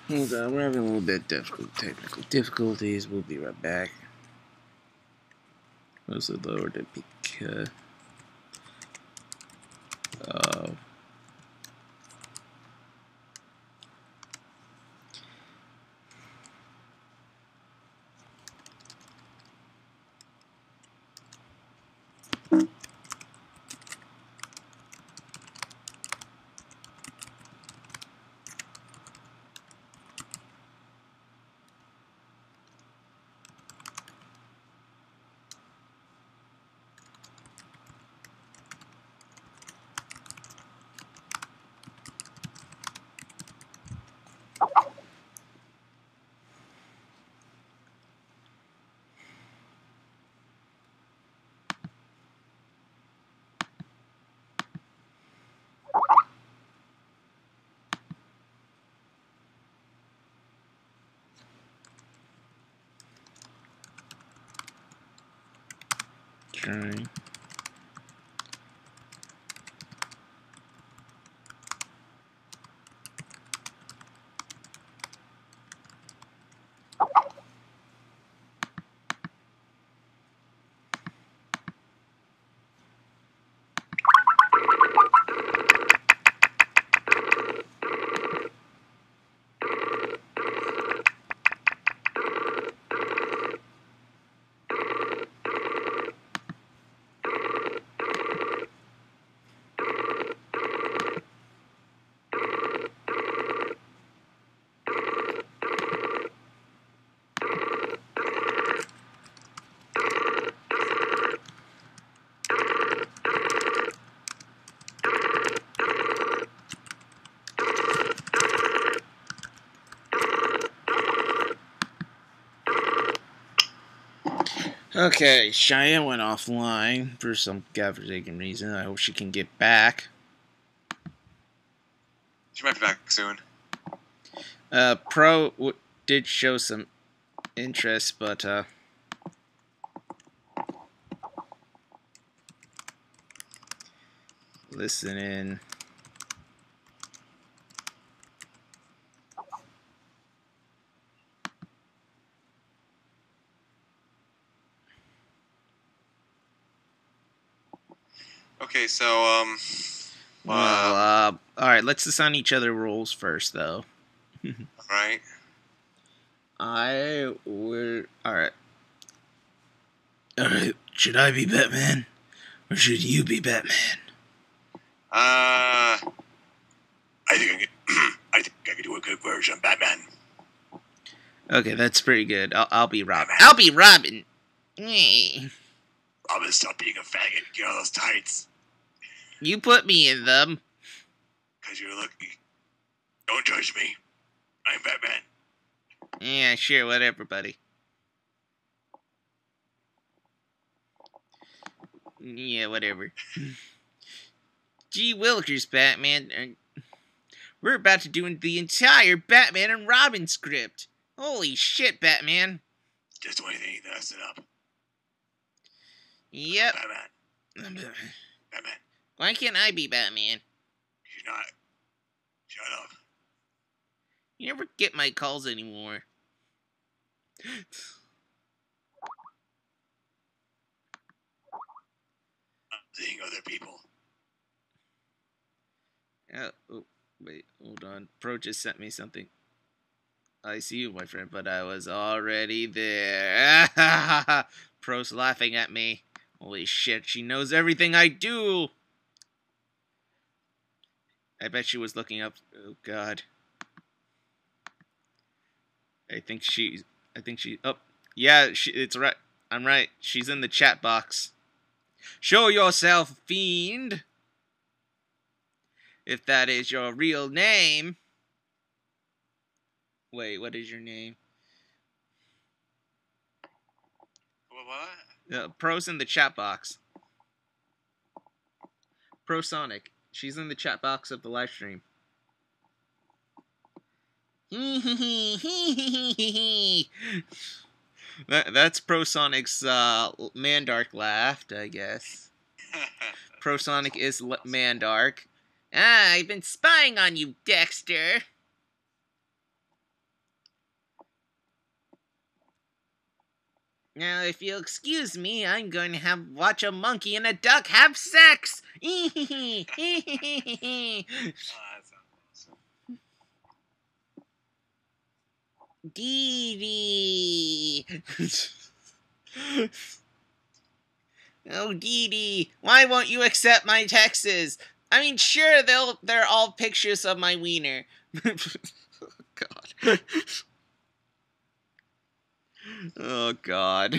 Hold on, we're having a little bit of technical difficulties. We'll be right back. Also lowered it because trying. Okay, Cheyenne went offline for some godforsaken reason. I hope she can get back. She might be back soon. Pro did show some interest, but listen in. Okay, so Well, alright, let's assign each other roles first, though. Alright. Alright, should I be Batman? Or should you be Batman? I think I could do a good version of Batman. Okay, that's pretty good. I'll be Robin. I'll be Robin! Robin, stop being a faggot. Get all those tights. You put me in them. Because you're lucky. Don't judge me. I'm Batman. Yeah, sure, whatever, buddy. Yeah, whatever. Gee Willikers, Batman. We're about to do the entire Batman and Robin script. Holy shit, Batman. Just when you think that's it up. Yep. Batman. Batman. Why can't I be Batman? You're not. Shut up. You never get my calls anymore. I'm seeing other people. Oh, wait, hold on. Pro just sent me something. I see you, my friend, but I was already there. Pro's laughing at me. Holy shit, she knows everything I do. I bet she was looking up. Oh, God. I think she. Oh, yeah, it's right. I'm right. She's in the chat box. Show yourself, fiend. If that is your real name. Wait, what is your name? What? Pro's in the chat box. Pro Sonic. She's in the chat box of the live stream. That's Pro Sonic's Mandark laughed, I guess. Pro Sonic is Mandark. Ah, I've been spying on you, Dexter. Now, if you'll excuse me, I'm going to watch a monkey and a duck have sex. Oh, that sounds awesome. Dee Dee. Oh, Dee Dee, why won't you accept my texts? I mean, sure, they're all pictures of my wiener. God. Oh, God.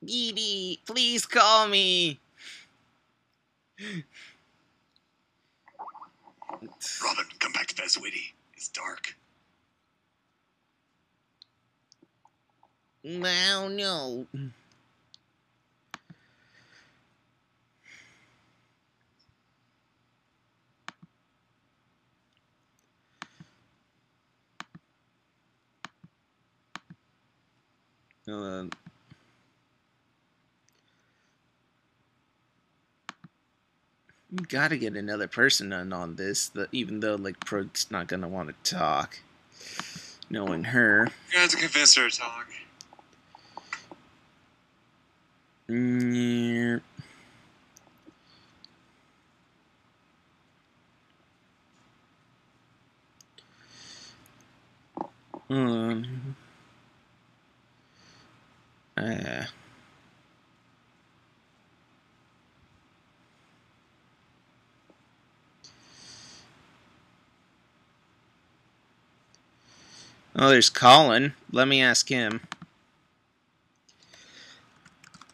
Dee Dee, please call me. Robin, come back to bed, sweetie. It's dark. Well, no. You gotta get another person in on this, even though, like, Pro's not gonna want to talk. Knowing her. You're gonna have to convince her to talk. Yeah. Oh, there's Colin. Let me ask him.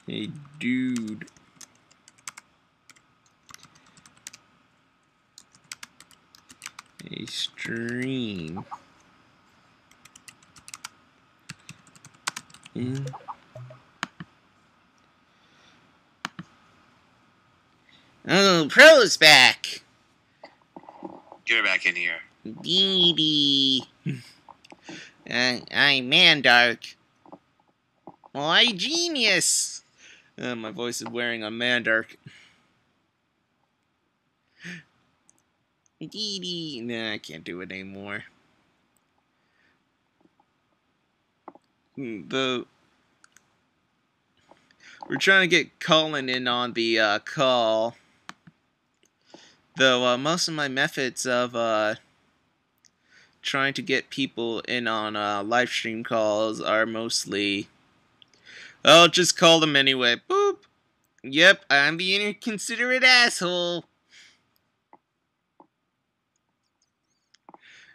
Hey, dude. Hey, stream. Oh, Pro's back. Get her back in here. Dee Dee. I'm Mandark. Why, genius! My voice is wearing a Mandark. Dee Dee. Nah, I can't do it anymore. We're trying to get Colin in on the call. Though most of my methods of trying to get people in on live stream calls are mostly, I'll just call them anyway. Boop. Yep, I'm the inconsiderate asshole.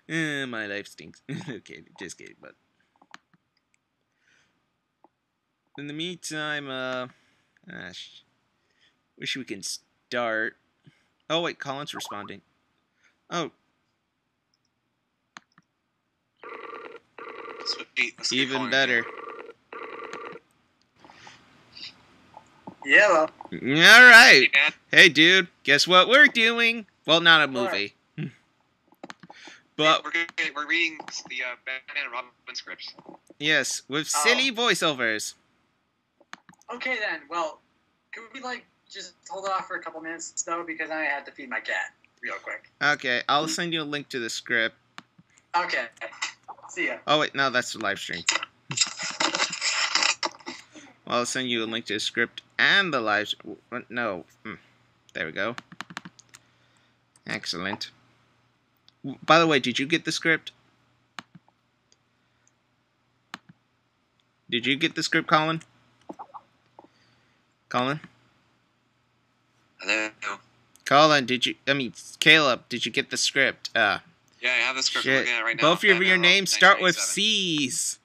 My life stinks. Okay, just kidding, but in the meantime, wish we can start. Oh wait, Colin's responding. Oh, Sweet. Let's even better. Yeah. All right. Hey, dude. Guess what we're doing? Well, not a movie. But we're reading the Batman and Robin scripts. Yes, with silly voiceovers. Okay then. Well, could we just hold off for a couple minutes though, because I had to feed my cat real quick. Okay, I'll send you a link to the script. Okay. See ya. Oh wait, no, that's the live stream. Well, I'll send you a link to the script and the live. No, there we go. Excellent. By the way, did you get the script? Did you get the script, Colin? Colin? Hello. Colin, Caleb, did you get the script? Yeah, I have the script. I'm looking at it right now. Both of your names start with C's.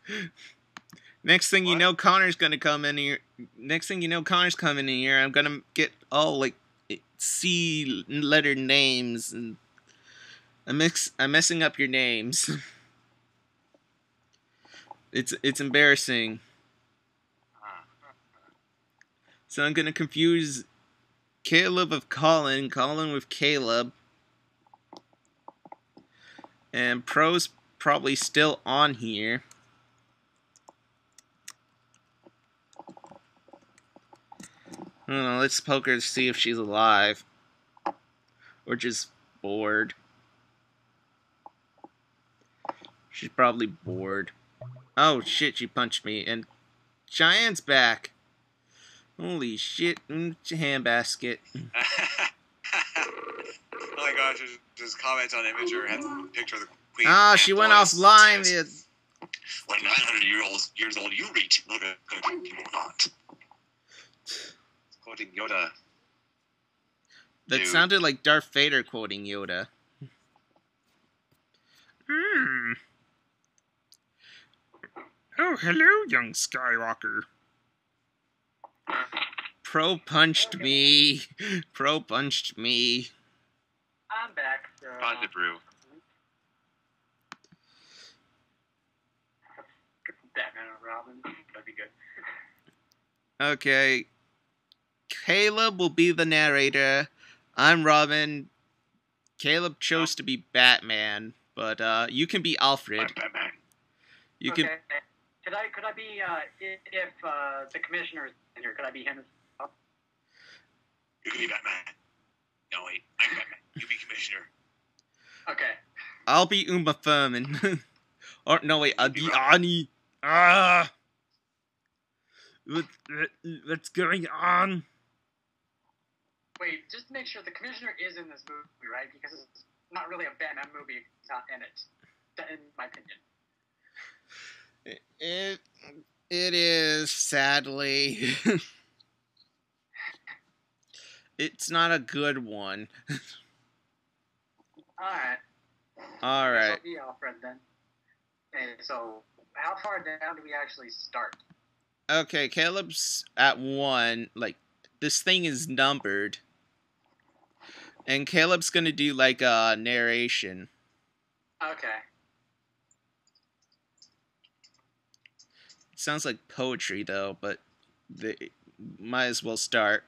Next thing you know, Connor's gonna come in here. Next thing you know, Connor's coming in here. I'm gonna get all like C letter names, and I'm messing up your names. It's embarrassing. So I'm gonna confuse Caleb with Colin, Colin with Caleb, and Pro's probably still on here. I don't know, let's poke her to see if she's alive. Or just bored. She's probably bored. Oh shit, she punched me, and Cheyenne's back. Holy shit, handbasket. Oh my gosh, just comments on Imager had the picture of the queen. Ah, she went offline. When 900 years old you reach, look at you will not. Quoting Yoda. That Dude. sounded like Darth Vader quoting Yoda. Oh, hello, young Skywalker. Pro punched me. Pro punched me. I'm back. Positive brew. Batman and Robin. That'd be good. Okay. Caleb will be the narrator. I'm Robin. Caleb chose to be Batman, but you can be Alfred. I'm Batman. You okay. can. Could I be if the commissioner is in here? Could I be him as well? You can be Batman. No wait, I'm Batman. You be Commissioner. Okay. I'll be Uma Thurman. Or no wait, I'll be Robin. Ani. Ah. What's going on? Wait, just to make sure the commissioner is in this movie, right? Because it's not really a Batman movie if he's not in it, in my opinion. It is, sadly. It's not a good one. Alright. Alright. I'll be Alfred then. Okay, so how far down do we actually start? Okay, Caleb's at 1. Like, this thing is numbered. And Caleb's gonna do, like, a narration. Okay. It sounds like poetry, though, but they might as well start.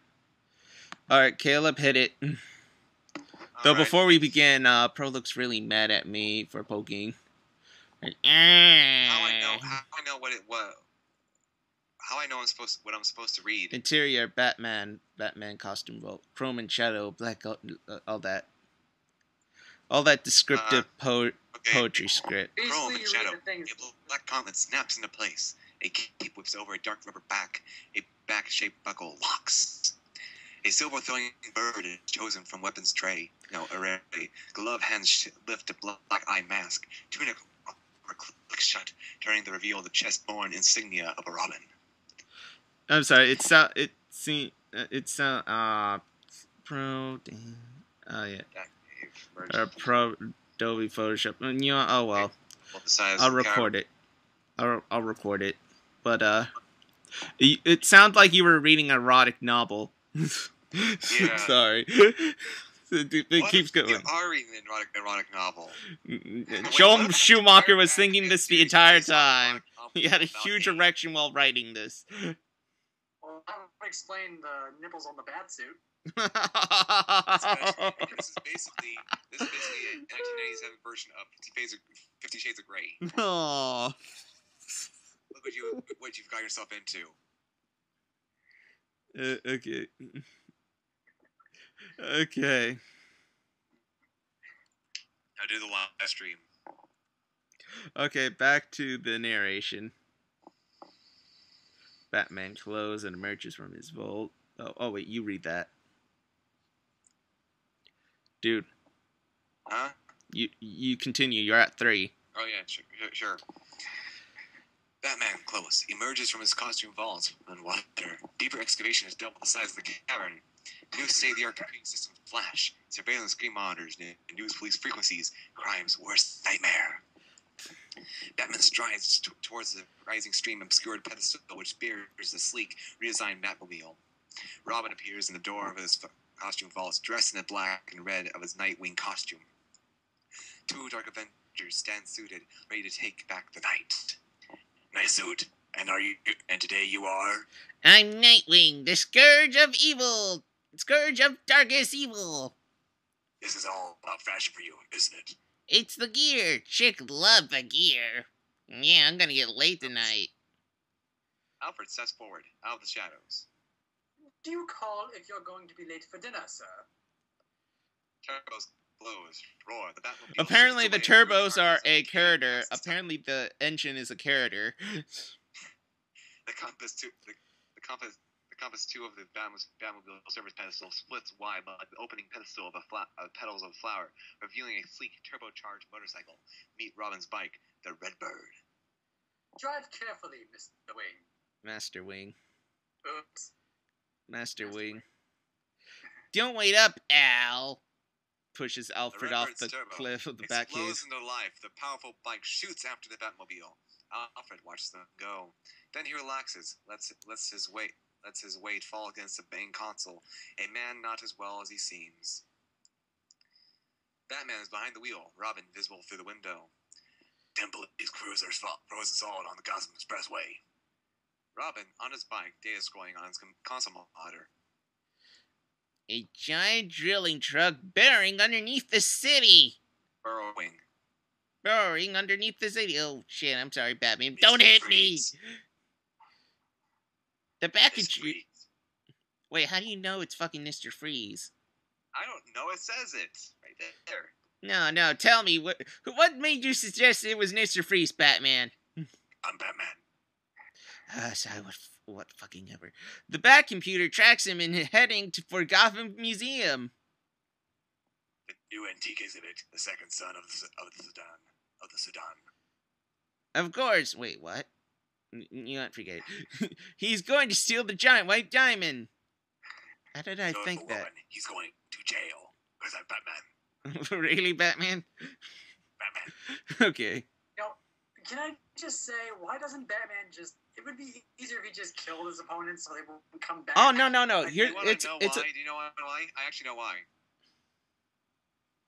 Alright, Caleb, hit it. Though Alright. before we begin, Pro looks really mad at me for poking. How I know what I'm supposed to read. Interior, Batman costume vote, chrome and shadow, black, all that descriptive poetry script. Chrome Basically, and you shadow. read the things. A black gauntlet snaps into place. A cape whips over a dark rubber back. A back-shaped buckle locks. A silver throwing bird is chosen from weapons tray. A glove hands lift a black eye mask. Tunic click shut, turning to reveal the chest-borne insignia of a robin. I'm sorry. Pro. Yeah. Pro Adobe Photoshop. You know, oh well. I'll record it. I'll record it. But it sounds like you were reading an erotic novel. Yeah. Sorry. It keeps going. You are reading an erotic novel. Joel Schumacher was thinking this the entire time. He had a huge erection while writing this. Well, that would explain the nipples on the bat suit. This is basically a 1997 version of 50 Shades of Grey. Aww. Look what you've got yourself into. Okay. Okay. Now do the live stream. Okay, back to the narration. Batman closes and emerges from his vault. Oh wait, you read that. Dude. Huh? You continue. You're at 3. Oh yeah, sure. Batman close emerges from his costume vault and water. Deeper excavation has doubled the size of the cavern. New state-of-the-art computing systems flash. Surveillance screen monitors, news police frequencies. Crime's worst nightmare. Batman strides towards the rising stream obscured pedestal which bears the sleek, redesigned Batmobile. Robin appears in the door of his costume vault, dressed in the black and red of his Nightwing costume. 2 Dark Avengers stand suited, ready to take back the night. Nice suit. And today you are? I'm Nightwing, the scourge of evil. Scourge of darkest evil. This is all about fashion for you, isn't it? It's the gear. Chick love the gear. Yeah, I'm gonna get late tonight. Alfred steps forward, out of the shadows. Do you call if you're going to be late for dinner, sir? Turbo's blows, roar. The Batmobile Apparently shifts the away, turbos Bruce are Arthur's a cane character. passes Apparently the engine is a character. The compass two of the Batmobile service pedestal splits wide like the opening pedestal of petals of a flower, revealing a sleek turbocharged motorcycle. Meet Robin's bike, the Redbird. Drive carefully, Mr. Wing. Master Wing. Oops. Master Wing. Don't wait up, Al. Pushes Alfred off the cliff of the Batcave. Explodes into life. The powerful bike shoots after the Batmobile. Alfred watches them go. Then he relaxes, lets his weight fall against the main console. A man not as well as he seems. Batman is behind the wheel. Robin visible through the window. Temple-East cruisers frozen solid on the Gotham Expressway. Robin on his bike, data scrolling on his console monitor. A giant drilling truck burrowing underneath the city. Burrowing underneath the city. Oh shit! I'm sorry, Batman. Don't hit me. The back of Wait, how do you know it's fucking Mr. Freeze? I don't know. It says it right there. No. Tell me what made you suggest it was Mr. Freeze, Batman? I'm Batman. What fucking ever. The Bat computer tracks him and heading for Gotham Museum. The new antique exhibit, the second son of the Sudan. Of course. Wait, what? You don't forget. He's going to steal the giant white diamond. How did I think that? He's going to jail because I'm Batman. Really, Batman? Batman. Okay. Can I just say, why doesn't Batman just... It would be easier if he just killed his opponents so they won't come back. Oh, no. Like, Here, Do you know why? I actually know why.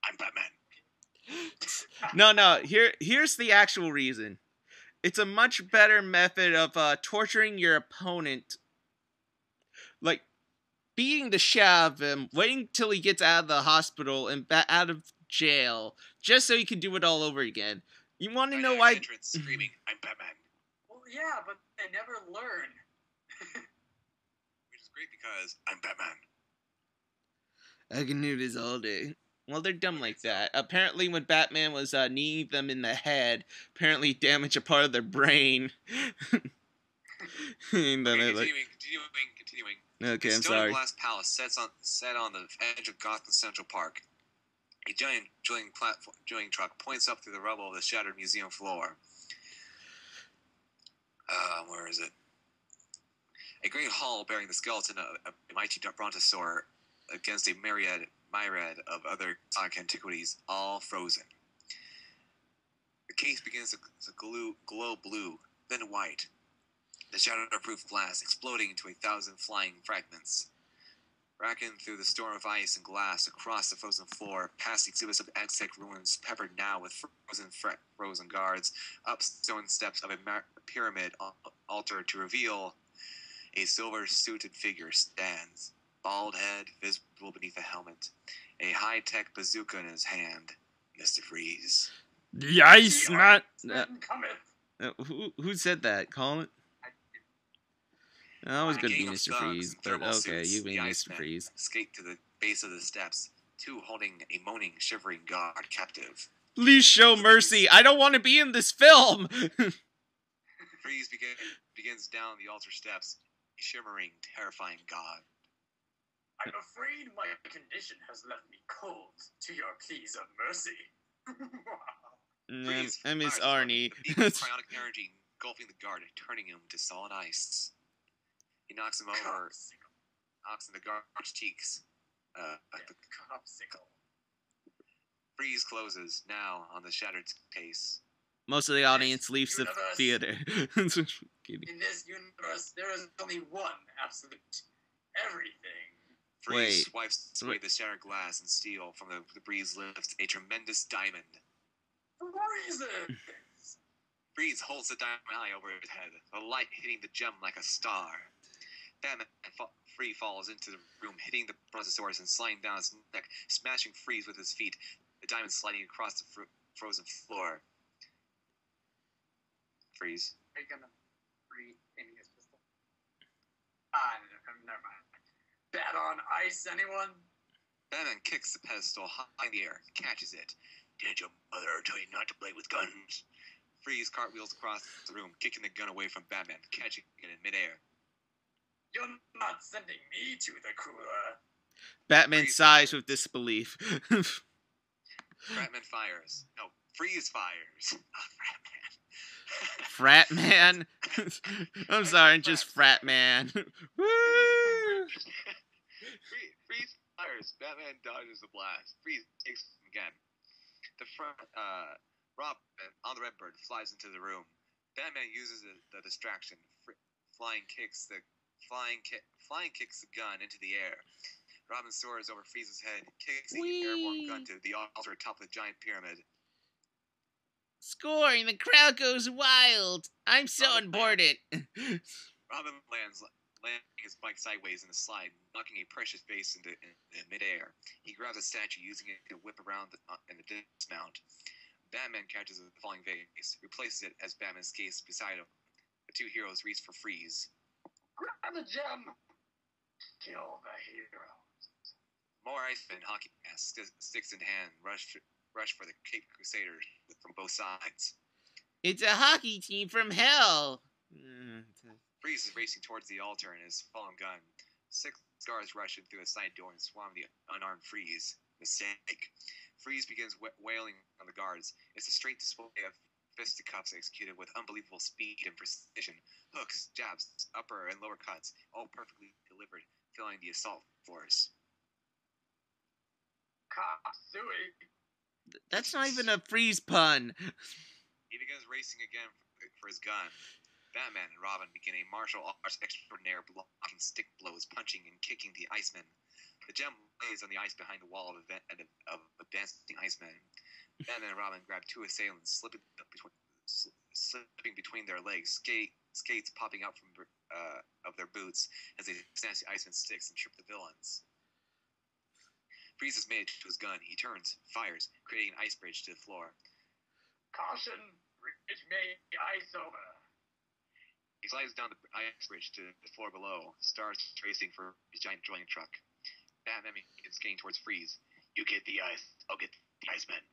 I'm Batman. No. Here's the actual reason. It's a much better method of torturing your opponent. Like, beating the shit out of him, waiting till he gets out of the hospital and out of jail, just so you can do it all over again. You want to know why? Entrance screaming, "I'm Batman." Well, yeah, but they never learn. Which is great because I'm Batman. I can do this all day. Well, they're dumb like that. Apparently, when Batman was kneeing them in the head, apparently damaged a part of their brain. And then Continuing. Okay, I'm Stone sorry. Glass Palace set on the edge of Gotham Central Park. A giant drilling truck points up through the rubble of the shattered museum floor. Where is it? A great hall bearing the skeleton of a mighty brontosaur against a myriad of other exotic antiquities, all frozen. The case begins to glow blue, then white. The shatterproof glass exploding into 1,000 flying fragments. Racking through the storm of ice and glass across the frozen floor, past exhibits of Aztec ruins peppered now with frozen guards, up stone steps of a pyramid altar to reveal a silver-suited figure stands, bald head visible beneath a helmet, a high-tech bazooka in his hand. Mr. Freeze. The ice not. Who said that? Colin? I was going to be Mr. Freeze, but okay, you being Mr. Freeze. Escape to the base of the steps, two holding a moaning, shivering guard captive. Please show mercy. I don't want to be in this film. Freeze begins down the altar steps, a shimmering, terrifying god. I'm afraid my condition has left me cold to your pleas of mercy. I miss Arnie. Cryonic energy engulfing the guard, turning him to solid ice. He knocks him over, knocks in the guard's cheeks. Freeze closes now on the shattered case. Most of the audience leaves the theater. In this universe, there is only one absolute everything. Freeze swipes away the shattered glass and steel from the breeze lifts a tremendous diamond. Freeze holds the diamond high over his head, the light hitting the gem like a star. Batman Free falls into the room, hitting the brontosaurus and sliding down his neck, smashing Freeze with his feet, the diamond sliding across the frozen floor. Freeze. Are you gonna re-aiming his pistol? Never mind. Bat on ice, anyone? Batman kicks the pedestal high in the air, catches it. Did your mother tell you not to play with guns? Freeze cartwheels across the room, kicking the gun away from Batman, catching it in midair. You're not sending me to the cooler. Batman Freeze sighs fires. with disbelief. Batman fires. No, Freeze fires. Frat man. I'm sorry, just frat man. Woo! Freeze fires. Batman dodges the blast. Freeze takes him again. The front, Robin on the Redbird flies into the room. Batman uses the distraction. Flying kicks the gun into the air. Robin soars over Freeze's head, kicks the airborne gun to the altar atop the giant pyramid. Scoring, the crowd goes wild. I'm so important. Robin lands landing his bike sideways in a slide, knocking a precious vase into in midair. He grabs a statue, using it to whip around in the dismount. Batman catches the falling vase, replaces it as Batman skates beside him. The two heroes reach for Freeze. Grab the gem. Kill the hero. More Iceman hockey masks, sticks in hand, rush for the Cape Crusaders from both sides. It's a hockey team from hell. Freeze is racing towards the altar in his fallen gun. 6 guards rush in through a side door and swarm the unarmed Freeze. Mistake. Freeze begins wailing on the guards. It's a straight display of fisticuffs executed with unbelievable speed and precision. Hooks, jabs, upper and lower cuts, all perfectly delivered, filling the assault force. Katsui. That's not even a Freeze pun. He begins racing again for his gun. Batman and Robin begin a martial arts extraordinaire, blocking stick blows, punching and kicking the Iceman. The gem lays on the ice behind the wall of dancing Iceman. Batman and Robin grab 2 assailants, slipping between their legs, skates popping out from of their boots as they snatch the Iceman's sticks and trip the villains. Freeze is made to his gun. He turns, fires, creating an ice bridge to the floor. Caution, bridge may ice over. He slides down the ice bridge to the floor below, starts racing for his giant drilling truck. Batman begins skating towards Freeze. You get the ice, I'll get the Iceman.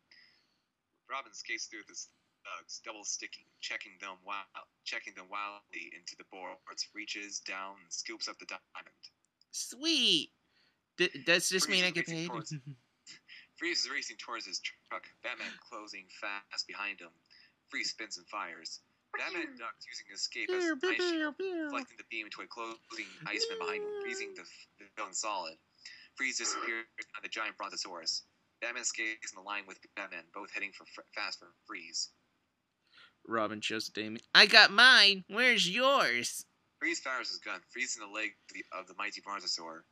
Robin skates through the thugs, double sticking, checking them wildly into the boards, reaches down and scoops up the diamond. Sweet. Does this mean I get paid? Freeze is racing towards his truck, Batman closing fast behind him. Freeze spins and fires. Batman ducks using his escape as an ice shield, deflecting the beam into a closing Iceman behind him, freezing the villain solid. Freeze disappears behind the giant Brontosaurus. Batman skates in the line with Batman, both heading fast for Freeze. Robin shows Damien. I got mine. Where's yours? Freeze fires his gun, freezing the leg of the mighty Brontosaur.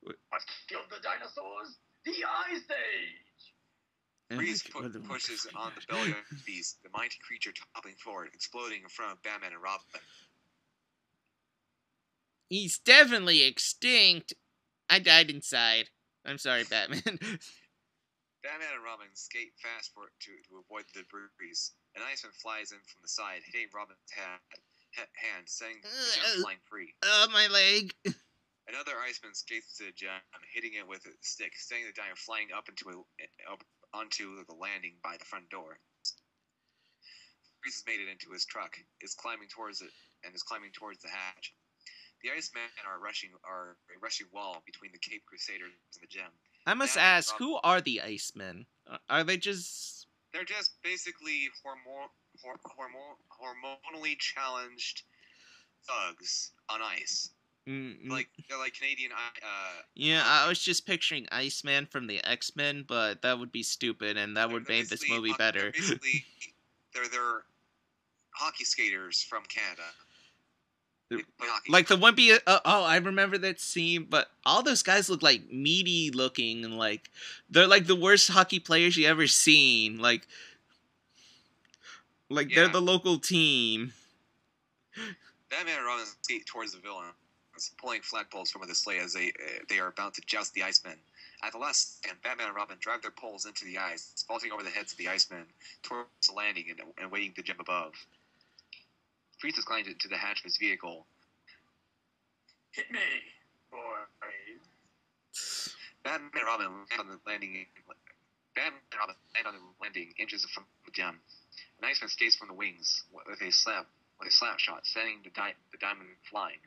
What killed the dinosaurs? The Ice Age! Freeze pushes on the belly of the beast, the mighty creature toppling forward, exploding in front of Batman and Robin. He's definitely extinct. I died inside. I'm sorry, Batman. Batman and Robin skate fast to avoid the debris. An Iceman flies in from the side, hitting Robin's hand, setting the gem flying free. My leg. Another Iceman skates to the gem, hitting it with a stick, sending the diamond flying up onto the landing by the front door. Freeze has made it into his truck, is climbing towards the hatch. The Icemen are a rushing wall between the Cape Crusaders and the gem. I must ask, who are the Icemen? Are they just... They're just basically hormonally challenged thugs on ice. They're like Canadian. Yeah, I was just picturing Iceman from the X-Men, but that would be stupid, and that would make this movie better. They're hockey skaters from Canada. Like the wimpy. I remember that scene. But all those guys look like meaty looking, and like they're like the worst hockey players you ever seen. Like yeah. They're the local team. Batman and Robin skate towards the villain, pulling flagpoles from the sleigh as they are about to joust the Icemen. At the last second, Batman and Robin drive their poles into the ice, vaulting over the heads of the Icemen towards the landing and waiting the gem above. Freeze is climbing into the hatch of his vehicle. Hit me, boy. Batman and Robin land on the landing. Batman and Robin land on the landing inches from the gem. An Iceman escapes from the wings with a slap shot, sending the diamond flying.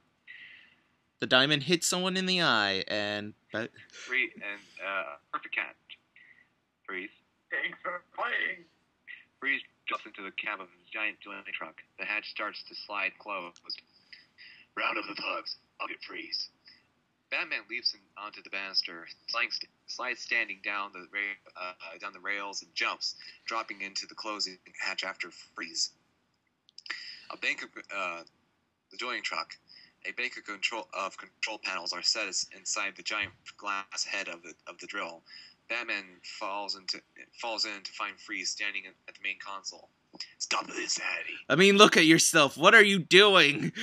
The diamond hits someone in the eye, and perfect catch. Freeze. Thanks for playing. Freeze jumps into the cab of his giant delivery truck. The hatch starts to slide closed. Round of the thugs. I'll get Freeze. Batman leaps onto the banister, slides standing down the rails, and jumps, dropping into the closing hatch after Freeze. The joining truck. A bank of control panels are set inside the giant glass head of the drill. Batman falls in to find Freeze standing at the main console. Stop the insanity. I mean, look at yourself. What are you doing?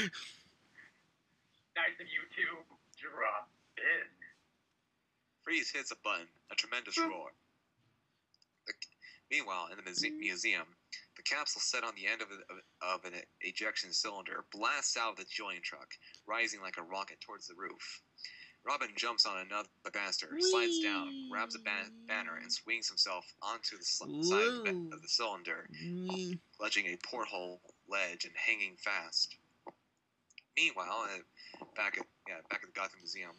Nice of you to drop in. Freeze hits a button. A tremendous roar. Meanwhile, in the museum, the capsule set on the end of an ejection cylinder blasts out of the joining truck, rising like a rocket towards the roof. Robin jumps on another banister, slides down, grabs a banner, and swings himself onto the side of the cylinder, clutching a porthole ledge and hanging fast. Meanwhile, back at the Gotham Museum,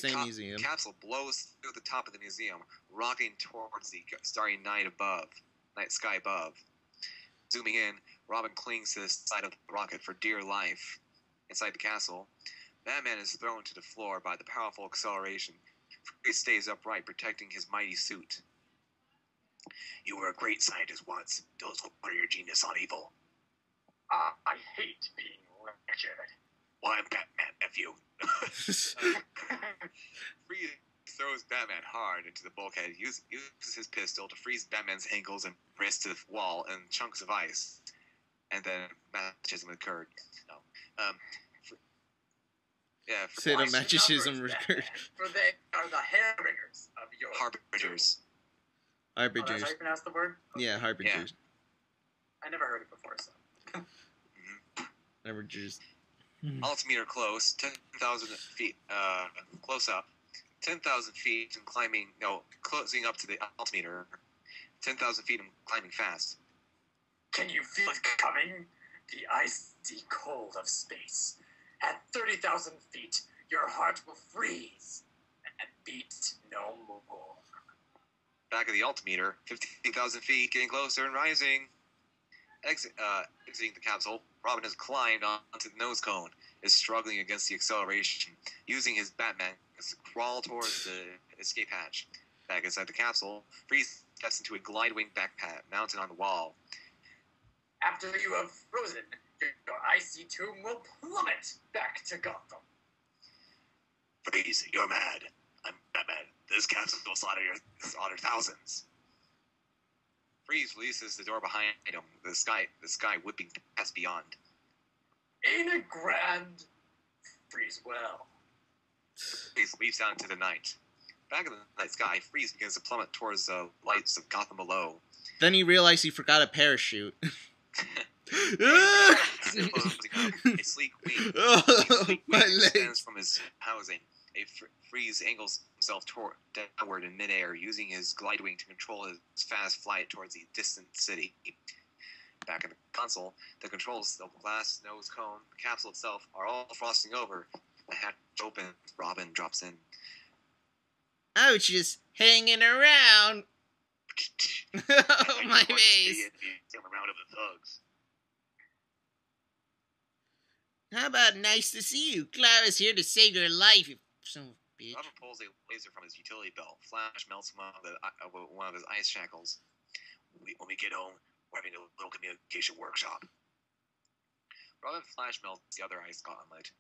the capsule blows through the top of the museum, rocking towards the starry night sky above. Zooming in, Robin clings to the side of the rocket for dear life. Inside the castle, Batman is thrown to the floor by the powerful acceleration. Freeze stays upright, protecting his mighty suit. You were a great scientist once. Don't squander your genius on evil. I hate being lectured. Well, I'm Batman, nephew. Freeze throws Batman hard into the bulkhead, uses his pistol to freeze Batman's ankles and wrists to the wall in chunks of ice, and then magnetism occurred. Magnetism occurred. For they are the harbingers of your harbingers. Harbingers. Oh, that's how you pronounce the word? Okay. Yeah, harbingers. I never heard it before, so. Harbingers. Altimeter close, 10,000 feet, close up. 10,000 feet and climbing, closing up to the altimeter. 10,000 feet and climbing fast. Can you feel it coming? The icy cold of space. At 30,000 feet, your heart will freeze and beat no more. Back of the altimeter, 15,000 feet, getting closer and rising. Exiting the capsule, Robin has climbed onto the nose cone, is struggling against the acceleration, using his Batman to crawl towards the escape hatch. Back inside the capsule, Freeze steps into a glide wing backpack mounted on the wall. After you have frozen, your icy tomb will plummet back to Gotham. Freeze, you're mad. I'm Batman. This capsule will slaughter thousands. Freeze releases the door behind him, the sky whipping past beyond. Ain't it grand? Freeze well. Freeze leaps out into the night. Back in the night sky, Freeze begins to plummet towards the lights of Gotham below. Then he realized he forgot a parachute. A sleek wing. My extends legs. from his housing. Freeze angles himself downward in midair, using his glide wing to control his fast flight towards the distant city. Back in the console, the controls of the glass nose cone, the capsule itself, are all frosting over. The hatch opens. Robin drops in. I was just hanging around. Oh, my face. Around of the thugs. How about nice to see you? Clara's here to save your life, you son of a bitch. Robin pulls a laser from his utility belt. Flash melts one of his ice shackles. When we get home, we're having a little communication workshop. Robin Flash melts the other ice gauntlet.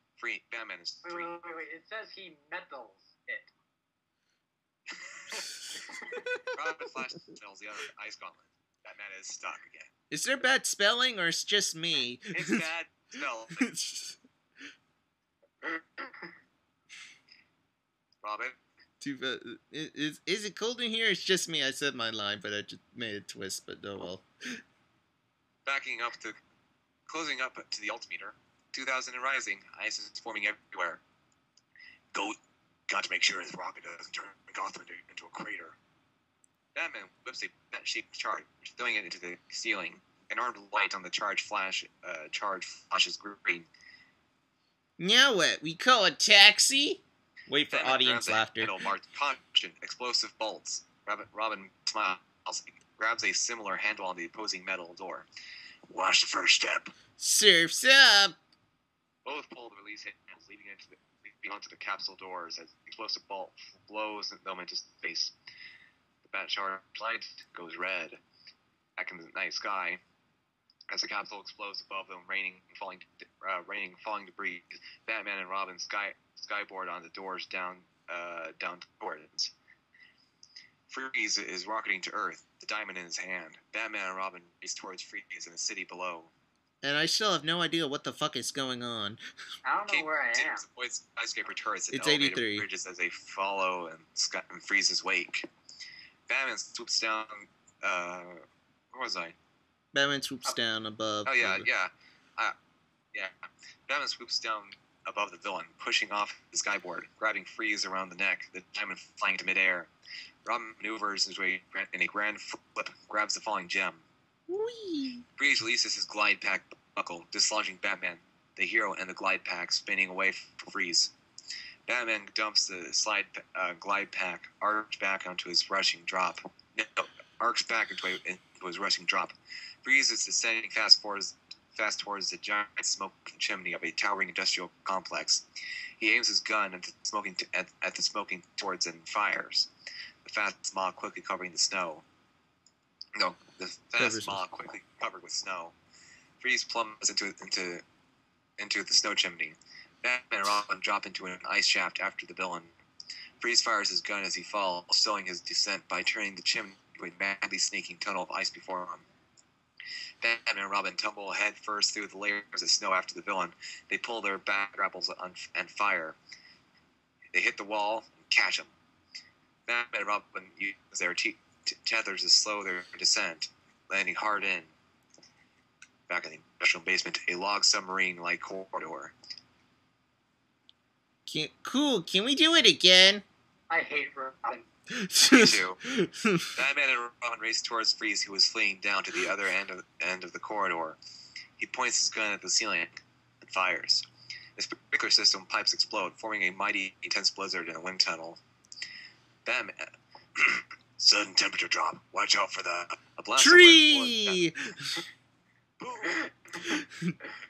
Batman is free. Wait. It says he metals it. Robin Flash melts the other ice gauntlet. Batman is stuck again. Is there bad spelling, or it's just me? It's bad spelling. Robin? Too bad. Is it cold in here? It's just me. I said my line, but I just made a twist, but oh well. Closing up to the altimeter. 2,000 and rising. Ice is forming everywhere. Go Got to make sure this rocket doesn't turn Gotham into a crater. Batman whips a bat-shaped charge, throwing it into the ceiling. An armed light on the charge flashes green. Now what? We call a taxi? Wait for Batman audience grabs a laughter. handle marked caution, explosive bolts. Robin smiles, grabs a similar handle on the opposing metal door. Watch the first step. Surf's up! Both pull the release handles, leading onto the capsule doors as the explosive bolt blows them into space. The bat charge light goes red. Back in the night sky, as the capsule explodes above them, raining falling debris. Batman and Robin skyboard on the doors down towards. Freeze is rocketing to Earth, the diamond in his hand. Batman and Robin race towards Freeze in the city below. And I still have no idea what the fuck is going on. I don't know where I am. Avoid skyscraper turrets and It's elevator 83. bridges as they follow in Freeze's wake. Batman swoops down. Where was I? Batman swoops down above. Oh yeah. Batman swoops down above the villain, pushing off the skyboard, grabbing Freeze around the neck, the diamond flying to midair. Robin maneuvers his way in a grand flip, grabs the falling gem. Whee! Freeze releases his glide pack buckle, dislodging Batman, the hero, and the glide pack, spinning away from Freeze. Batman dumps the glide pack, arcs back into his rushing drop. Freeze is descending fast towards the giant smoking chimney of a towering industrial complex. He aims his gun at the smoking torches and fires. The fast smog quickly covering the snow. The fast smog quickly covered with snow. Freeze plummets into the snow chimney. Batman and Robin drop into an ice shaft after the villain. Freeze fires his gun as he falls, slowing his descent by turning the chimney into a madly snaking tunnel of ice before him. Batman and Robin tumble head first through the layers of snow after the villain. They pull their back grapples and fire. They hit the wall and catch him. Batman and Robin use their tethers to slow their descent, landing hard in. Back in the industrial basement, a log submarine-like corridor. Cool, can we do it again? I hate Robin. Me too. Batman and Robin race towards Freeze, who was fleeing down to the other end of the corridor. He points his gun at the ceiling and fires. The sprinkler system pipes explode, forming a mighty, intense blizzard in a wind tunnel. Batman... Sudden temperature drop. Watch out for a blast Tree! Boom!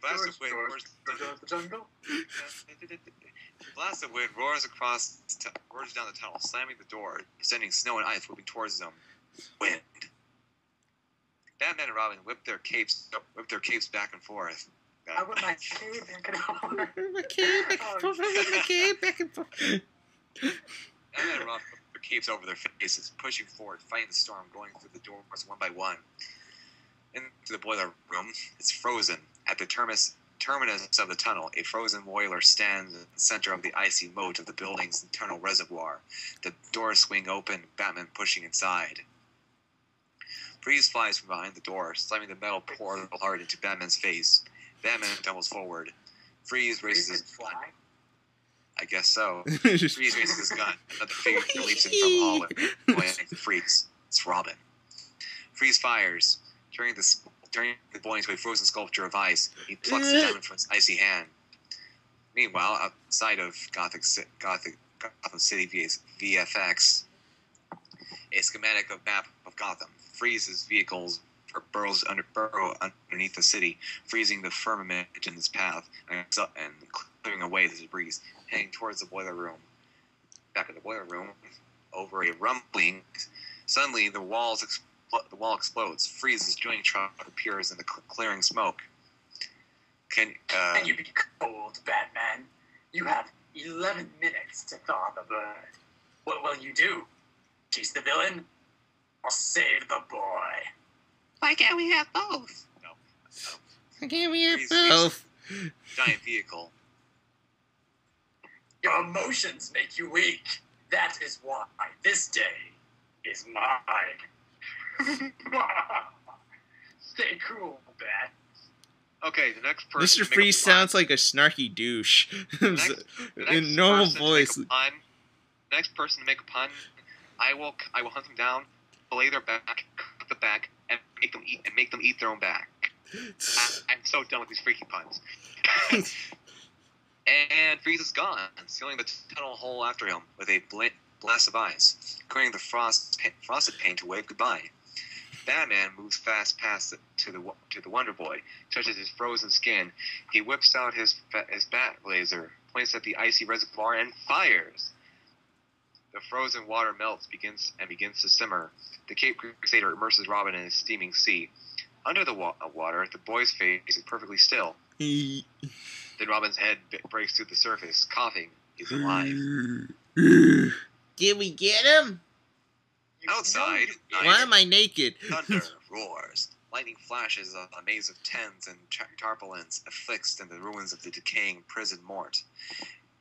Blast of wind roars. The jungle. Blast of wind roars down the tunnel, slamming the door, sending snow and ice whipping towards them. Wind. Batman and Robin whip their capes back and forth. I whip my cape back and forth. My cape back and forth. Batman and Robin whip their capes over their faces, pushing forward, fighting the storm, going through the doors one by one. Into the boiler room, it's frozen. At the terminus of the tunnel, a frozen boiler stands in the center of the icy moat of the building's internal reservoir. The doors swing open, Batman pushing inside. Freeze flies from behind the door, slamming the metal portal hard into Batman's face. Batman tumbles forward. Freeze raises his gun. I guess so. Freeze raises his gun. Another figure leaps in from the hallway. Freeze. It's Robin. Freeze fires, turning the boy into a frozen sculpture of ice. He plucks the diamond from his icy hand. Meanwhile, outside of Gotham City VFX, a schematic map of Gotham. Freeze's vehicles burrow underneath the city, freezing the firmament in his path and clearing away the debris, heading towards the boiler room. Back in the boiler room, over a rumbling, suddenly the wall explodes. Freeze's joining truck appears in the clearing smoke. Can you be cold, Batman? You have 11 minutes to thaw the bird. What will you do? Chase the villain? Or save the boy? Why can't we have both? No. Why can't we have both? Giant vehicle. Your emotions make you weak. That is why this day is mine. Stay cool, Bat. Okay, the next person. Mr. Freeze sounds like a snarky douche. In normal voice. next person to make a pun, I will hunt them down, fillet their back, cut the back, and make them eat their own back. I'm so done with these freaky puns. And Freeze is gone, sealing the tunnel hole after him with a blast of ice, clearing the frosted paint to wave goodbye. Batman moves fast past to the Wonder Boy, touches his frozen skin. He whips out his bat laser, points at the icy reservoir, and fires. The frozen water melts begins to simmer. The Cape Crusader immerses Robin in a steaming sea. Under the water, the boy's face is perfectly still. Then Robin's head breaks through the surface, coughing. He's alive. Did we get him? Outside, Why am I naked? Thunder roars. Lightning flashes a maze of tens and tarpaulins affixed in the ruins of the decaying prison mort.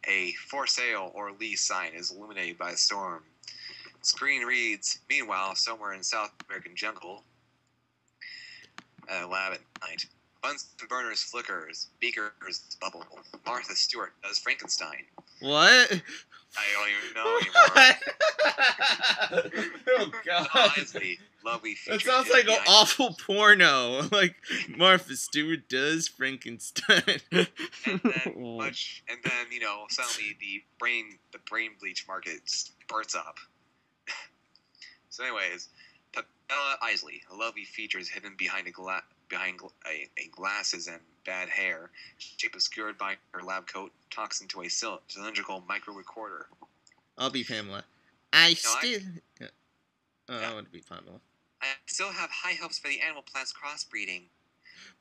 A for sale or lease sign is illuminated by a storm. Screen reads, meanwhile, somewhere in South American jungle, at a lab at night. Bunsen burners flickers, beakers bubble. Martha Stewart does Frankenstein. What? I don't even know anymore. Oh god. Honestly, lovely That feature sounds like an behind- awful porno. Like Martha Stewart does Frankenstein. And then suddenly the brain bleach market spurts up. So anyways, Pamela Isley, lovely features hidden behind glasses and bad hair, shape obscured by her lab coat, talks into a cylindrical micro recorder. I'll be Pamela. I want to be Pamela. I still have high hopes for the animal plants crossbreeding.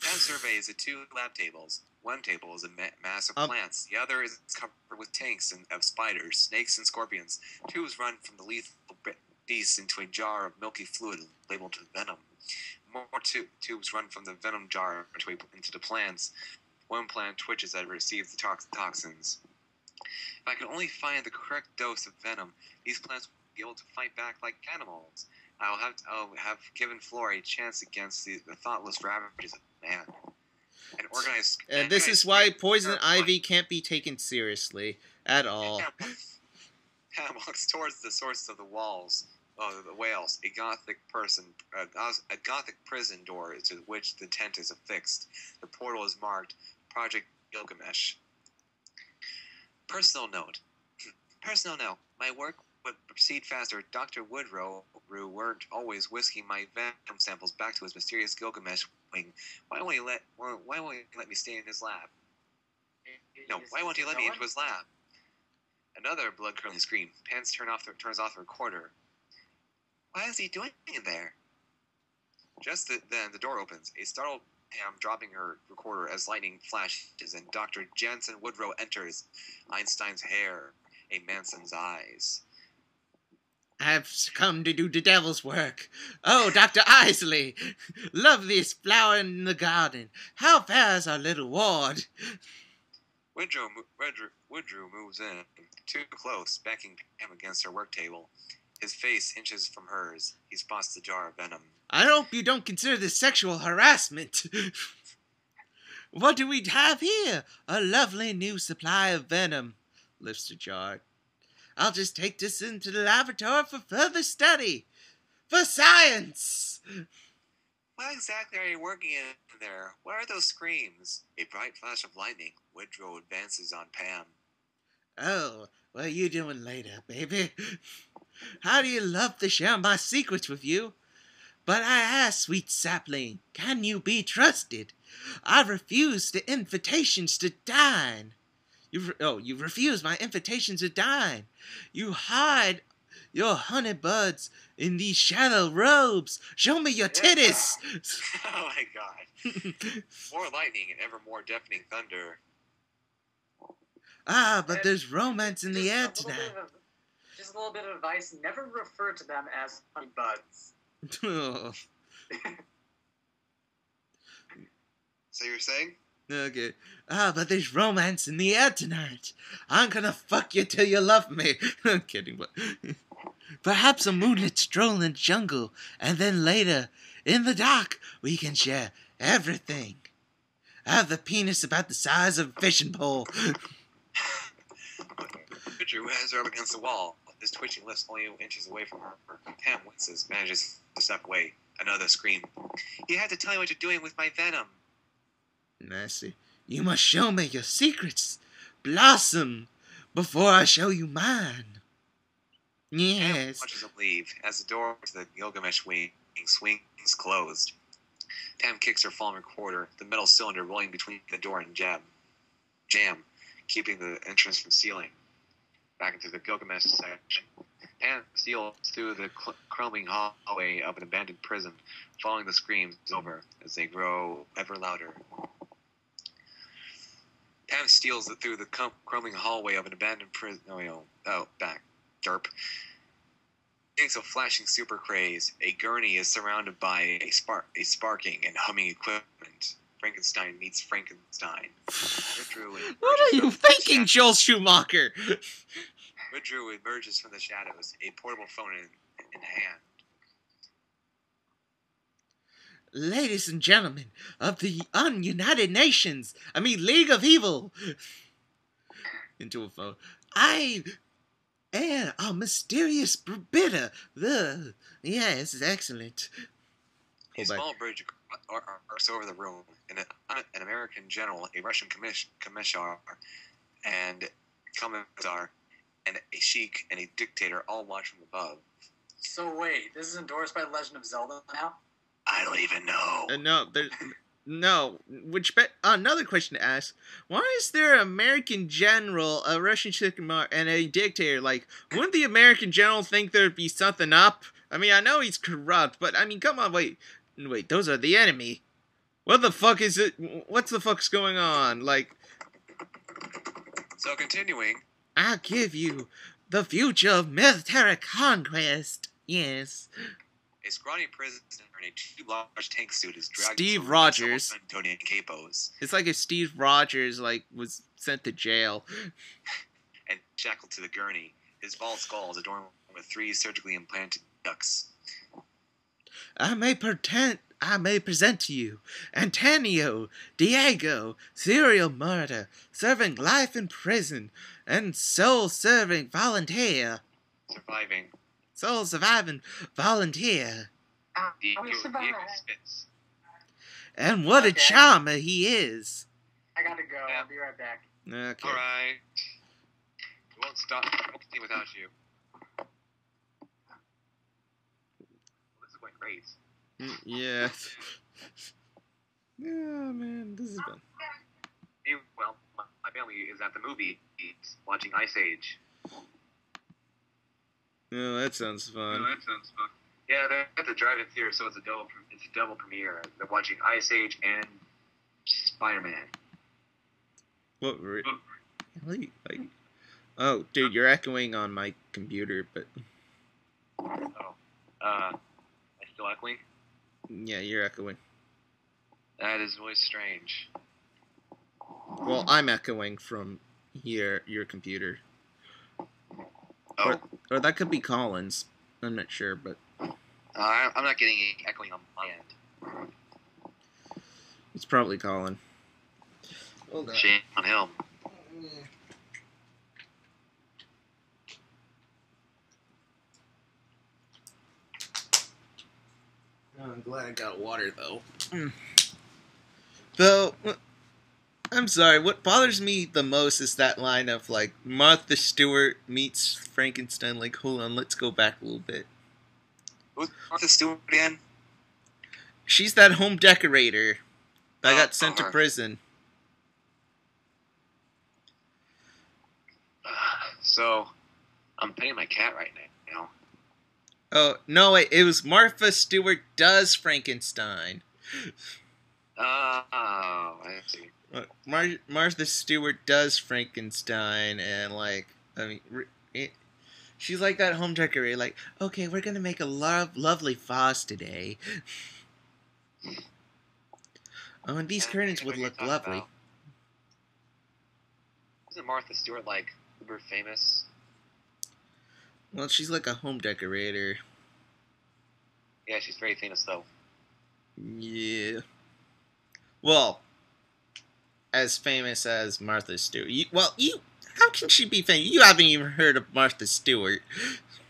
Pam surveys the two lab tables. One table is a mass of plants. The other is covered with tanks of spiders, snakes, and scorpions. Tubes run from the lethal beasts into a jar of milky fluid labeled venom. More tubes run from the venom jar into the plants. One plant twitches as it receives the toxins. If I could only find the correct dose of venom, these plants would be able to fight back like animals. I'll have given Flora a chance against the thoughtless ravages of man. This is why poison ivy can't be taken seriously at all. Pam walks towards the source of the walls. The whales, a gothic prison door to which the tent is affixed. The portal is marked Project Gilgamesh. Personal note. My work would proceed faster. Dr. Woodrow weren't always whisking my venom samples back to his mysterious Gilgamesh wing. Why won't he let me stay in his lab? No, why won't he let me into his lab? Another blood-curdling scream. Pants turns off the recorder. What is he doing in there? Just then, the door opens. A startled Pam dropping her recorder as lightning flashes, and Dr. Jensen Woodrow enters. Einstein's hair, a Manson's eyes. I've come to do the devil's work. Oh, Dr. Isley, loveliest flower in the garden. How fares our little ward? Woodrow moves in, too close, backing Pam against her work table. His face inches from hers. He spots the jar of venom. I hope you don't consider this sexual harassment. What do we have here? A lovely new supply of venom. Lifts the jar. I'll just take this into the laboratory for further study. For science! What exactly are you working in there? What are those screams? A bright flash of lightning. Woodrow advances on Pam. Oh, what are you doing later, baby? How do you love to share my secrets with you? But I ask, sweet sapling, can you be trusted? I refuse the invitations to dine. You refuse my invitations to dine. You hide your honey buds in these shallow robes. Show me your titties. Oh my god. More lightning and ever more deafening thunder. Ah, but there's romance in the air tonight. Just a little bit of advice, never refer to them as honey buds. Oh. So you're saying? Okay. Ah, but there's romance in the air tonight. I'm gonna fuck you till you love me. I'm kidding, but... Perhaps a moonlit stroll in the jungle, and then later, in the dark, we can share everything. I have the penis about the size of a fishing pole. Woodrow has her up against the wall. his twitching lips only inches away from her. Pam winces, manages to step away. Another scream. You had to tell me what you're doing with my venom. Nasty. You must show me your secrets, Blossom, before I show you mine. Pam Yes. watches him leave as the door to the Gilgamesh wing swings closed. Pam kicks her fallen recorder, the metal cylinder rolling between the door and jam, keeping the entrance from sealing. Back into the Gilgamesh section. Pam steals through the crumbling hallway of an abandoned prison, following the screams over as they grow ever louder. Pam steals through the crumbling hallway of an abandoned prison. Back. Derp. Thanks to flashing super craze, a gurney is surrounded by a sparking and humming equipment. Frankenstein meets Frankenstein. What are you thinking, Joel Schumacher? Woodrow emerges from the shadows, a portable phone in hand. Ladies and gentlemen of the United Nations, League of Evil. Into a phone. I am a mysterious bitter. Yes, it's excellent. A small bridge arcs over the room, and an American general, a Russian commissar, and commissar, and a sheik and a dictator all watch from above. So wait, this is endorsed by Legend of Zelda now? I don't even know. No. Another question to ask: why is there an American general, a Russian commissar, and a dictator? Like, wouldn't the American general think there'd be something up? I know he's corrupt, but come on, wait, those are the enemy. What the fuck is it? What's the fuck's going on? Like, so continuing. I'll give you the future of military conquest. Yes. A scrawny prisoner in a too large tank suit is dragged. Steve Rogers. Tony and capos. It's like if Steve Rogers was sent to jail and shackled to the gurney. His bald skull is adorned with 3 surgically implanted ducks. I may present to you Antonio Diego, serial murder, serving life in prison, and soul-serving volunteer. Soul-surviving volunteer. And what a charmer he is. I gotta go. I'll be right back. Okay. Alright. We won't stop. We won't continue without you. This is going great. Yeah. Yeah, man, this is fun. Well, my family is at the movie watching Ice Age. Oh, that sounds fun. Yeah, they're at the drive-in theater, so it's a double premiere. They're watching Ice Age and Spider-Man. What? Oh, dude, you're echoing on my computer, but... I still echoing? Yeah, you're echoing. That is really strange. Well, I'm echoing from here, your computer. Oh. Or that could be Colin's. I'm not sure, but... I'm not getting any echoing on my end. It's probably Colin. Hold on. Shame on him. Oh, I'm glad I got water, though. Though, I'm sorry, what bothers me the most is that line of, like, Martha Stewart meets Frankenstein. Like, hold on, let's go back a little bit. Who's Martha Stewart again? She's that home decorator that got sent to prison. So, I'm petting my cat right now. Oh, no, wait, it was Martha Stewart does Frankenstein. Oh, I see. Martha Stewart does Frankenstein, and, like, she's like that home decorator, like, okay, we're gonna make a lovely vase today. Oh, and these curtains would look lovely. Isn't Martha Stewart, like, uber famous? Well, she's like a home decorator. Yeah, she's very famous, though. Yeah. Well, as famous as Martha Stewart. How can she be famous? You haven't even heard of Martha Stewart.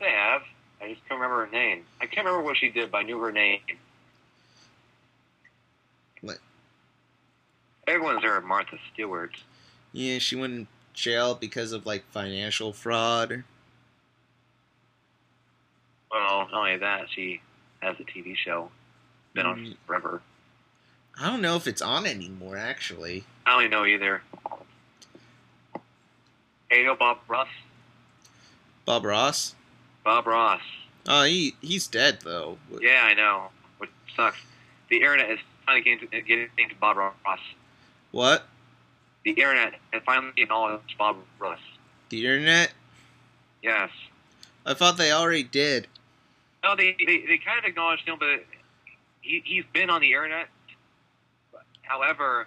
I have. I just can't remember her name. I can't remember what she did, but I knew her name. What? Everyone's heard of Martha Stewart. Yeah, she went in jail because of, like, financial fraud. Well, not only that, she has a TV show. Been on forever. I don't know if it's on anymore, actually. I don't even know either. Hey, you know Bob Ross? Bob Ross? Bob Ross. Oh, he's dead, though. Yeah, I know. Which sucks. The internet is finally getting to Bob Ross. What? The internet has finally acknowledged Bob Ross. The internet? Yes. I thought they already did. No, they kind of acknowledged him, but he's been on the internet. However,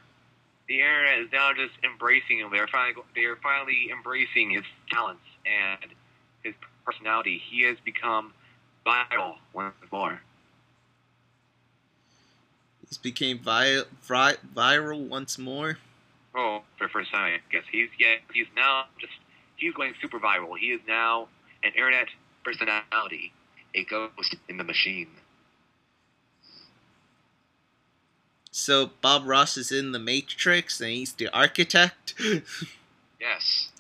the internet is now just embracing him. They're finally embracing his talents and his personality. He has become viral once more. He's became viral once more. Oh, for the first time, I guess. He's going super viral. He is now an internet personality, a ghost in the machine. So Bob Ross is in the Matrix and he's the architect? Yes.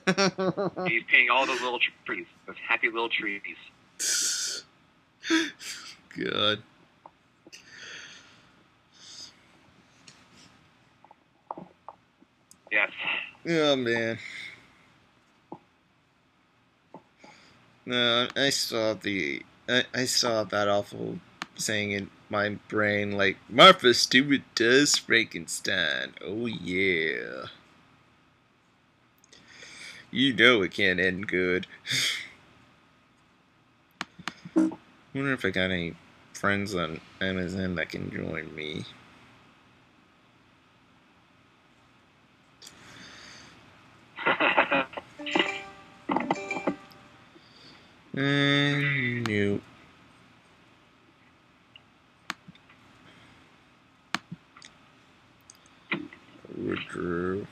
He's painting all those little trees, those happy little trees. God. Yes. Oh, man. No, I saw that awful saying in my brain, like, Martha Stewart does Frankenstein. Oh, yeah. You know it can't end good. Wonder if I got any friends on Amazon that can join me. Nope. Withdrew.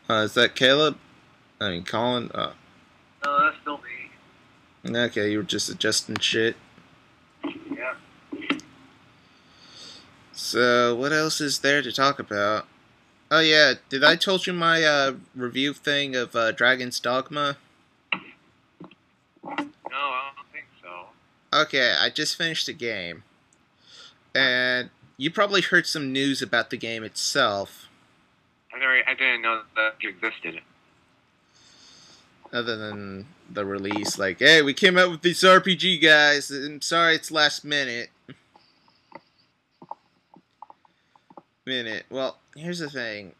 Is that Caleb? I mean, Colin? No, that's still me. Okay, you were just adjusting shit. Yeah. So, what else is there to talk about? Oh yeah, did I told you my review thing of Dragon's Dogma? No, I don't think so. Okay, I just finished the game. And you probably heard some news about the game itself. I didn't know that it existed. Other than the release, like, hey, we came out with this RPG, guys. I'm sorry it's last minute. Well, here's the thing.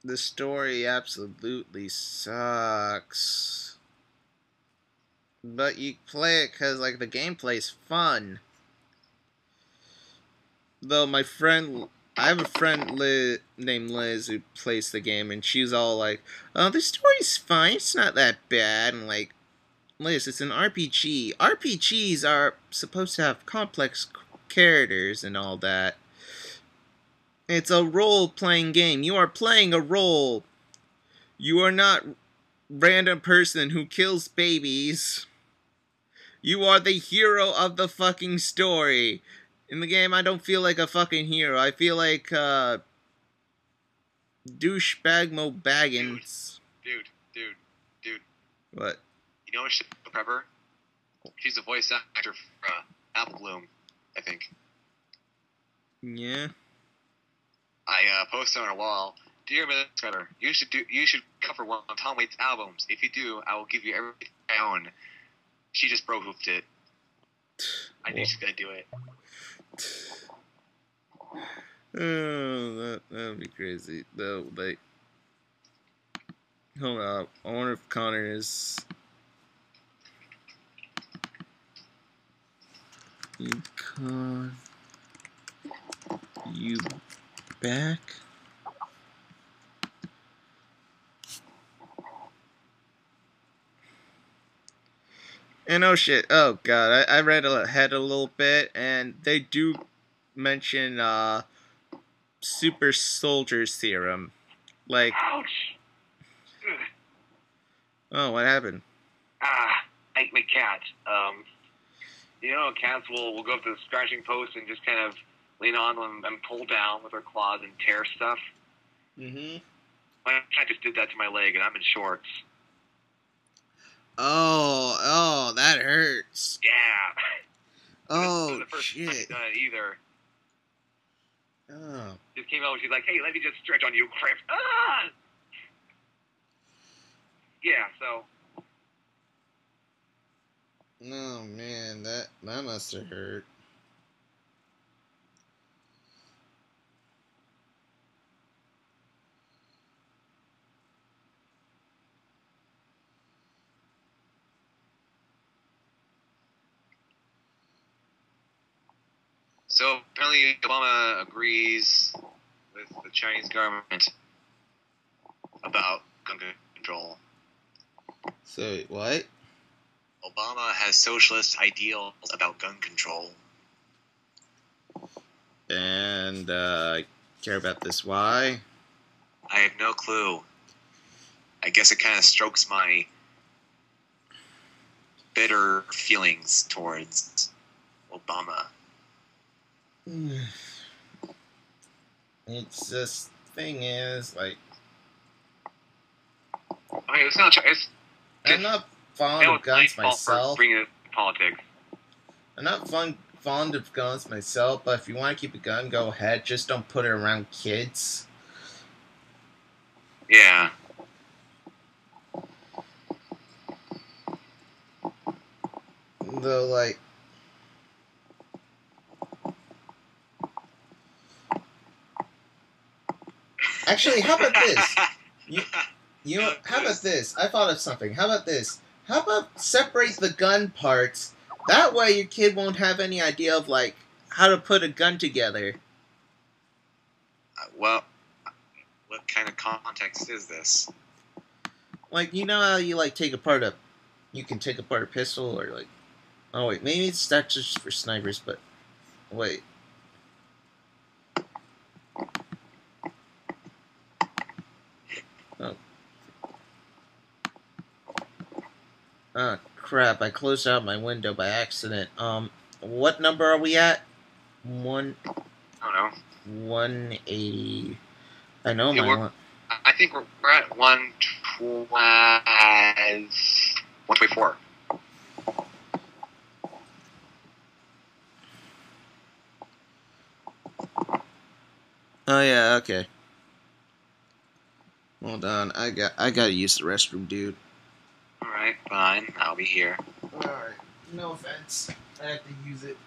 The story absolutely sucks. But you play it because, like, the gameplay's fun. Though I have a friend named Liz who plays the game, and she's all like, oh, the story's fine, it's not that bad. And like, Liz, it's an RPG. RPGs are supposed to have complex characters and all that. It's a role-playing game. You are playing a role. You are not random person who kills babies. You are the hero of the fucking story. In the game, I don't feel like a fucking hero. I feel like, douchebag Mo Baggins. Dude. What? You know Michelle Pepper? She's the voice actor for Apple Bloom, I think. Yeah. I posted on her wall, dear Miss Pepper, you should cover one of Tom Waits' albums. If you do, I will give you everything I own. She just bro-hoofed it. I knew she's gonna do it. Oh, that would be crazy. Though, like, hold up. I wonder if Connor is. You back? And oh shit, oh god, I read ahead a little bit, and they do mention super soldier serum. Like, Ouch! Ugh. oh, what happened? Like my cat. You know, cats will go up to the scratching post and just kind of lean on them and pull down with their claws and tear stuff. Mm-hmm. My cat just did that to my leg, and I'm in shorts. Oh, that hurts. Yeah. Oh, This is the first time he's shit. done it either. Oh. Just came over, she's like, hey, let me just stretch on you, Crip. Ah! Yeah, so. Oh, man, that must have hurt. So apparently Obama agrees with the Chinese government about gun control. So, what? Obama has socialist ideals about gun control. And, care about this why? I have no clue. I guess it kind of strokes my bitter feelings towards Obama. It's just, thing is, like, I mean, it's not. It's I'm not fond that of was my guns fault for myself. bringing it to politics. I'm not fond of guns myself, but if you want to keep a gun, go ahead. Just don't put it around kids. Yeah. Though, like, actually, how about this? You know, how about this? I thought of something. How about this? How about separate the gun parts? That way your kid won't have any idea of, like, how to put a gun together. Well, what kind of context is this? Like, you know how you, like, you can take apart a pistol, or, like, oh, wait, maybe it's not just for snipers, but, wait. Oh. Oh, crap, I closed out my window by accident. What number are we at? I don't know. 180. I know Yeah, my one. I think we're at 124. Oh yeah, okay. Hold on, I gotta use the restroom, dude. Alright, fine. I'll be here. Alright, no offense. I have to use it.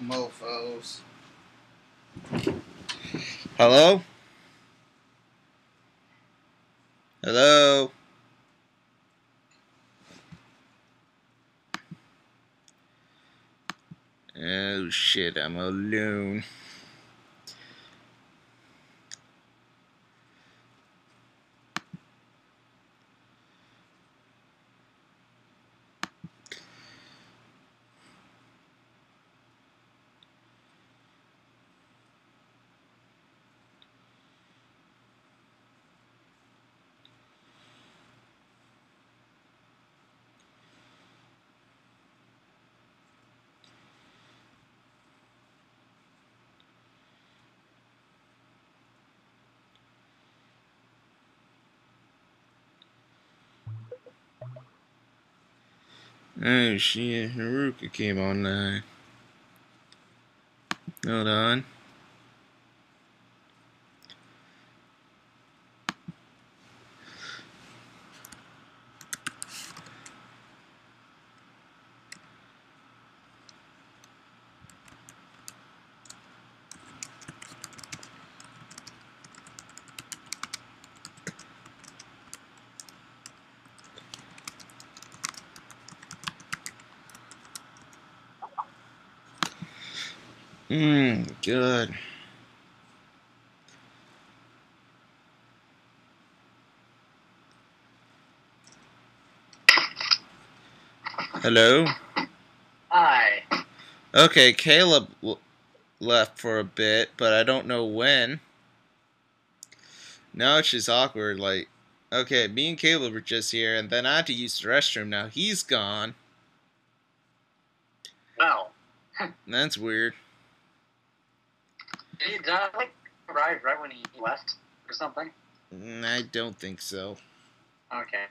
Mofos. Hello? Hello? Oh shit, I'm alone. Oh shit, Haruka came online. Hold on. Good. Hello? Hi. Okay, Caleb left for a bit, but I don't know when. Now it's just awkward, like, okay, me and Caleb were just here, and then I had to use the restroom. Now he's gone. Well, That's weird. did he like arrive right when he left or something? I don't think so. Okay.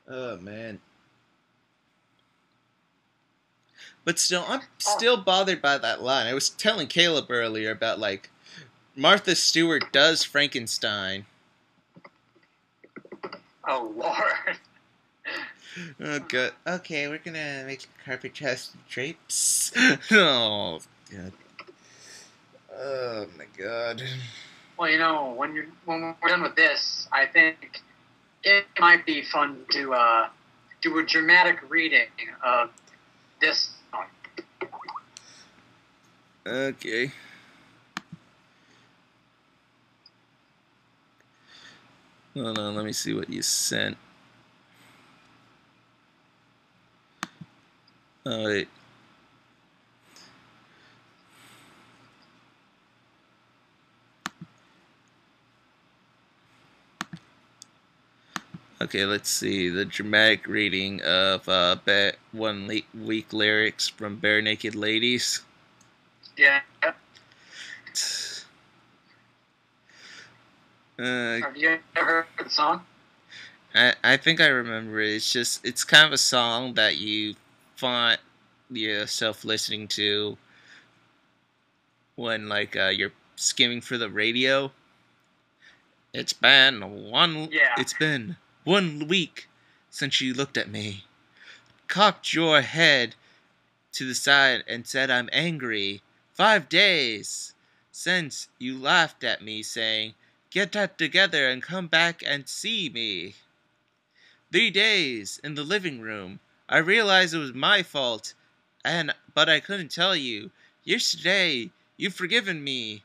Oh, man. But still, I'm still bothered by that line. I was telling Caleb earlier about, like, Martha Stewart does Frankenstein. Oh, Lord. Oh, good. Okay, we're gonna make carpet chest drapes. Oh, God. Oh, my God. Well, you know, when we're done with this, I think it might be fun to do a dramatic reading of this song. Okay. Hold on, let me see what you sent. Oh, wait. Okay, let's see. The dramatic reading of 1 week lyrics from Bare Naked Ladies. Yeah. Uh, Have you ever heard the song? I think I remember it. It's kind of a song that you find yourself listening to when, like, you're skimming for the radio. It's been 1 week since you looked at me, cocked your head to the side and said I'm angry. 5 days since you laughed at me saying, get that together and come back and see me. 3 days in the living room. I realized it was my fault, but I couldn't tell you. Yesterday, you've forgiven me,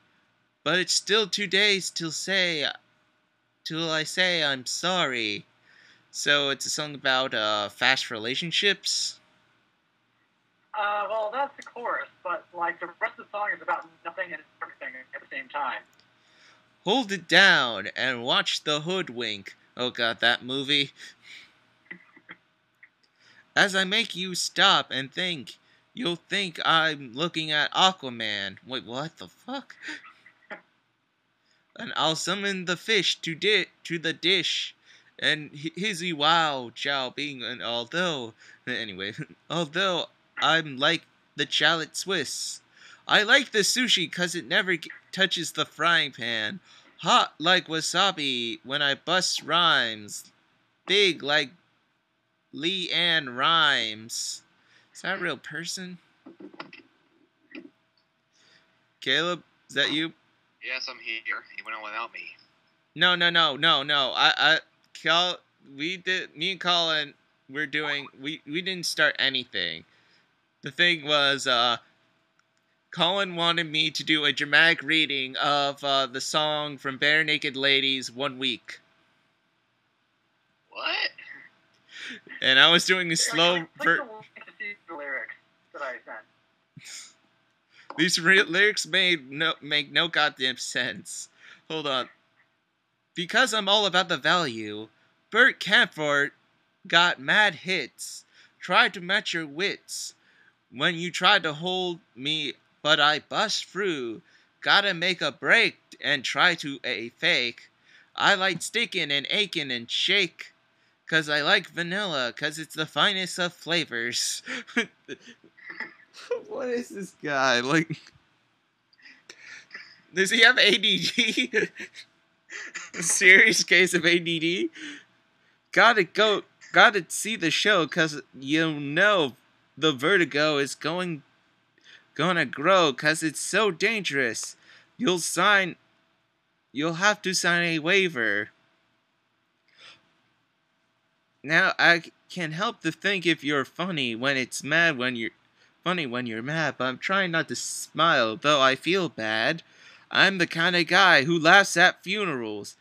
but it's still 2 days till I say I'm sorry. So it's a song about fast relationships. Well, that's the chorus, but like the rest of the song is about nothing and everything at the same time. Hold it down and watch the hoodwink. Oh god, that movie. As I make you stop and think, you'll think I'm looking at Aquaman. Wait, what the fuck? And I'll summon the fish to the dish. And hizzy wow chow being and anyway, although I'm like the shallot Swiss, I like the sushi cause it never touches the frying pan. Hot like wasabi when I bust rhymes. Big like Lee Ann Rhymes. Is that a real person? Caleb, is that you? Yes, I'm here. He went on without me. No. Me and Colin, we didn't start anything. The thing was, Colin wanted me to do a dramatic reading of the song from Bare Naked Ladies 1 week. What? And I was doing a slow... Click the link to see the lyrics that I sent. These lyrics make no goddamn sense. Hold on. Because I'm all about the value, Bert Camford got mad hits. Tried to match your wits. When you tried to hold me, but I bust through. Gotta make a break and try to a fake. I like stickin' and achin' and shake. 'Cause I like vanilla, 'cause it's the finest of flavors. What is this guy? Like, does he have ADD? A serious case of ADD? Gotta see the show, 'cause you know the vertigo is gonna grow, 'cause it's so dangerous. You'll have to sign a waiver. Now, I can't help to think if you're funny when it's mad when you're funny when you're mad, but I'm trying not to smile, though I feel bad. I'm the kind of guy who laughs at funerals.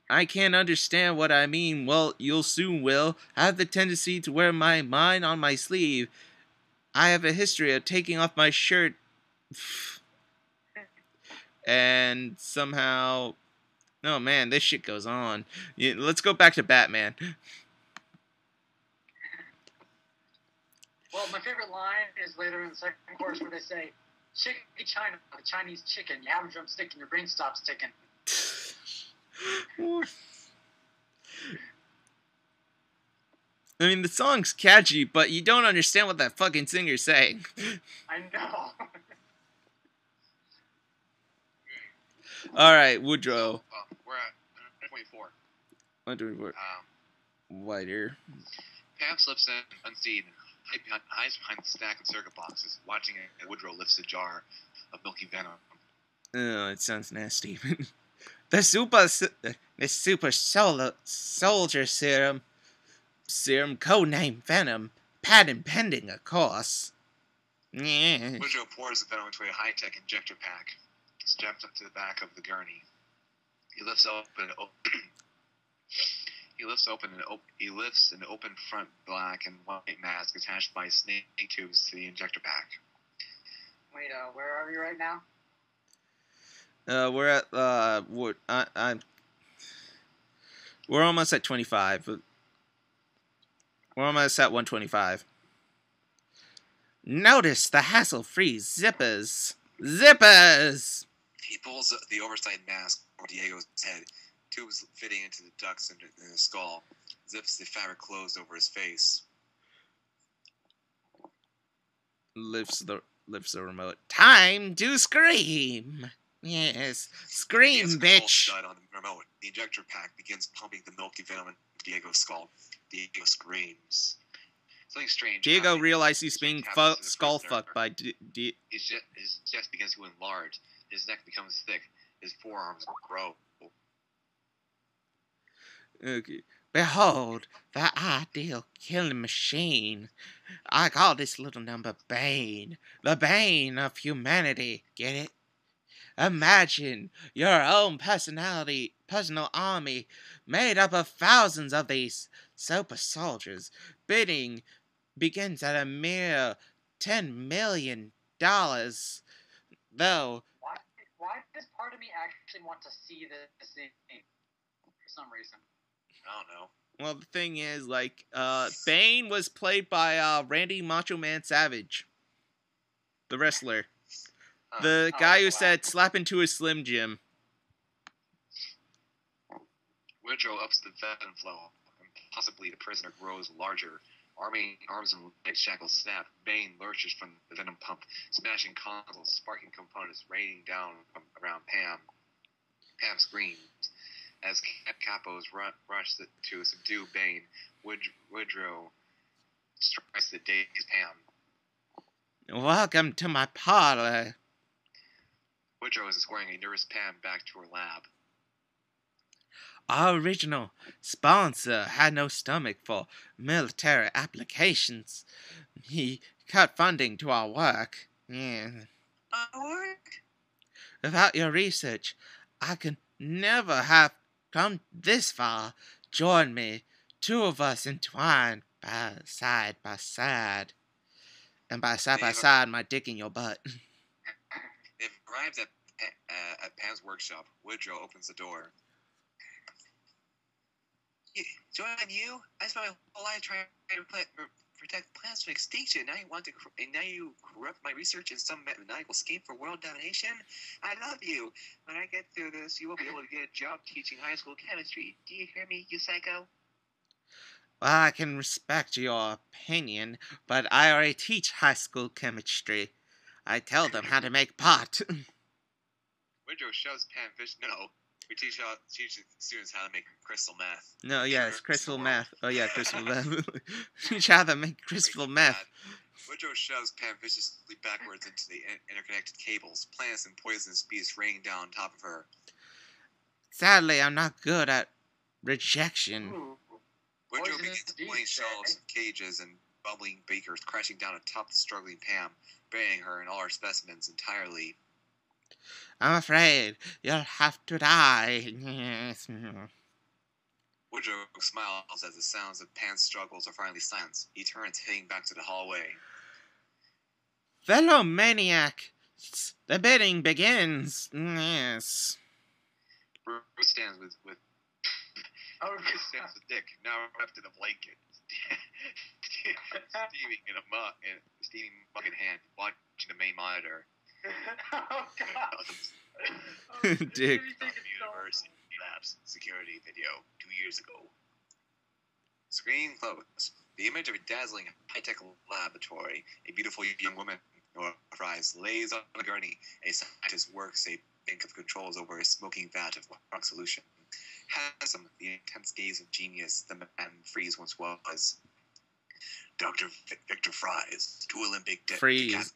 I can't understand what I mean. Well, you'll soon will. I have the tendency to wear my mind on my sleeve. I have a history of taking off my shirt and somehow... Oh man, this shit goes on. Yeah, let's go back to Batman. Well, my favorite line is later in the second chorus where they say, "Chicken China, the Chinese chicken. You have a drumstick and your brain stops ticking." I mean, the song's catchy, but you don't understand what that fucking singer's saying. I know. Alright, Woodrow. We're at 124. 124. Wider. Pam slips in unseen, hides behind the stack of circuit boxes, watching as Woodrow lifts a jar of milky venom. Oh, it sounds nasty. The super soldier serum, codename Venom, patent pending, of course. Yeah. Woodrow pours the venom into a high-tech injector pack, strapped up to the back of the gurney. He lifts an open front black and white mask attached by snake tubes to the injector pack. Wait, where are we right now? We're at we're almost at 25. We're almost at 125. Notice the hassle-free zippers. Zippers! He pulls the oversized mask over Diego's head, tubes fitting into the ducts in his skull, zips the fabric closed over his face. Lifts the remote. Time to scream! Yes, scream, bitch! Shut on the remote. The injector pack begins pumping the milky venom into Diego's skull. Diego screams. Something strange. Diego realizes he's being skull fucked by His chest begins to enlarge. His neck becomes thick. His forearms grow. Okay. Behold, the ideal killing machine. I call this little number Bane. The Bane of humanity. Get it? Imagine your own personal army, made up of thousands of these super soldiers. Bidding begins at a mere $10 million. Though... Why does part of me actually want to see this scene for some reason? I don't know. Well, the thing is, like, Bane was played by Randy Macho Man Savage, the wrestler. The guy who said, slap into his Slim Jim. Woodrow ups the venom flow, and possibly the prisoner grows larger. Arms and legs shackles snap. Bane lurches from the venom pump, smashing consoles, sparking components, raining down around Pam. Pam screams. As capos rush to subdue Bane, Woodrow strikes the dazed Pam. Welcome to my parlor. Woodrow is escorting a nervous Pam back to her lab. Our original sponsor had no stomach for military applications. He cut funding to our work. Yeah. Work? Without your research, I could never have come this far. Join me, two of us entwined side by side. And by side by side, my dick in your butt. They've arrived at Pam's workshop. Woodrow opens the door. Join you? I spent my whole life trying to protect plants from extinction. Now you corrupt my research in some maniacal scheme for world domination. I love you. When I get through this, you will be able to get a job teaching high school chemistry. Do you hear me, you psycho? Well, I can respect your opinion, but I already teach high school chemistry. I tell them how to make pot. Woodrow shoves Pam fish. No. We teach students how to make crystal meth. No, yes, crystal meth. Oh, yeah, crystal meth. Teach how to make crystal meth. Woodrow shoves Pam viciously backwards into the interconnected cables. Plants and poisonous beasts raining down on top of her. Sadly, I'm not good at rejection. Woodrow begins pulling shelves and cages and bubbling beakers crashing down atop the struggling Pam, burying her and all her specimens entirely. I'm afraid you'll have to die. Woodrow smiles as the sounds of Pam's struggles are finally silenced. He turns, heading back to the hallway. Fellow maniac, the bidding begins. Yes. Bruce stands with Dick, now wrapped in a blanket, steaming mug in hand, watching the main monitor. Oh, God. Dick. University Labs security video 2 years ago. Screen closed. The image of a dazzling high-tech laboratory. A beautiful young woman, Nora Fries, lays on a gurney. A scientist works a bank of controls over a smoking vat of rock solution. Handsome, the intense gaze of genius the man Fries once was. Dr. Victor Fries, two Olympic Freeze.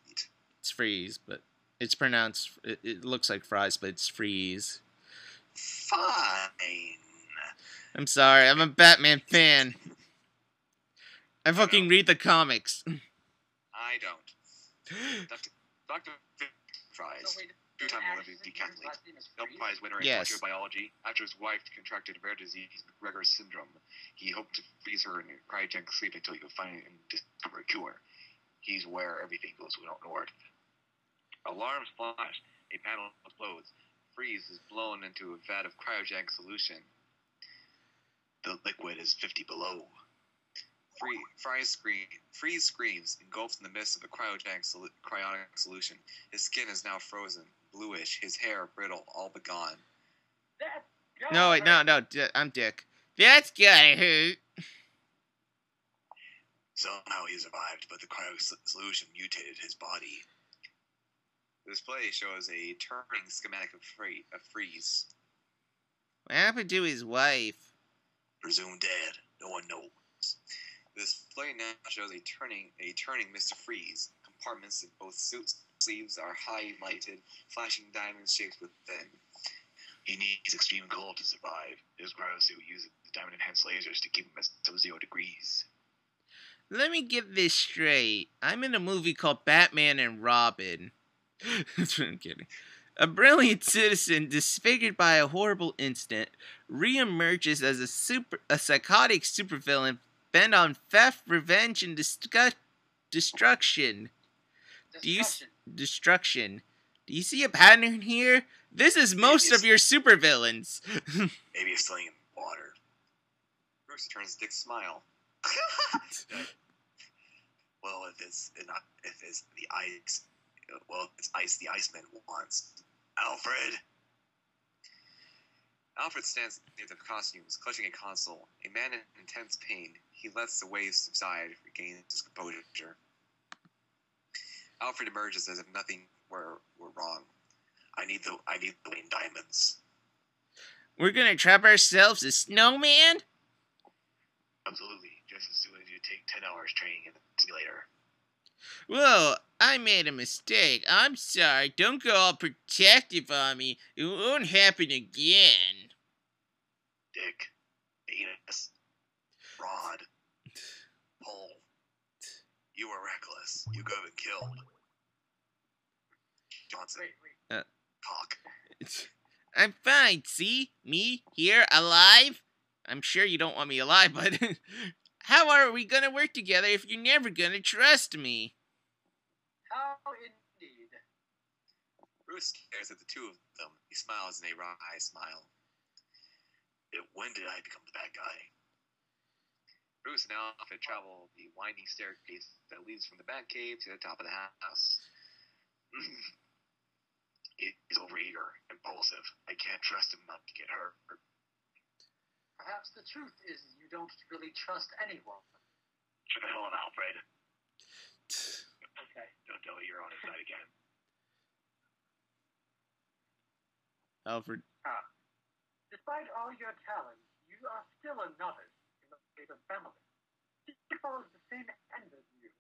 It's Freeze, but it's pronounced. It looks like Fries, but it's Freeze. Fine. I'm sorry. I'm a Batman fan. I fucking read the comics. I don't. Dr. Victor Fries. Two-time Olympic decathlete, Nobel Prize winner in molecular biology. After his wife contracted rare disease, McGregor's syndrome, he hoped to freeze her in cryogenic sleep until he could find and discover a cure. He's aware everything goes ignored. Alarms flash. A panel explodes. Freeze is blown into a vat of cryogenic solution. The liquid is 50 below. Freeze screams, engulfed in the midst of a cryonic solution. His skin is now frozen, bluish, his hair brittle, all but gone. No, wait, no, I'm Dick. That's good. Somehow he survived, but the cryo solution mutated his body. The display shows a turning schematic of Freeze. What happened to his wife? Presumed dead. No one knows. The display now shows a turning Mr. Freeze. Compartments in both suit sleeves are highlighted, flashing diamond shapes within. He needs extreme cold to survive. His cryosuit uses diamond-enhanced lasers to keep him at sub-0 degrees. Let me get this straight. I'm in a movie called Batman and Robin. I'm kidding. A brilliant citizen, disfigured by a horrible incident, reemerges as a psychotic supervillain bent on theft, revenge, and destruction. Destruction. Do you see a pattern here? This is most of your supervillains. Maybe it's sling in water. Bruce turns Dick's smile. Well, if it's the ice. Well, it's ice the Iceman wants. Alfred stands near the costumes, clutching a console. A man in intense pain. He lets the waves subside, regaining his composure. Alfred emerges as if nothing were wrong. I need the Wayne diamonds. We're gonna trap ourselves a snowman? Absolutely. Just as soon as you take 10 hours training in the simulator. Well, I made a mistake. I'm sorry. Don't go all protective on me. It won't happen again. Dick, penis, rod, pole. You were reckless. You could have been killed. Johnson, Wait. cock. I'm fine. See? Me, here, alive? I'm sure you don't want me alive, but how are we gonna work together if you're never gonna trust me? How indeed. Bruce stares at the two of them. He smiles in a wry smile. When did I become the bad guy? Bruce and Alfred travel the winding staircase that leads from the Batcave to the top of the house. He's overeager, impulsive. I can't trust him not to get hurt. Perhaps the truth is you don't really trust anyone. Shut the hell up, Alfred. Okay. Don't tell me you're on his side again. Alfred. Despite all your talents, you are still a novice in the faith of family. He follows the same end as you,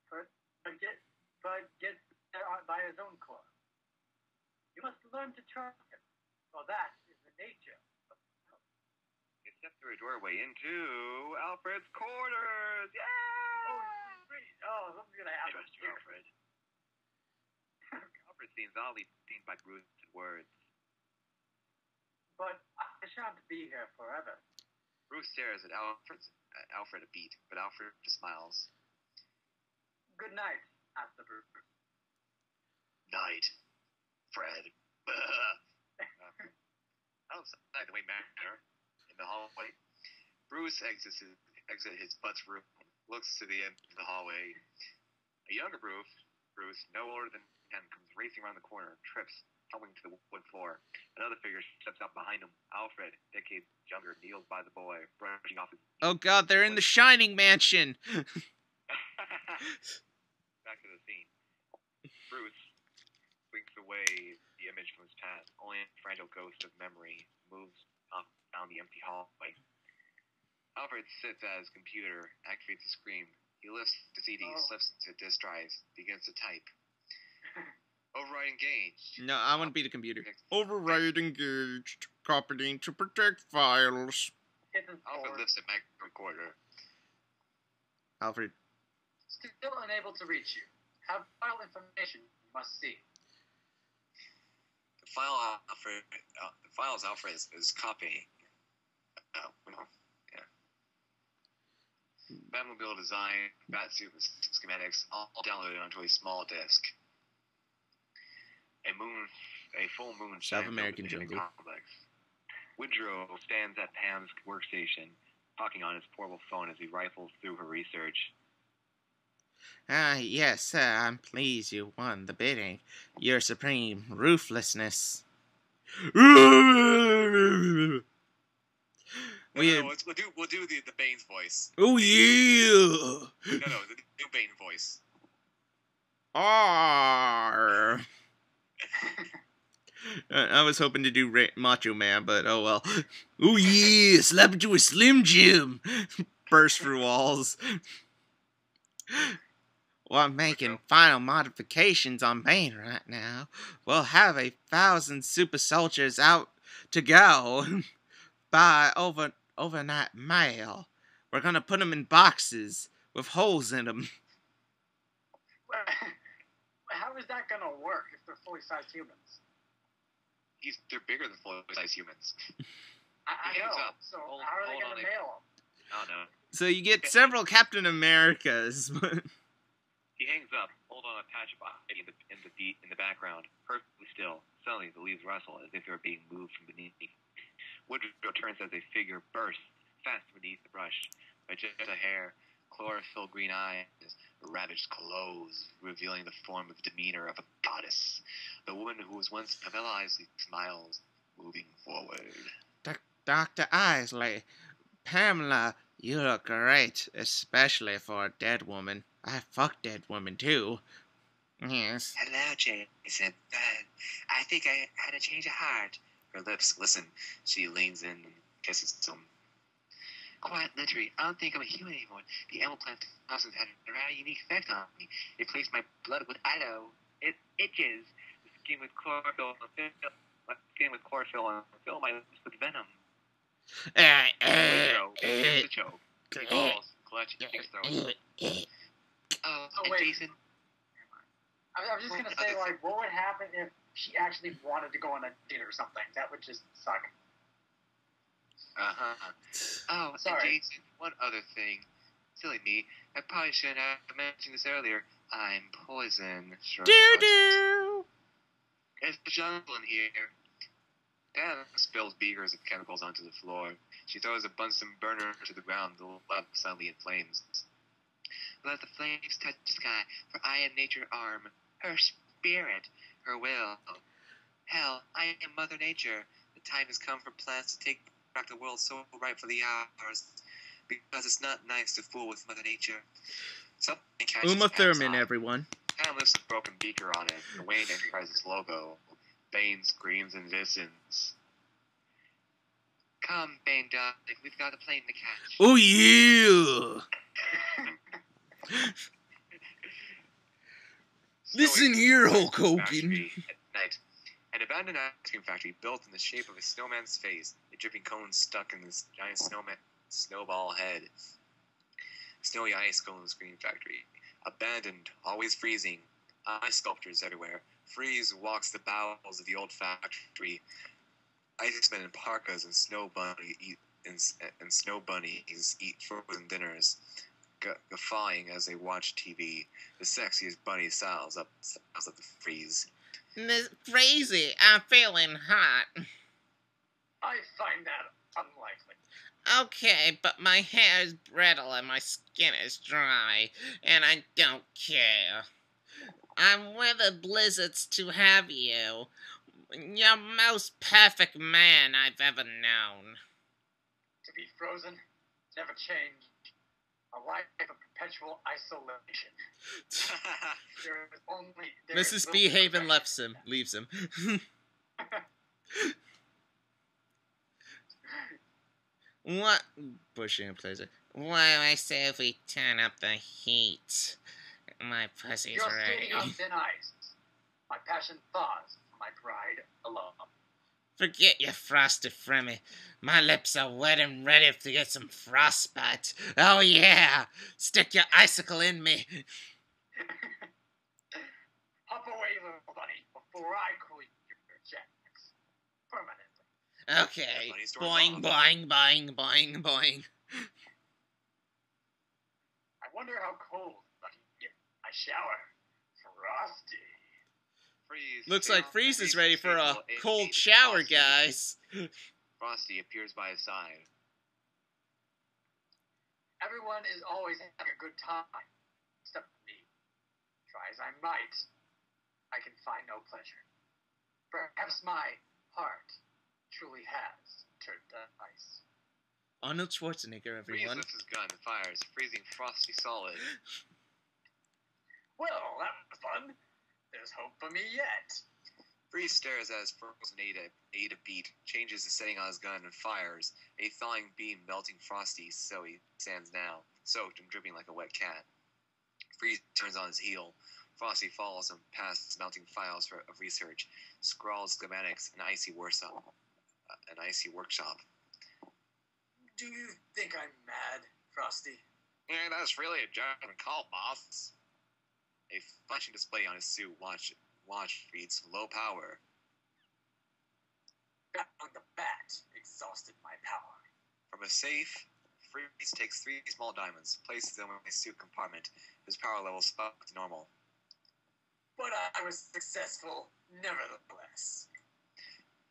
but gets there by his own course. You must learn to trust him, for that is the nature of family. You step through a doorway into Alfred's quarters. Yeah! Oh, sweet. Oh, I'm gonna have Trust you, Alfred. Alfred seems oddly pained by Bruce's words. But I shan't be here forever. Bruce stares at Alfred a beat, but Alfred just smiles. Good night, Master Bruce. Night, Fred. Outside the way manor, in the hallway, Bruce exits his butt's room, looks to the end of the hallway. A younger Bruce, no older than 10, comes racing around the corner, trips, tumbling to the wood floor. Another figure steps up behind him. Alfred, decades younger, kneels by the boy, brushing off his... Oh god, they're in the Shining Mansion! Back to the scene. Bruce winks away the image from his past. Only a fragile ghost of memory moves up down the empty hallway. Alfred sits at his computer, activates the screen. He lifts the CD, slips into disk drives, begins to type. Override engaged. No, I want to be the computer. Override engaged. Copying to protect files. Alfred lifts a micro recorder. Alfred. Still unable to reach you. Have file information you must see. The files Alfred is copying. Batmobile design, Batsuit schematics, all downloaded onto a small disk. A full moon South American jungle. Complex. Woodrow stands at Pam's workstation, talking on his portable phone as he rifles through her research. Yes, sir, I'm pleased you won the bidding. Your supreme ruthlessness. We'll do the Bane's voice. Oh yeah! No, the new Bane voice. Arr. I was hoping to do Macho Man, but oh well. Oh yeah! Slap into a Slim Jim! Burst through walls. Well, I'm making final modifications on Bane right now. We'll have 1,000 super soldiers out to go by overnight mail. We're gonna put them in boxes with holes in them. How is that gonna work if they're fully sized humans? They're bigger than full-size humans. I know. So how are they gonna mail them? I don't know. So you get several Captain Americas. He hangs up, hold on a patch of ivy in the background, perfectly still. Suddenly, the leaves rustle as if they were being moved from beneath. Woodrow turns as a figure bursts fast beneath the brush. Magenta hair, chlorophyll green eyes, ravaged clothes, revealing the form of demeanor of a goddess. The woman who was once Pamela smiles, moving forward. Dr. Isley, Pamela, you look great, especially for a dead woman. I fuck dead women too. Yes. Hello, Jason. I think I had a change of heart. Her lips listen. She leans in and kisses him. Quite literally, I don't think I'm a human anymore. The animal plant toxins had a rather unique effect on me. It replaced my blood with ido. It itches. The skin with chlorophyll and fill my lips with venom. Leo begins to choke. He falls, clutching his throat. Oh, And wait. Jason, I was just gonna say, like, what would happen if she actually wanted to go on a date or something? That would just suck. Oh, Sorry. and Jason, one other thing. Silly me. I probably shouldn't have mentioned this earlier. I'm poison. Sure. Doo-doo! It's the jungle in here. Dad spills beakers of chemicals onto the floor. She throws a Bunsen burner to the ground. The lab suddenly inflames. Let the flames touch the sky, for I am nature's arm, her spirit, her will. Hell, I am Mother Nature. The time has come for plants to take back the world so rightfully ours, because it's not nice to fool with Mother Nature. Something catches Uma Pam's Thurman, eye. everyone. Pam lifts a broken beaker on it, the Wayne Enterprises logo. Bane screams and listens. Come, Bane, darling, we've got a plane to catch. Oh, yeah! Listen Snowy here, ice Hulk cream Hogan. factory at night. An abandoned ice cream factory built in the shape of a snowman's face, a dripping cone stuck in this giant snowball head. Snowy ice cone screen factory. Abandoned, always freezing. Ice sculptures everywhere. Freeze walks the bowels of the old factory. Icemen in parkas and snow bunnies eat frozen dinners, guffawing as they watch TV. The sexiest bunny sounds up the freeze. Miss Crazy, I'm feeling hot. I find that unlikely. Okay, but my hair is brittle and my skin is dry, and I don't care. I'm with the blizzards to have you. You're most perfect man I've ever known. To be frozen, never change. A life of perpetual isolation. There is only... there is Mrs. little B. Haven perfection. leaves him. What? Bushing plays it. What do I say if we turn up the heat? My pussy's You're skating on ready. thin ice. My passion thaws, my pride alone. Forget your frosty fremmy. My lips are wet and ready to get some frostbite. Oh yeah! Stick your icicle in me. Hop away, little bunny, before I cool your jacks. Permanently. Okay. Bunny storms Boing, off. boing, boing, boing, boing. I wonder how cold I can get my shower. Frosty. Freeze. Looks like Freeze is ready for a Faithful, cold Abe shower, Frosty. guys. Frosty appears by his side. Everyone is always having a good time, except me. Try as I might, I can find no pleasure. Perhaps my heart truly has turned to ice. Arnold Schwarzenegger, Freeze everyone. lifts his gun and fires, freezing Frosty solid. Well, that was fun. There's hope for me yet. Freeze stares at his frozen Ada beat, changes the setting on his gun, and fires. A thawing beam melting Frosty, so he stands now, soaked and dripping like a wet cat. Freeze turns on his heel. Frosty follows him past mounting files of research, scrawled schematics, an icy workshop. Do you think I'm mad, Frosty? Yeah, that's really a judgment call, boss. A flashing display on his suit watch reads low power. Bat on the bat exhausted my power. From a safe, Freeze takes 3 small diamonds, places them in a suit compartment. His power level sparks to normal. But I was successful, nevertheless.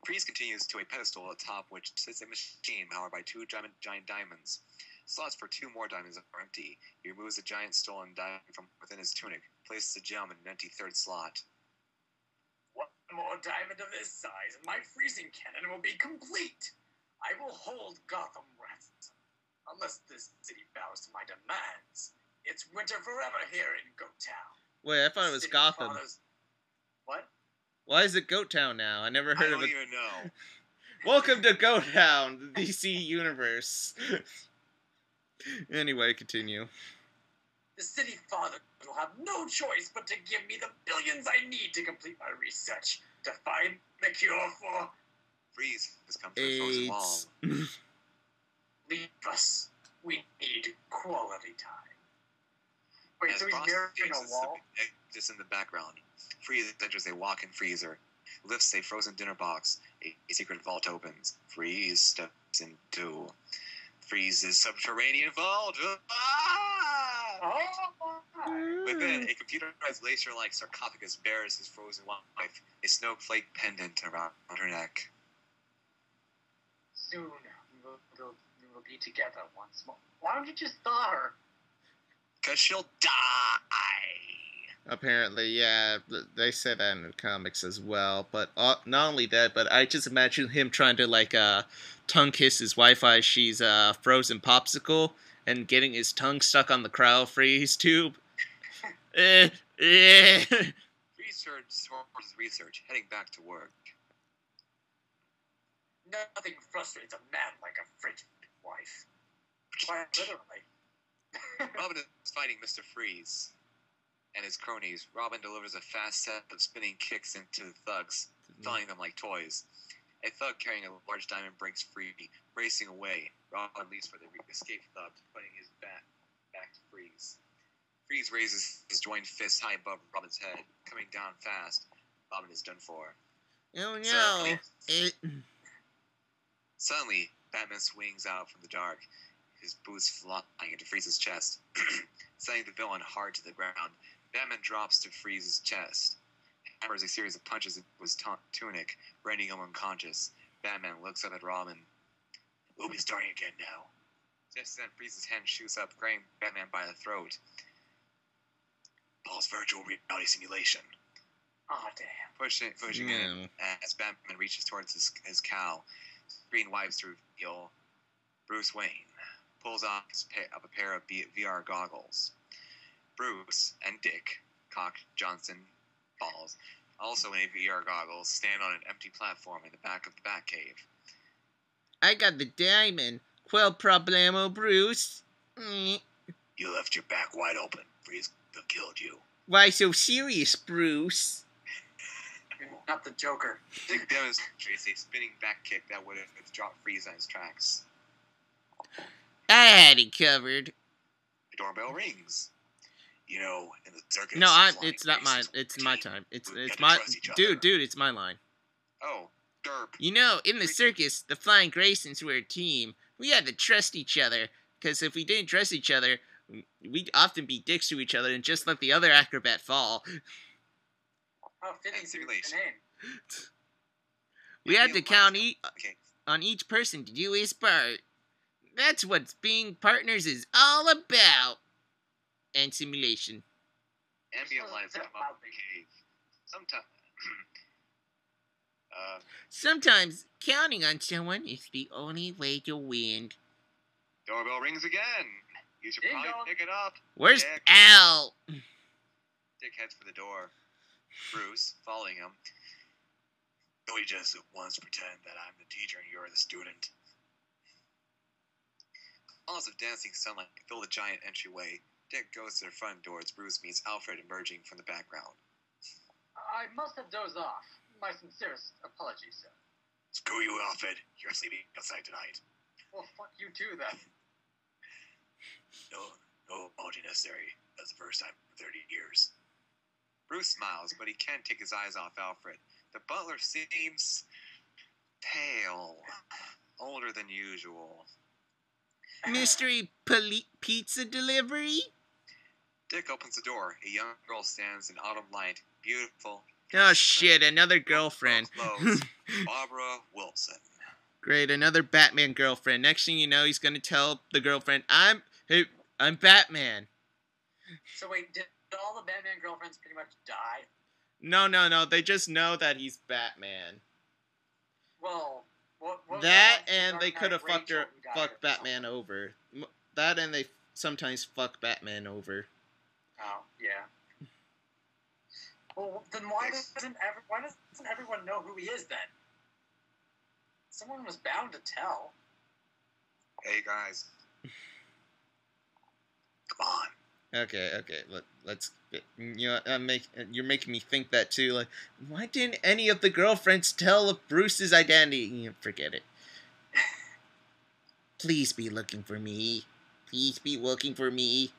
Freeze continues to a pedestal atop which sits a machine powered by 2 giant diamonds. Slots for 2 more diamonds are empty. He removes a giant stolen diamond from within his tunic, places a gem in an empty 3rd slot. One more diamond of this size, and my freezing cannon will be complete. I will hold Gotham ransom, unless this city bows to my demands. It's winter forever here in Goat Town. Wait, I thought it was City Gotham. fathers- What? Why is it Goat Town now? I never I heard don't of it. even know. Welcome to Goat Town, the DC universe. Anyway, continue. The city father will have no choice but to give me the billions I need to complete my research to find the cure for Freeze has come to a frozen wall. AIDS. leave us. We need quality time. Wait, As so he's Frost mirroring faces a wall? just in the background, Freeze enters a walk-in freezer, lifts a frozen dinner box, a secret vault opens. Freeze steps into Freeze's subterranean vault. Ah! Oh, Within, a computerized glacier-like sarcophagus bears his frozen wife, a snowflake pendant around her neck. soon we will be together once more. Why don't you just thaw her? Because she'll die! Apparently, yeah, they said that in the comics as well. But not only that, but I just imagine him trying to, like, tongue kiss his wife while she's frozen popsicle and getting his tongue stuck on the cryo freeze tube. Freeze turns towards his research, heading back to work. Nothing frustrates a man like a frigid wife. Quite literally. Robin is fighting Mr. Freeze and his cronies. Robin delivers a fast set of spinning kicks into the thugs, throwing them like toys. A thug carrying a large diamond breaks free, racing away. Robin leaps for the escaped thug, putting his back to Freeze. Freeze raises his joined fist high above Robin's head, coming down fast. Robin is done for. Oh no! Suddenly, Batman swings out from the dark, his boots flying into Freeze's chest, sending the villain hard to the ground. Batman drops to Freeze's chest, hammers a series of punches into his tunic, rendering him unconscious. Batman looks up at Robin. We'll be starting again now. Just then, Freeze's hand shoots up, grabbing Batman by the throat. Paul's virtual reality simulation. Oh, damn. Pushing in as Batman reaches towards his cowl. Screen wipes to reveal Bruce Wayne. Pulls off a pair of VR goggles. Bruce and Dick, Cock Johnson Falls, also in VR goggles, stand on an empty platform in the back of the Batcave. I got the diamond. Quel problemo, Bruce? You left your back wide open. Freeze killed you. Why so serious, Bruce? You're not the Joker. Dick demonstrates a spinning back kick that would have dropped Freeze on his tracks. I had it covered. The doorbell rings. You know, in the circus. No, it's not mine. It's my time. It's my dude. It's my line. Oh, derp. You know, in the circus, the Flying Graysons were a team. We had to trust each other, because if we didn't trust each other, we'd often be dicks to each other and just let the other acrobat fall. Oh, fitting simulation. name. We had to count on each person to do his part. That's what being partners is all about. And simulation. Ambient lights come up in the cave. Sometimes counting on someone is the only way to win. Doorbell rings again. You should probably pick it up. Where's Dick? Al? Dick heads for the door. Bruce, following him. We just wants to pretend that I'm the teacher and you're the student. Columns of dancing sunlight fill the giant entryway. Dick goes to the front door as Bruce meets Alfred emerging from the background. I must have dozed off. My sincerest apologies, sir. Screw you, Alfred. You're sleeping outside tonight. Well, fuck you too, then. No apology necessary. That's the first time in 30 years. Bruce smiles, but he can't take his eyes off Alfred. The butler seems pale, older than usual. Mystery pizza delivery? Dick opens the door. A young girl stands in autumn light. Beautiful. Oh shit, another girlfriend. Barbara Wilson. Great, another Batman girlfriend. Next thing you know, he's gonna tell the girlfriend, I'm Batman. So wait, did all the Batman girlfriends pretty much die? No, they just know that he's Batman. Well, what that and they could have fucked Batman over. That and they sometimes fuck Batman over. Oh, yeah. Well, then why doesn't everyone know who he is then? Someone was bound to tell. Hey guys. Come on. Okay. Let's. You know, you're making me think that too. Like, why didn't any of the girlfriends tell of Bruce's identity? You know, forget it. Please be looking for me. Please be looking for me.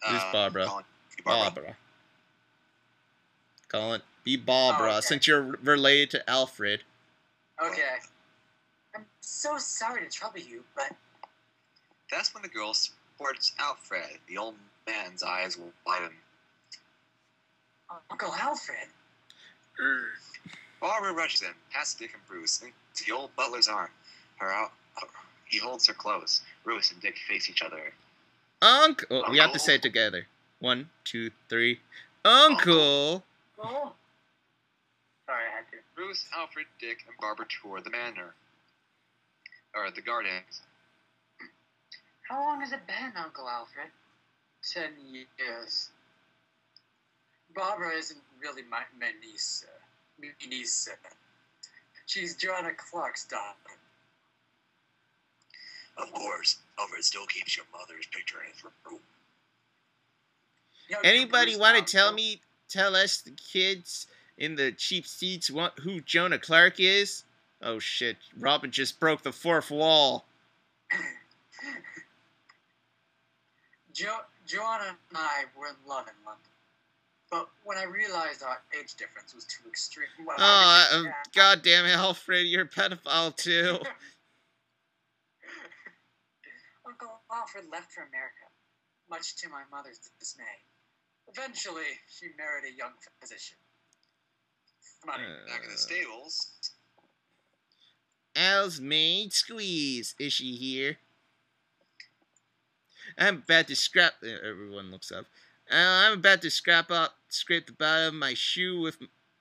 Who's Barbara? Colin, Barbara. Colin, be Barbara, Oh, okay. since you're related to Alfred. Okay. I'm so sorry to trouble you, but That's when the girl supports Alfred. The old man's eyes will widen. Uncle Alfred. Barbara rushes in, past Dick and Bruce, into the old butler's arm. He holds her close. Bruce and Dick face each other. Uncle. We have to say it together. 1, 2, 3. Uncle. Oh. Sorry, I had to. Bruce, Alfred, Dick, and Barbara tour the manor. Or the gardens. How long has it been, Uncle Alfred? 10 years. Barbara isn't really my niece, me niece. She's Joanna Clark's daughter. Of course, Alfred still keeps your mother's picture in his room. You know, Anybody Bruce want now, to tell so- me, tell us, the kids in the cheap seats, who Jonah Clark is? Oh shit, Robin just broke the fourth wall. Joanna and I were in love in London. But when I realized our age difference was too extreme... Well, Goddamn Alfred, you're a pedophile too. Uncle Alfred left for America, much to my mother's dismay. Eventually, she married a young physician. Money. Back in the stables. Al's maid Squeeze, is she here? I'm about to scrap. Everyone looks up. I'm about to scrape the bottom of my shoe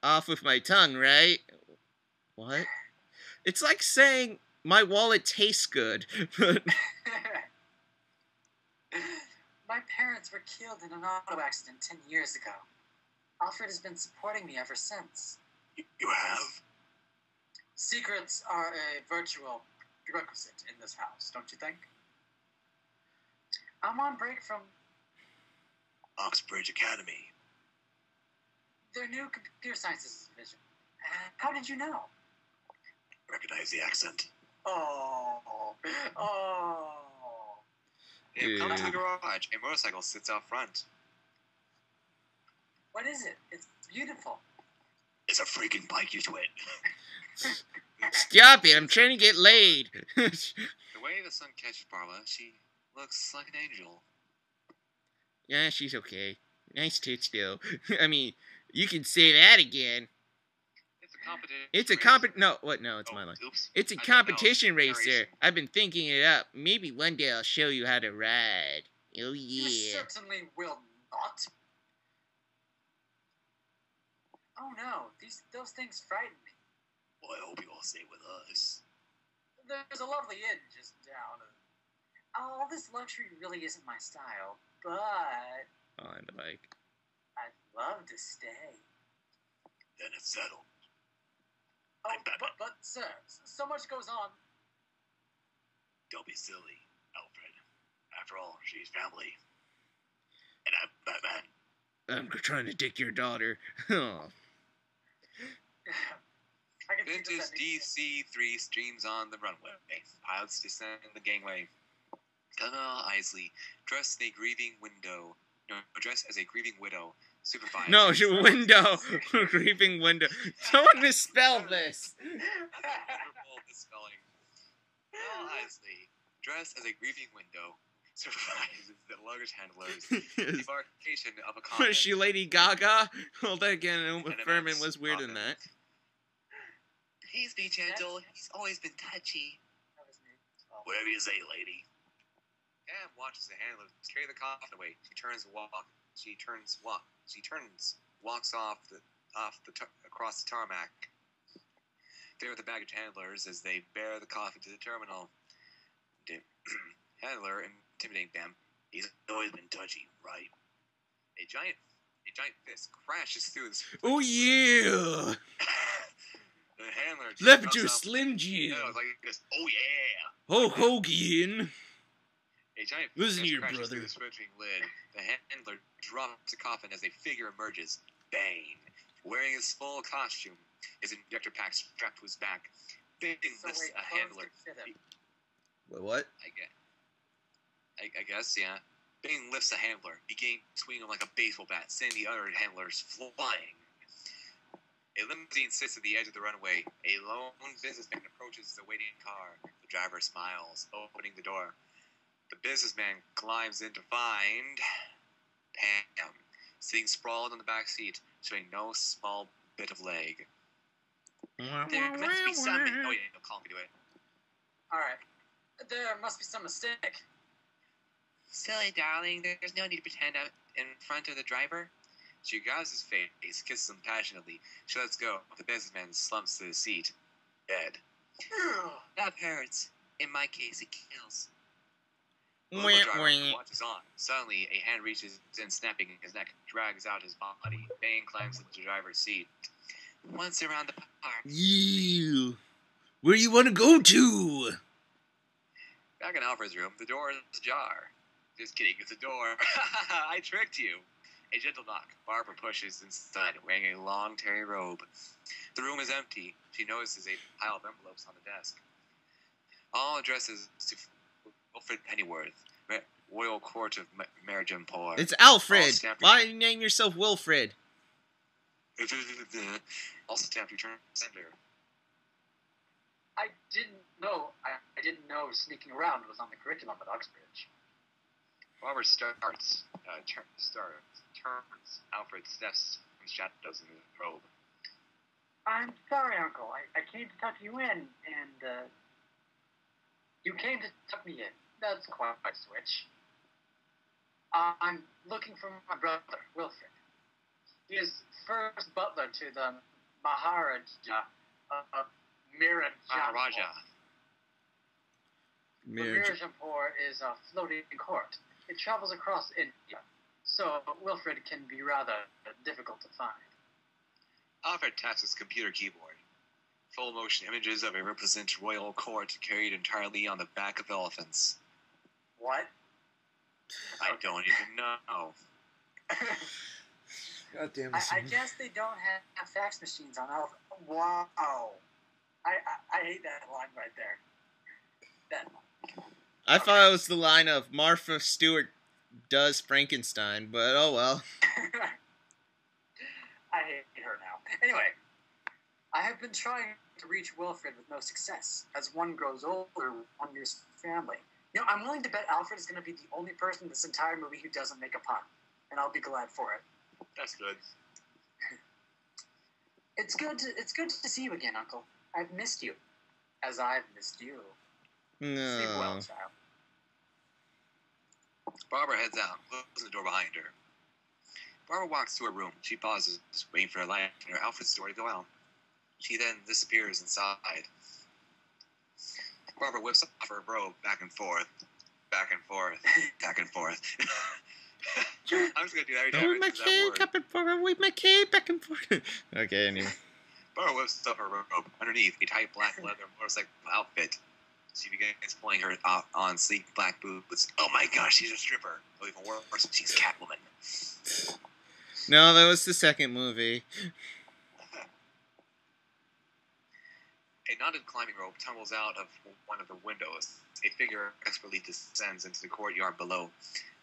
off with my tongue, right? What? It's like saying my wallet tastes good. But My parents were killed in an auto accident 10 years ago. Alfred has been supporting me ever since. You have? Secrets are a virtual prerequisite in this house, don't you think? I'm on break from Oxbridge Academy. their new computer sciences division. How did you know? Recognize the accent. Oh. They have come to the Yeah. garage. A motorcycle sits out front. What is it? It's beautiful. It's a freaking bike, you twit. stop it! I'm trying to get laid. The way the sun catches Barbara, she looks like an angel. Yeah, she's okay. Nice tits, though. I mean, you can say that again. It's a competition. It's a race. No, what? No, it's my line. Oops. It's a I don't know. competition racer. Narration. I've been thinking it up. Maybe one day I'll show you how to ride. Oh You yeah. certainly will not. Oh no, those things frighten me. Well, I hope you all stay with us. There's a lovely inn just down. All this luxury really isn't my style, but On the bike. I'd love to stay. Then it's settled. Oh, I'm Batman. but sir, so much goes on. Don't be silly, Alfred. After all, she's family. And I'm Batman. I'm trying to dick your daughter. Oh. I can see Vintage DC-3 streams on the runway. Pilots descend the gangway. Gunnar Isley, dressed as a grieving widow, supervised. No, window. Creeping window. Someone misspelled this. Wonderful misspelling. Gunnar Isley, dressed as a grieving widow, supervises the luggage handlers. Debarkation of a coffin. Was she Lady Gaga? Well, then again, Uma And a Thurman man's was weird in coffin. that. Please be gentle. He's always been touchy. That was me. Oh. Whatever you say, lady. Anne watches the handler carry the coffin away. Walks across the tarmac. There with the baggage handlers as they bear the coffin to the terminal. Handler intimidating them. He's always been touchy, right? A giant fist crashes through this. Oh yeah! The handler just Left jumps your up. Slim Jim. Yeah, it was like this. Oh yeah! Hulk Hogan. A A giant Listen fish here, crashes brother. through the switching lid. The handler drops the coffin as a figure emerges. Bane, wearing his full costume, his injector pack strapped to his back. Bane lifts a handler. Wait, what? I guess, yeah. Bane lifts a handler, begins swinging him like a baseball bat, sending the other handlers flying. A limousine sits at the edge of the runway. A lone businessman approaches the waiting car. The driver smiles, opening the door. The businessman climbs in to find Pam, sitting sprawled on the back seat, showing no small bit of leg. There must be some... Oh yeah, call me to it. Alright. There must be some mistake. Silly darling, there's no need to pretend out in front of the driver. She grabs his face, kisses him passionately. She lets go. The businessman slumps to the seat. Dead. That hurts. In my case, it kills. The limo driver watches on. Suddenly, a hand reaches in, snapping his neck, drags out his body. Bane climbs into the driver's seat. Once around the park. You. Where you want to go to? Back in Alfred's room, the door is ajar. Just kidding, it's a door. I tricked you. A gentle knock. Barbara pushes inside, wearing a long terry robe. The room is empty. She notices a pile of envelopes on the desk. All addresses to Wilfred Pennyworth, Royal Court of Marigenport. It's Alfred. Why do you name yourself Wilfred? Also stamped return sender. I didn't know sneaking around was on the curriculum at Uxbridge. Barbara turns. Alfred steps from shadows in his robe. I'm sorry, Uncle. I came to tuck you in, and you came to tuck me in. That's quite a switch. I'm looking for my brother, Wilfred. He is first butler to the Maharaja of Maharaja. Marigenport is a floating court. It travels across India, so Wilfred can be rather difficult to find. Alfred taps his computer keyboard. Full motion images of a represent royal court carried entirely on the back of elephants. What? I don't even know. God damn it. I guess they don't have fax machines on elephants. Wow. I hate that line right there. I thought it was the line of Martha Stewart does Frankenstein, but oh well. I hate her now. Anyway, I have been trying to reach Wilfred with no success. As one grows older, one nears family. You know, I'm willing to bet Alfred is going to be the only person in this entire movie who doesn't make a pun, and I'll be glad for it. That's good. It's good to see you again, Uncle. I've missed you, as I've missed you. No. Sleep well, child. Barbara heads out, closing the door behind her. Barbara walks to her room. She pauses, waiting for her light and her Alfred's door to go out. She then disappears inside. Barbara whips off her robe back and forth, back and forth, back and forth. I'm just gonna do that every time. With my cape back and forth, with my cape back and forth. Okay, anyway. Barbara whips off her robe. Underneath, a tight black leather motorcycle outfit. She begins pulling her on sleek black boots. Oh my gosh, she's a stripper. Or even worse, she's Catwoman. No, that was the second movie. A knotted climbing rope tumbles out of one of the windows. A figure expertly descends into the courtyard below.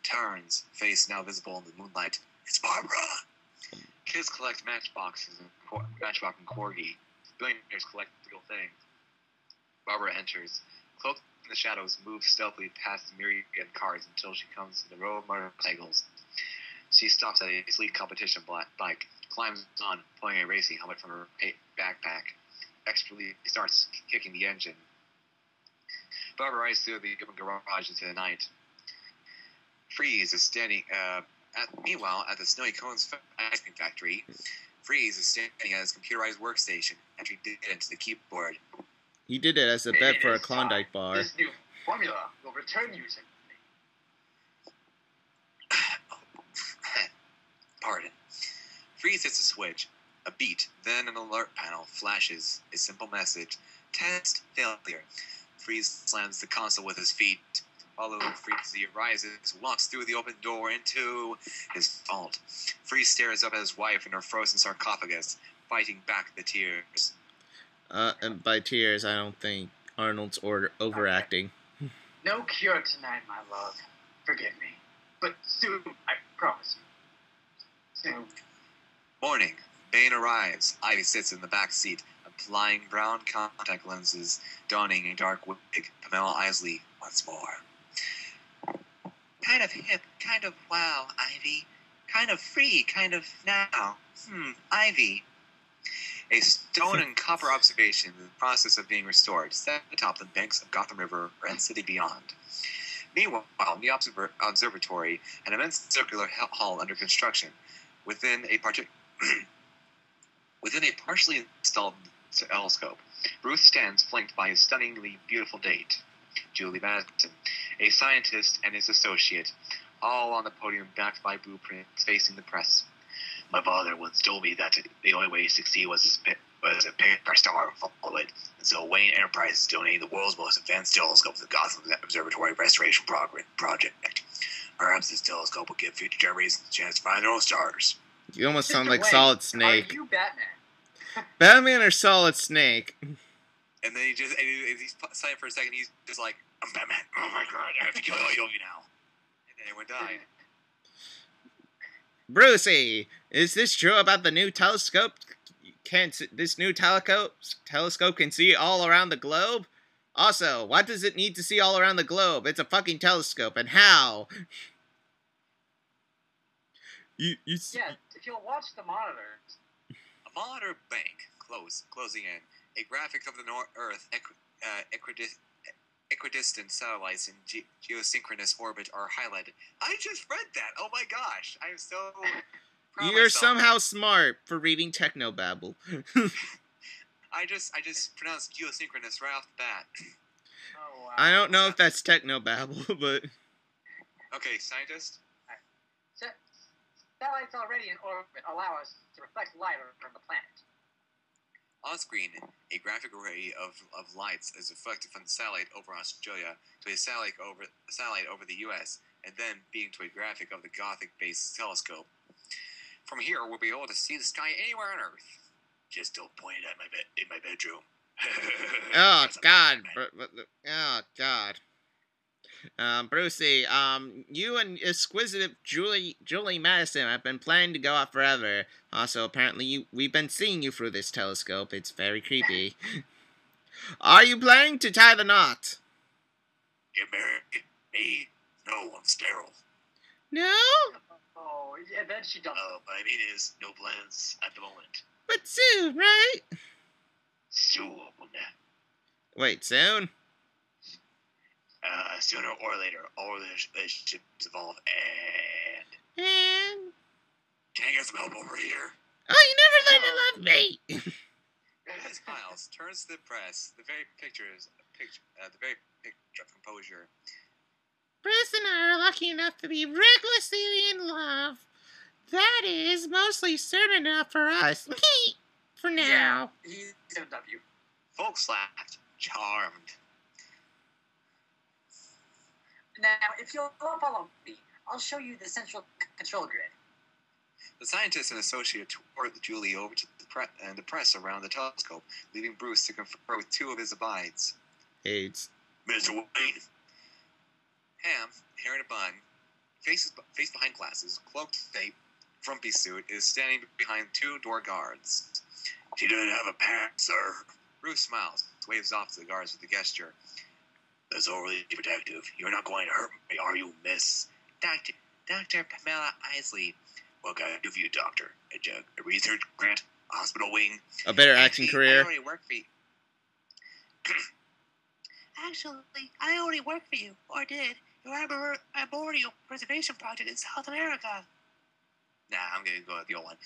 Turns, face now visible in the moonlight. It's Barbara! Kids collect matchboxes and matchbox and corgi. Billionaires collect real things. Barbara enters. Cloaked in the shadows, moves stealthily past the myriad cars until she comes to the row of motorcycles. She stops at a sleek competition bike, climbs on, pulling a racing helmet from her backpack. Expertly starts kicking the engine. Barbara rides through the open garage into the night. Freeze is standing. Meanwhile, at the Snowy Cones ice cream factory, Freeze is standing at his computerized workstation, entering data into the keyboard. He did it as a bet for a Klondike bar. This new formula will return you to me. Pardon. Freeze hits a switch. A beat, then an alert panel flashes. A simple message. Test failure. Freeze slams the console with his feet. Following Free as he arises, walks through the open door into his vault. Free stares up at his wife in her frozen sarcophagus, fighting back the tears. And by tears, I don't think Arnold's overacting. No cure tonight, my love. Forgive me. But soon, I promise you. Soon. Morning. Bane arrives. Ivy sits in the back seat, applying brown contact lenses, donning a dark wig. Pamela Isley once more. Kind of hip, kind of wow, Ivy. Kind of free, kind of now. Ivy. A stone and copper observation in the process of being restored, set atop the banks of Gotham River and city beyond. Meanwhile, in the observatory, an immense circular hall under construction, within a partially installed telescope, Bruce stands flanked by his stunningly beautiful date, Julie Madison, a scientist and his associate, all on the podium backed by blueprints facing the press. My father once told me that the only way to succeed was to pick our star and follow it. And so Wayne Enterprises donated the world's most advanced telescope to the Gotham Observatory Restoration Project. Perhaps this telescope will give future generations a chance to find their own stars. You almost sound Mr. like Wayne, Solid Snake. Are you Batman? Batman or Solid Snake? And then he's silent for a second. He's just like, I'm Batman. Oh my god, I have to kill all of you now. And then everyone died. Brucey, is this true about the new telescope? This new telescope can see all around the globe? Also, what does it need to see all around the globe? It's a fucking telescope, and how? Yeah, if you'll watch the monitors. A monitor bank closing in. A graphic of the Earth equidistant satellites in geosynchronous orbit are highlighted. I just read that. Oh my gosh, I'm so proud of You're myself. somehow smart for reading technobabble. I just pronounced geosynchronous right off the bat. Oh, wow. I don't know if that's technobabble, but Okay, scientist. Satellites already in orbit allow us to reflect light from the planet. On screen, a graphic array of lights is reflected from the satellite over Australia to a satellite over the U.S., and then beamed to a graphic of the Gothic-based telescope. From here, we'll be able to see the sky anywhere on Earth. Just don't point it at in my bedroom. oh god, oh god. Brucey, you and exquisite Julie Madison have been planning to go out forever. Also, apparently, we've been seeing you through this telescope. It's very creepy. Are you planning to tie the knot? You married me? No, I'm sterile. No? Oh, yeah, then she does. I mean is no plans at the moment. But soon, right? Soon. Wait, soon? Sooner or later, all relationships evolve, and can I get some help over here? Oh, you never learned to love me! Smiles, turns to the press. The very picture of composure. Bruce and I are lucky enough to be recklessly in love. That is mostly soon enough for us. For now. Yeah, he's MW. Folks laughed, charmed. Now, if you'll follow me, I'll show you the central control grid. The scientist and associate toured Julie over to the press around the telescope, leaving Bruce to confer with two of his abides. AIDS. Mr. Wayne. Ham, hair in a bun, face behind glasses, cloaked tape, frumpy suit, is standing behind two door guards. She doesn't have a pass, sir. Bruce smiles, waves off to the guards with a gesture. That's overly protective. You're not going to hurt me, are you, miss? Dr. Pamela Isley. What can I do for you, doctor? A research grant? A hospital wing? A better acting career? I already work for you. Actually, I already work for you, or did. Your arboreal preservation project in South America. Nah, I'm gonna go with the old one.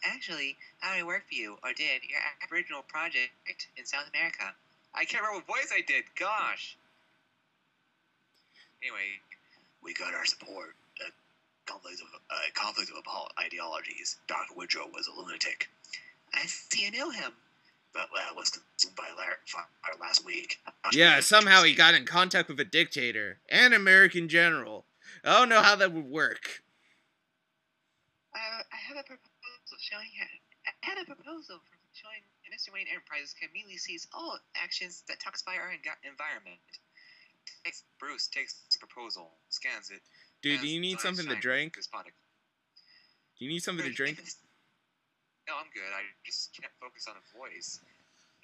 Actually, I already work for you, or did, your Aboriginal project in South America. I can't remember what voice I did, gosh! Anyway, we got our support. Conflict of ideologies. Dr. Woodrow was a lunatic. I see you knew him. That lab was consumed by fire last week. Yeah, somehow he got in contact with a dictator and American general. I don't know how that would work. I have a proposal showing Mr. Wayne Enterprises can immediately seize all actions that toxify our environment. Bruce takes the proposal, scans it. Dude, do you need something to drink? Do you need something to drink? No, I'm good. I just can't focus on a voice.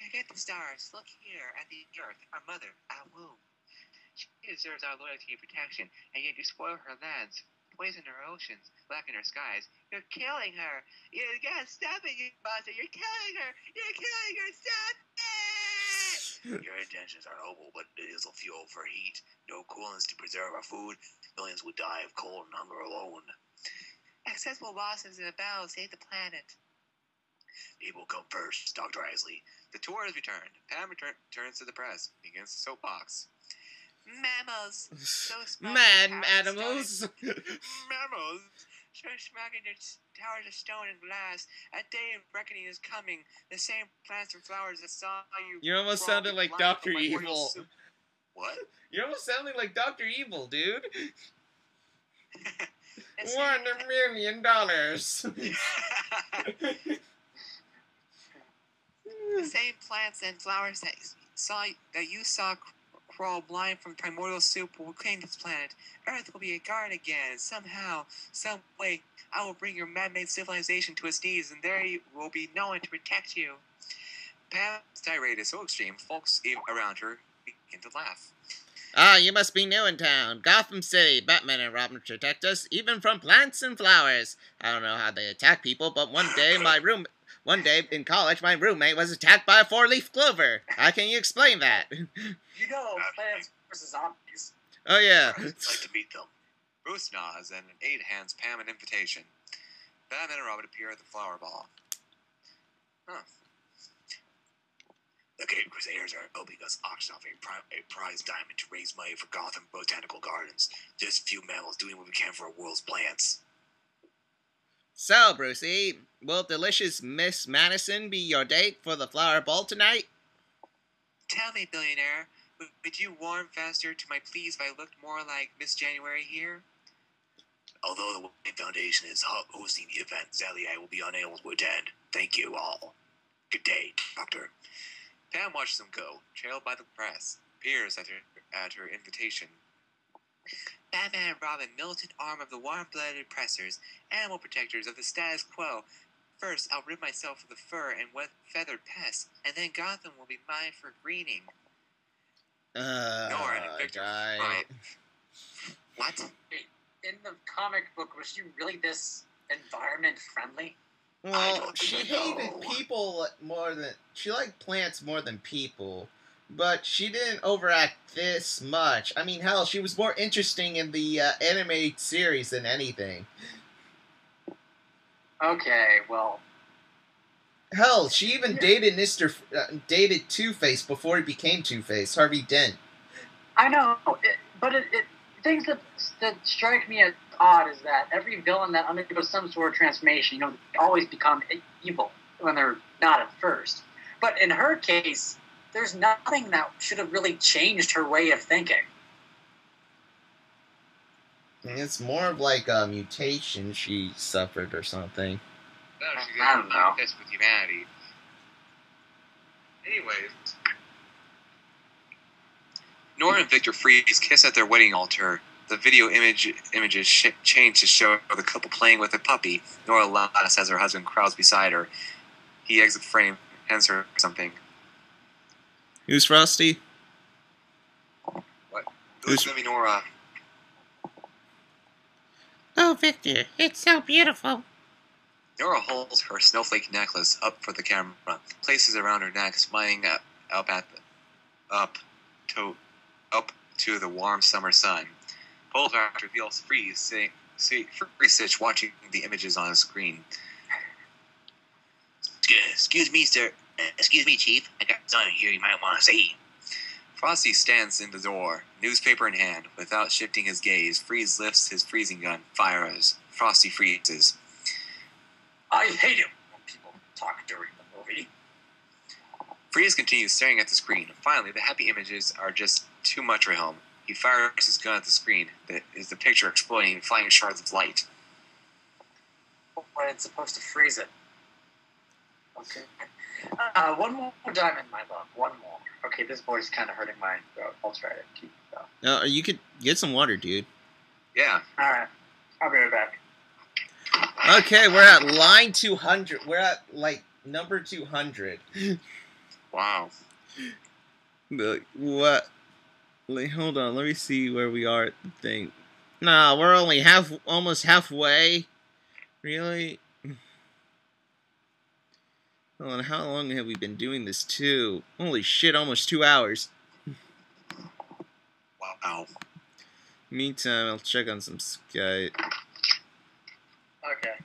Forget the stars. Look here at the earth, our mother, our womb. She deserves our loyalty and protection, and yet you spoil her lands, poison her oceans, blacken her skies. You're killing her. You gotta stop it, you monster. You're killing her. You're killing her. Stop it! Your intentions are noble, but it is a fuel for heat. No coolants to preserve our food. Millions would die of cold and hunger alone. Accessible losses in a battle save the planet. People come first, Dr. Isley. The tour has returned. Pam turns to the press, begins the soapbox. Mammals! So animals! Mammals! Smacking their towers of stone and glass. A day of reckoning is coming. The same plants and flowers that saw you. You almost sounded like Dr. Evil. What? You're almost sounding like Dr. Evil, dude. $1 million. The same plants and flowers that you saw crawl blind from primordial soup will claim this planet. Earth will be a garden again, and somehow, some way, I will bring your man-made civilization to its knees, and there will be no one to protect you. Pam's tirade is so extreme, folks around her begin to laugh. Ah, you must be new in town. Gotham City, Batman and Robin protect us, even from plants and flowers. I don't know how they attack people, but one day in college, my roommate was attacked by a 4-leaf clover. How can you explain that? You know, Plants vs. Zombies. Oh, yeah. I'd like to meet them. Bruce nods, and an aide hands Pam an invitation. Batman and Robin appear at the flower ball. Huh. The Cape Crusaders are helping us auction off a prize diamond to raise money for Gotham Botanical Gardens. Just a few mammals doing what we can for our world's plants. So, Brucey, will delicious Miss Madison be your date for the flower ball tonight? Tell me, billionaire, would you warm faster to my pleas if I looked more like Miss January here? Although the Wayne Foundation is hosting the event, sadly I will be unable to attend. Thank you all. Good day, Doctor. Pam watches them go, trailed by the press, appears at her invitation. Batman and Robin, militant arm of the warm-blooded oppressors, animal protectors of the status quo. First, I'll rid myself of the fur and feathered pests, and then Gotham will be mine for greening. Nora and Victor. Right. What? In the comic book, was she really this environment friendly? Well, she hated people she liked plants more than people, but she didn't overact this much. I mean, hell, she was more interesting in the animated series than anything. Okay, well... Hell, she even dated dated Two-Face before he became Two-Face, Harvey Dent. I know, but things that strike me as odd is that every villain that undergoes some sort of transformation, they always become evil when they're not at first. But in her case, there's nothing that should have really changed her way of thinking. It's more of like a mutation she suffered or something. I don't know. Pissed with humanity. Anyways, Nora and Victor Freeze kiss at their wedding altar. The video images change to show the couple playing with a puppy. Nora laughs as her husband crowds beside her. He exits the frame, hands her something. Who's Frosty? What? Who's gonna be Nora? Oh, Victor, it's so beautiful. Nora holds her snowflake necklace up for the camera, places it around her neck, smiling up to the warm summer sun. Poltergeist reveals Freeze sitting watching the images on the screen. Excuse me, sir. Excuse me, Chief. I got something here you might want to see. Frosty stands in the door, newspaper in hand. Without shifting his gaze, Freeze lifts his freezing gun, fires. Frosty freezes. I hate it when people talk during the movie. Freeze continues staring at the screen. Finally, the happy images are just too much for him. He fires his gun at the screen. Is the picture exploding in flying shards of light. When it's supposed to freeze it. Okay. One more diamond, my love. One more. Okay, this voice is kind of hurting my throat. I'll try to keep it though. You could get some water, dude. Yeah. Alright. I'll be right back. Okay, we're at line 200. We're at, like, number 200. Wow. What? Like, hold on. Let me see where we are at the thing. Nah, we're only almost halfway. Really? Hold on, how long have we been doing this, too? Holy shit, almost 2 hours. Wow. Meantime, I'll check on some Skype. Okay.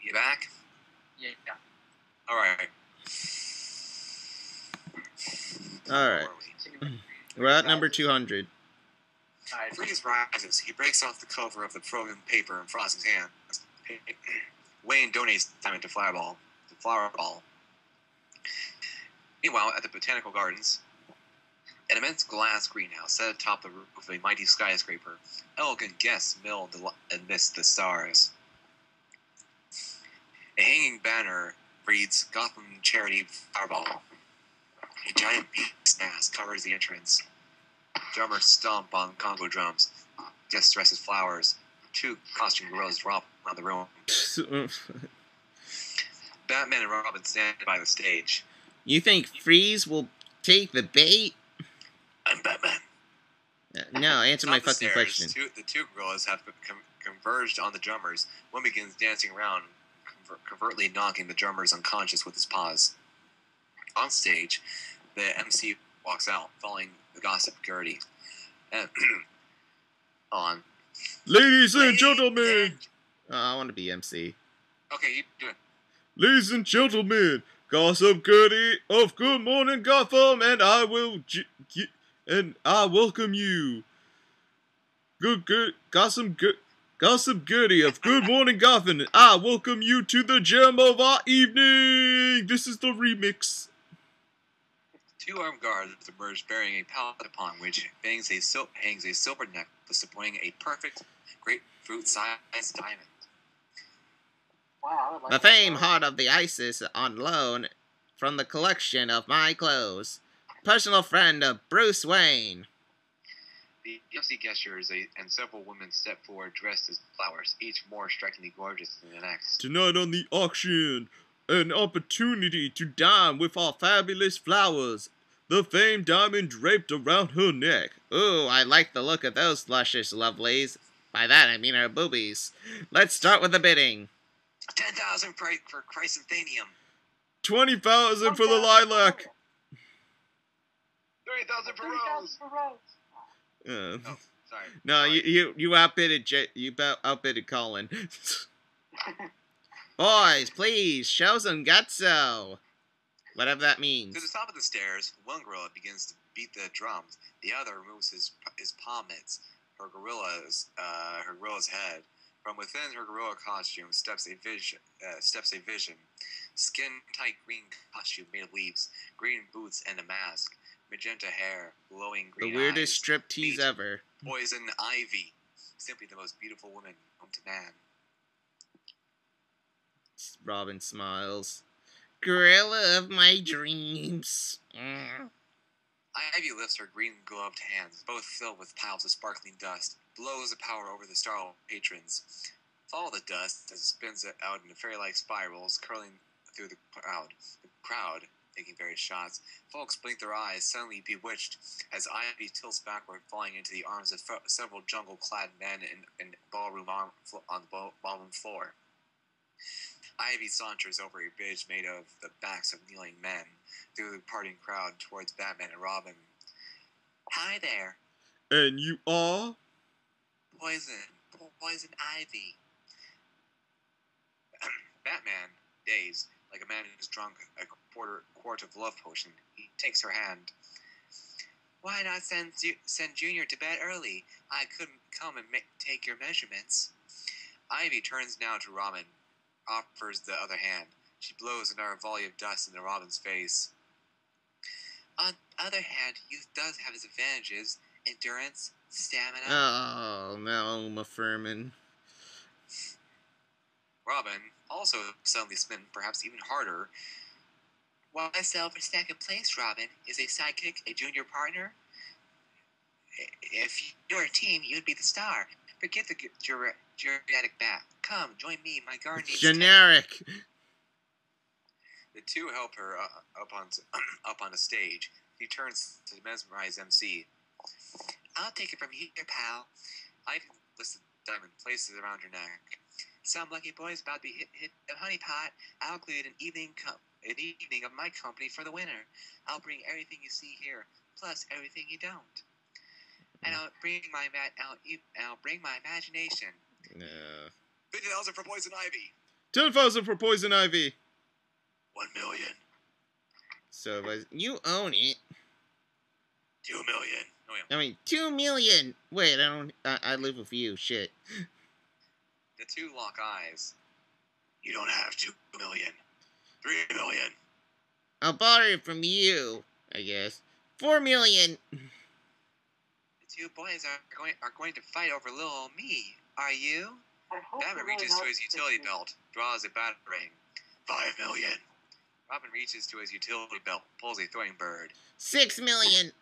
You back? Yeah. Alright. Alright. We're at number 200. Alright. Freeze rises. He breaks off the cover of the frozen paper and frosts his hand. Wayne donates time into Flower Ball. Meanwhile, at the Botanical Gardens, an immense glass greenhouse set atop the roof of a mighty skyscraper. Elegant guests mill amidst the stars. A hanging banner reads Gotham Charity Fireball. A giant peace mask covers the entrance. Drummers stomp on Congo drums. Guests dress as flowers. 2 costume gorillas romp around the room. Batman and Robin stand by the stage. You think Freeze will take the bait? I'm Batman. No, answer my Top the fucking stairs, question. The 2 gorillas have converged on the drummers. One begins dancing around, covertly knocking the drummers unconscious with his paws. On stage, the MC walks out, following the gossip Gertie. And on. Ladies and gentlemen! I want to be MC. Okay, you do it. Ladies and gentlemen, Gossip Gertie of Good Morning Gotham, and I welcome you. Gossip Gertie of Good Morning Gotham, and I welcome you to the gem of our evening. This is the remix. 2 armed guards emerge bearing a pallet upon which hangs a silver necklace displaying a perfect grapefruit-sized diamond. Wow, I like The famed heart of the Isis on loan from the collection of my clothes. Personal friend of Bruce Wayne. The MC gestures and several women step forward dressed as flowers, each more strikingly gorgeous than the next. Tonight on the auction, an opportunity to dine with our fabulous flowers. The famed diamond draped around her neck. Ooh, I like the look of those luscious lovelies. By that I mean her boobies. Let's start with the bidding. 10,000 for chrysanthemum. 20,000 for the lilac. 30,000 for rose. Oh, sorry. No, Sorry. you outbidded outbidded Colin. Boys, please show some gutso. Whatever that means. To the top of the stairs, one gorilla begins to beat the drums. The other removes his palm mitts. Her gorilla's head. From within her gorilla costume steps a vision. Skin-tight green costume made of leaves, green boots and a mask, magenta hair, glowing green The weirdest eyes, striptease ever. Poison Ivy, simply the most beautiful woman known to man. Robin smiles. Gorilla of my dreams. Ivy lifts her green-gloved hands, both filled with piles of sparkling dust, blows the power over the startled patrons. Follow the dust as it spins it out in fairy-like spirals, curling through the crowd, taking various shots. Folks blink their eyes, suddenly bewitched, as Ivy tilts backward, falling into the arms of several jungle-clad men in ballroom on the ballroom floor. Ivy saunters over a bridge made of the backs of kneeling men, through the parting crowd towards Batman and Robin. Hi there. And you are? Poison Ivy. Batman, dazed, like a man who's drunk a quart of love potion, he takes her hand. Why not send Junior to bed early? I couldn't come and take your measurements. Ivy turns now to Robin, offers the other hand. She blows another volley of dust into Robin's face. On the other hand, youth does have its advantages. Endurance, stamina. Oh, no, Uma Thurman. Robin, also suddenly smitten, perhaps even harder. While myself for second place, Robin, is a sidekick, a junior partner. If you were a team, you'd be the star. Forget the geriatric bat. Come, join me. My guard needs Generic. The two help her up on the stage. He turns to mesmerize MC. I'll take it from here, pal. Ivy lifts the diamond, places it around her neck. Some lucky boy's about to be hit a honeypot. I'll include an evening of my company for the winner. I'll bring everything you see here, plus everything you don't. And I'll bring my imagination. No. 50,000 for Poison Ivy. 10,000 for Poison Ivy. 1 million. So you own it. 2 million. Oh, yeah. I mean, 2 million. Wait, I live with you. Shit. The two lock eyes. You don't have 2 million. 3 million. I'll borrow it from you, I guess. 4 million. The two boys are going to fight over little old me. Are you? Batman reaches to his utility belt, draws a batarang. 5 million. Robin reaches to his utility belt, pulls a throwing bird. 6 million.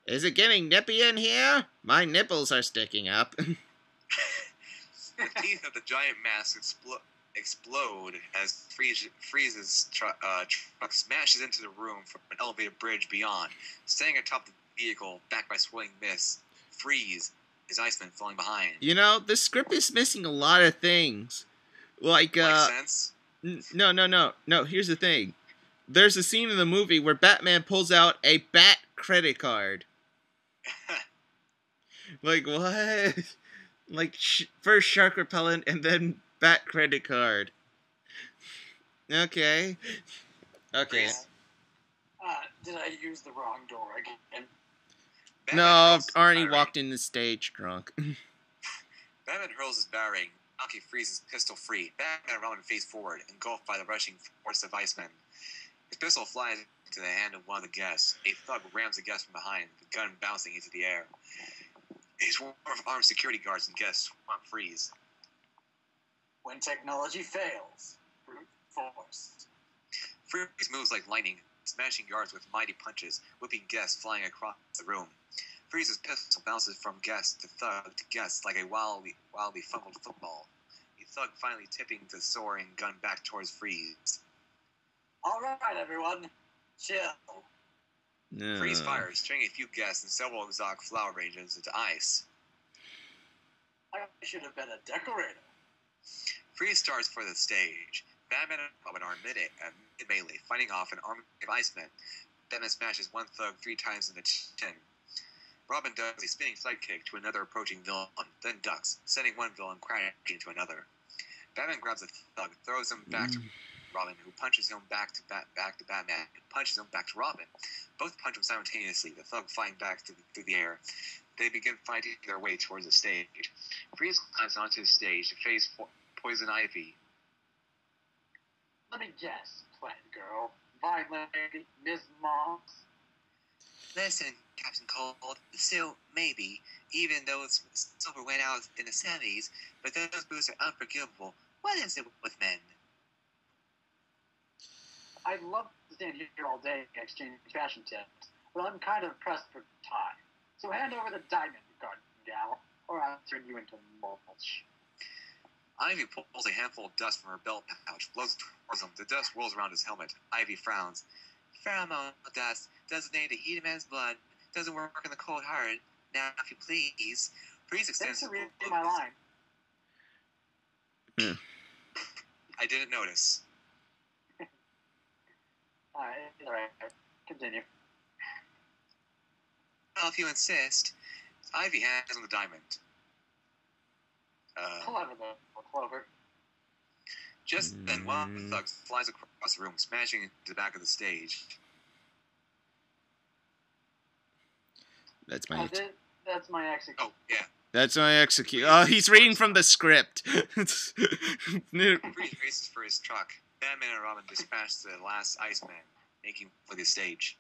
Is it getting nippy in here? My nipples are sticking up. The teeth of the giant mask explode as Freeze's truck smashes into the room from an elevated bridge beyond. Standing atop the vehicle, backed by swirling mist, Freeze, his Iceman falling behind. You know, the script is missing a lot of things. Like sense? No, here's the thing. There's a scene in the movie where Batman pulls out a bat credit card. Like, what? Like, first shark repellent and then bat credit card. Okay. Okay. Did I use the wrong door again? No, Arnie walked in the stage drunk. Batman hurls his batarang, knocking Freeze's pistol free. Batman and Robin face forward, engulfed by the rushing force of Iceman. His pistol flies into the hand of one of the guests. A thug rams the guest from behind, the gun bouncing into the air. A swarm of armed security guards and guests swamp Freeze. When technology fails, brute force. Freeze moves like lightning, smashing guards with mighty punches, whipping guests flying across the room. Freeze's pistol bounces from guest to thug to guest like a wildly fumbled football. The thug finally tipping the soaring gun back towards Freeze. All right, everyone, chill. No. Freeze fires, turning a few guests and several exotic flower arrangements into ice. I should have been a decorator. Freeze starts for the stage. Batman and Robin are mid-melee, fighting off an army of Icemen. Batman smashes one thug 3 times in the chin. Robin does a spinning sidekick to another approaching villain, then ducks, sending one villain crashing into another. Batman grabs a thug, throws him back to Robin, who punches him back to Batman, and punches him back to Robin. Both punch him simultaneously, the thug flying back through the air. They begin fighting their way towards the stage. Freeze climbs onto the stage to face Poison Ivy. Let me guess, Plant Girl, Vine Lady, Miss Moss. Listen, Captain Cold, so maybe, even though Silver went out in the 70s, but those boots are unforgivable. What is it with men? I'd love to stand here all day and exchange fashion tips, but I'm kind of pressed for time. So hand over the diamond, garden gal, or I'll turn you into mulch. Ivy pulls a handful of dust from her belt pouch, blows towards him. The dust rolls around his helmet. Ivy frowns. Pheromone dust, designated to heat a man's blood, doesn't work in the cold heart. Now, if you please. Freeze extends Thanks for reading my line. I didn't notice. Alright, continue. Well, if you insist. Ivy hands on the diamond. Clever, though. Clover. Just then, one of the thugs flies across the room, smashing into the back of the stage. That's my That's my exit. Oh, yeah. That's my execute. Oh, he's reading from the script. Freeze races for his truck. Batman and Robin dispatch the last Iceman, making for the stage.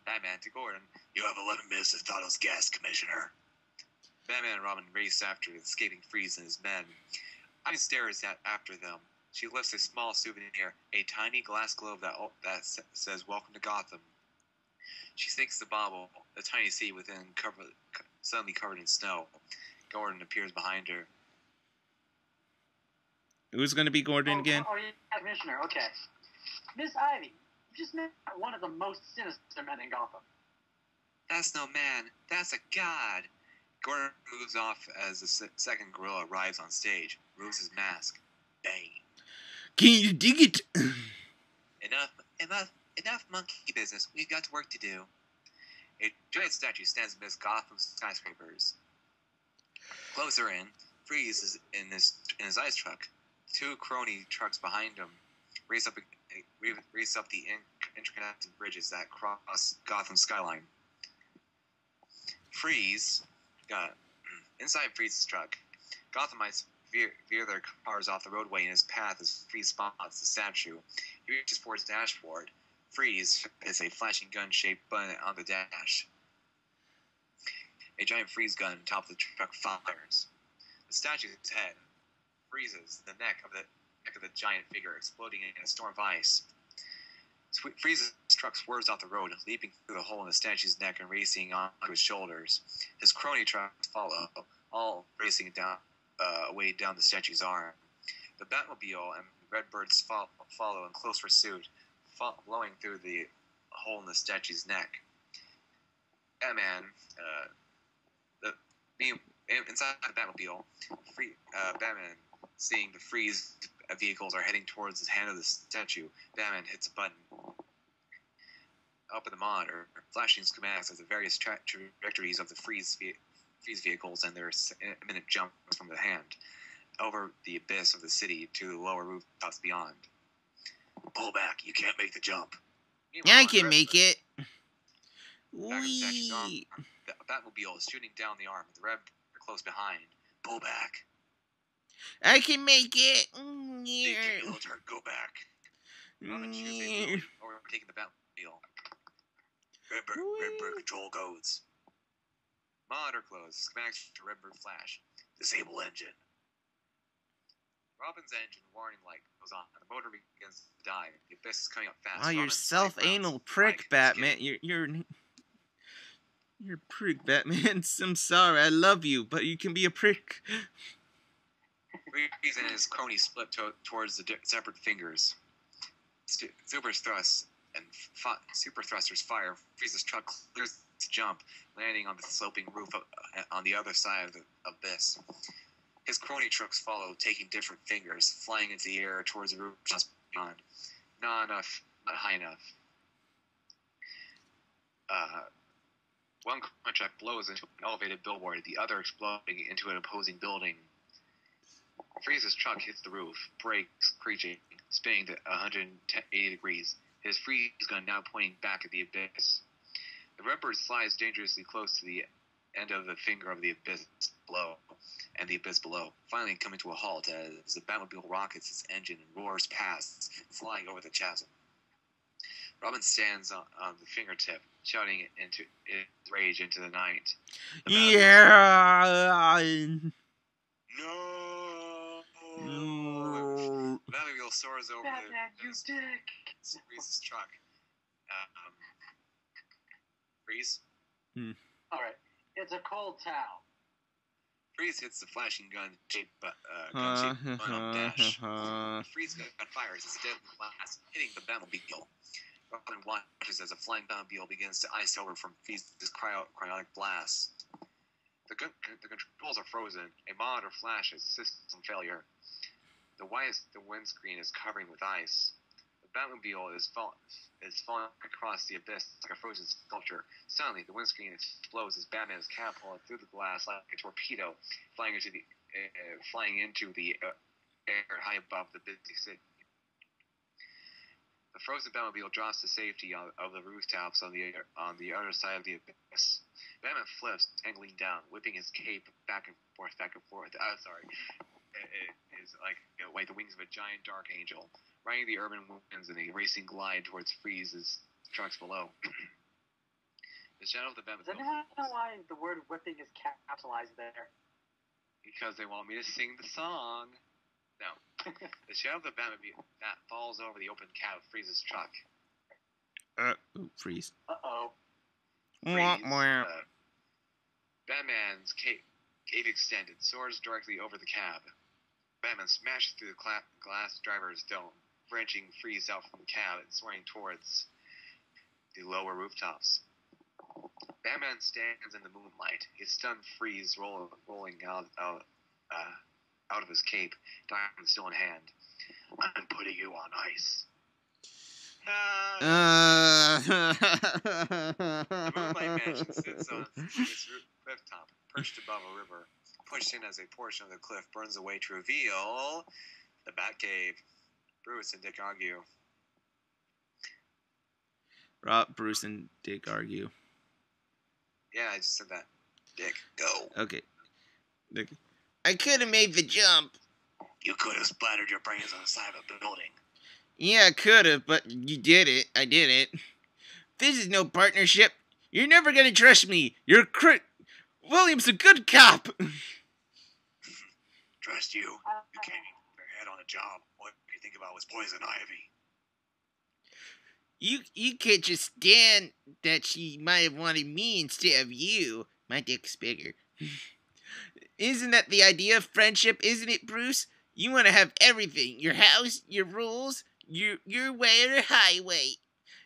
Batman to Gordon, "You have 11 minutes to thaw those gas, Commissioner." Batman and Robin race after the escaping Freeze and his men. Ivy stares after them. She lifts a small souvenir, a tiny glass globe that says "Welcome to Gotham." She sinks the bauble, the tiny sea within, suddenly covered in snow. Gordon appears behind her. Who's going to be Gordon again? Oh, yeah, Commissioner, okay. Miss Ivy, you just met one of the most sinister men in Gotham. That's no man. That's a god. Gordon moves off as the second gorilla arrives on stage, removes his mask. Bang. Can you dig it? Enough monkey business. We've got work to do. A giant statue stands amidst Gotham's skyscrapers. Closer in, Freeze is in his ice truck. Two crony trucks behind him race up the interconnected bridges that cross Gotham's skyline. Freeze inside Freeze's truck. Gothamites veer their cars off the roadway in his path as Freeze spots the statue. He reaches for his dashboard. Freeze is a flashing gun-shaped button on the dash. A giant freeze gun on top of the truck fires. The statue's head freezes the neck of the giant figure, exploding in a storm of ice. Freeze's truck swerves off the road, leaping through the hole in the statue's neck and racing onto his shoulders. His crony trucks follow, all racing away down the statue's arm. The Batmobile and Redbirds follow in close pursuit, blowing through the hole in the statue's neck. Batman, inside the Batmobile, Batman, seeing the Freeze vehicles are heading towards the hand of the statue, Batman hits a button. Up in the monitor, flashing schematics of the various trajectories of the Freeze vehicles and their imminent jumps from the hand, over the abyss of the city to the lower rooftops beyond. Pull back, you can't make the jump. Yeah, I can make it. Back of the statue's arm, Wee. the Batmobile is shooting down the arm, with the Red close behind. Pull back. I can make it. They take a turn, go back. Robin choosing overtaking the Batmobile. Redbird control codes. Monitor closed. Schematics to Redbird flash. Disable engine. Robin's engine warning light goes on. The motor begins to die. The abyss is coming up fast. Oh, you're Robin's self-anal prick, Batman. You're a prick, Batman. I'm sorry. I love you, but you can be a prick. Freeze and his crony split towards the separate fingers. Super thrusters fire. Freeze's truck clears to jump, landing on the sloping roof on the other side of the abyss. His crony trucks follow, taking different fingers, flying into the air towards the roof just beyond. Not enough, not high enough. One crony truck blows into an elevated billboard, the other exploding into an opposing building. Freeze's truck hits the roof, brakes screeching, spinning to 180 degrees. His freeze gun now pointing back at the abyss. The Redbird slides dangerously close to the end of the finger of the abyss below, and the abyss below, finally coming to a halt as the Batmobile rockets its engine and roars past, flying over the chasm. Robin stands on the fingertip, shouting into his rage into the night. Yeah. No! Batmobile soars over Batman, you dick! Freeze's truck. Freeze? Alright, it's a cold towel. Freeze hits the flashing gun-shaped button on dash. The freeze gun fires its deadly blast, hitting the Batmobile. Robin watches as a flying Batmobile begins to ice over from Freeze's cryonic blast. The controls are frozen. A monitor flashes. System failure. The windscreen is covering with ice. The Batmobile is falling across the abyss like a frozen sculpture. Suddenly, the windscreen explodes as Batman is catapulted through the glass like a torpedo, flying into the air high above the busy city. The frozen Batmobile drops to safety of the rooftops on the other side of the abyss. Batman flips, angling down, whipping his cape back and forth, back and forth. It is like the wings of a giant dark angel, riding the urban winds in a racing glide towards Freeze's trucks below. The shadow of the Batmobile. Does anyone know why the word whipping is capitalized there? Because they want me to sing the song. No. The shadow of the Batmobile that falls over the open cab of Freeze's truck. Freeze. Uh-oh. Batman's cape extended, soars directly over the cab. Batman smashes through the glass driver's dome, wrenching Freeze out from the cab and soaring towards the lower rooftops. Batman stands in the moonlight, his stunned Freeze rolling out of his cape, diamond still in hand. I'm putting you on ice. The Moonlight Mansion sits on its cliff top, perched above a river, pushed in as a portion of the cliff burns away to reveal the Batcave. Bruce and Dick argue. Bruce and Dick argue. Yeah, I just said that. Dick, go. Okay. Dick. I could have made the jump. You could have splattered your brains on the side of a building. Yeah, I could have, but you did it. I did it. This is no partnership. You're never gonna trust me. William's a good cop. Trust you? You can't even put your head on a job. What you think about was poison ivy. You can't just stand that she might have wanted me instead of you. My dick's bigger. Isn't that the idea of friendship, isn't it, Bruce? You want to have everything. Your house, your rules, your way or the highway.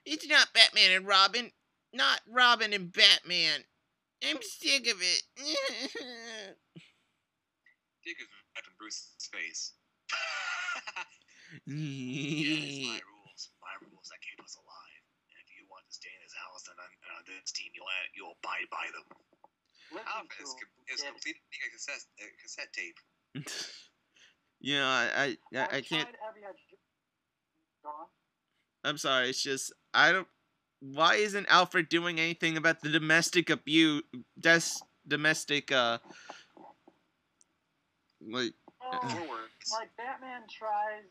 It's not Batman and Robin. Not Robin and Batman. I'm sick of it. Dick is back in Bruce's face. Yes, my rules. My rules that keep us alive. And if you want to stay in this house, then on this team, you'll abide by them. Alpha is completing a cassette tape. Yeah, I can't. I'm sorry. It's just I don't. Why isn't Alfred doing anything about the domestic abuse? Domestic like. Like Batman tries.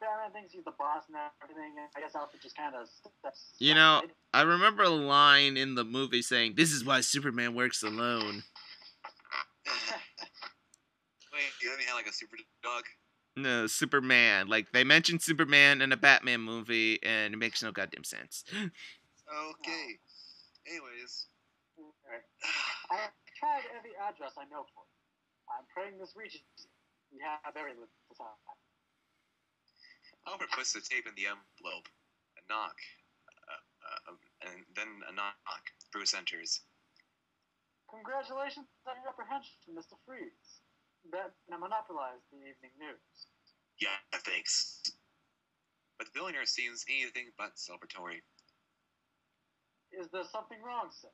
Batman thinks he's the boss and everything. And I guess Alfred just kind of steps. You know, I remember a line in the movie saying, "This is why Superman works alone." Wait, you let me have like a super dog? No, Superman. Like, they mentioned Superman in a Batman movie, and it makes no goddamn sense. Okay. Anyways. I have tried every address I know for you. I'm praying this reaches you. We have everything to talk about. Alfred puts the tape in the envelope. A knock. And then a knock. Bruce enters. Congratulations on your apprehension, Mr. Freeze. Batman monopolized the evening news. Yeah, thanks. But the billionaire seems anything but celebratory. Is there something wrong, sir?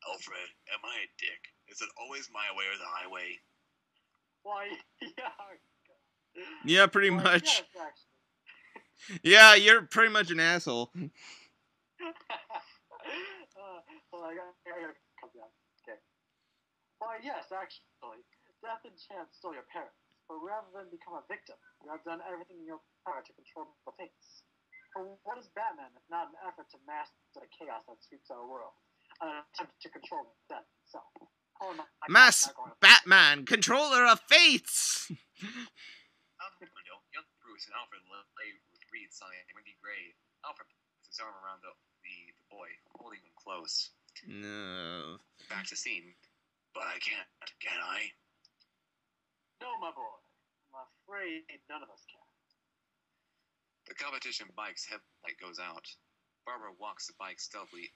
Alfred, am I a dick? Is it always my way or the highway? Why, yeah. Yeah, pretty much. Yes, actually. Yeah, you're pretty much an asshole. I gotta come down. Okay. Why, yes, actually. Death and chance stole your parents, but rather than become a victim, you have done everything in your power to control the fates. For what is Batman if not an effort to master the chaos that sweeps our world, an attempt to control death itself? Batman, controller of fates! Out the window, young Bruce and Alfred lay with wreaths on a windy grave. Alfred puts his arm around the boy, holding him close. No. Back to scene. But I can't, can I? No, my boy. I'm afraid none of us can. The competition bike's headlight goes out. Barbara walks the bike stealthily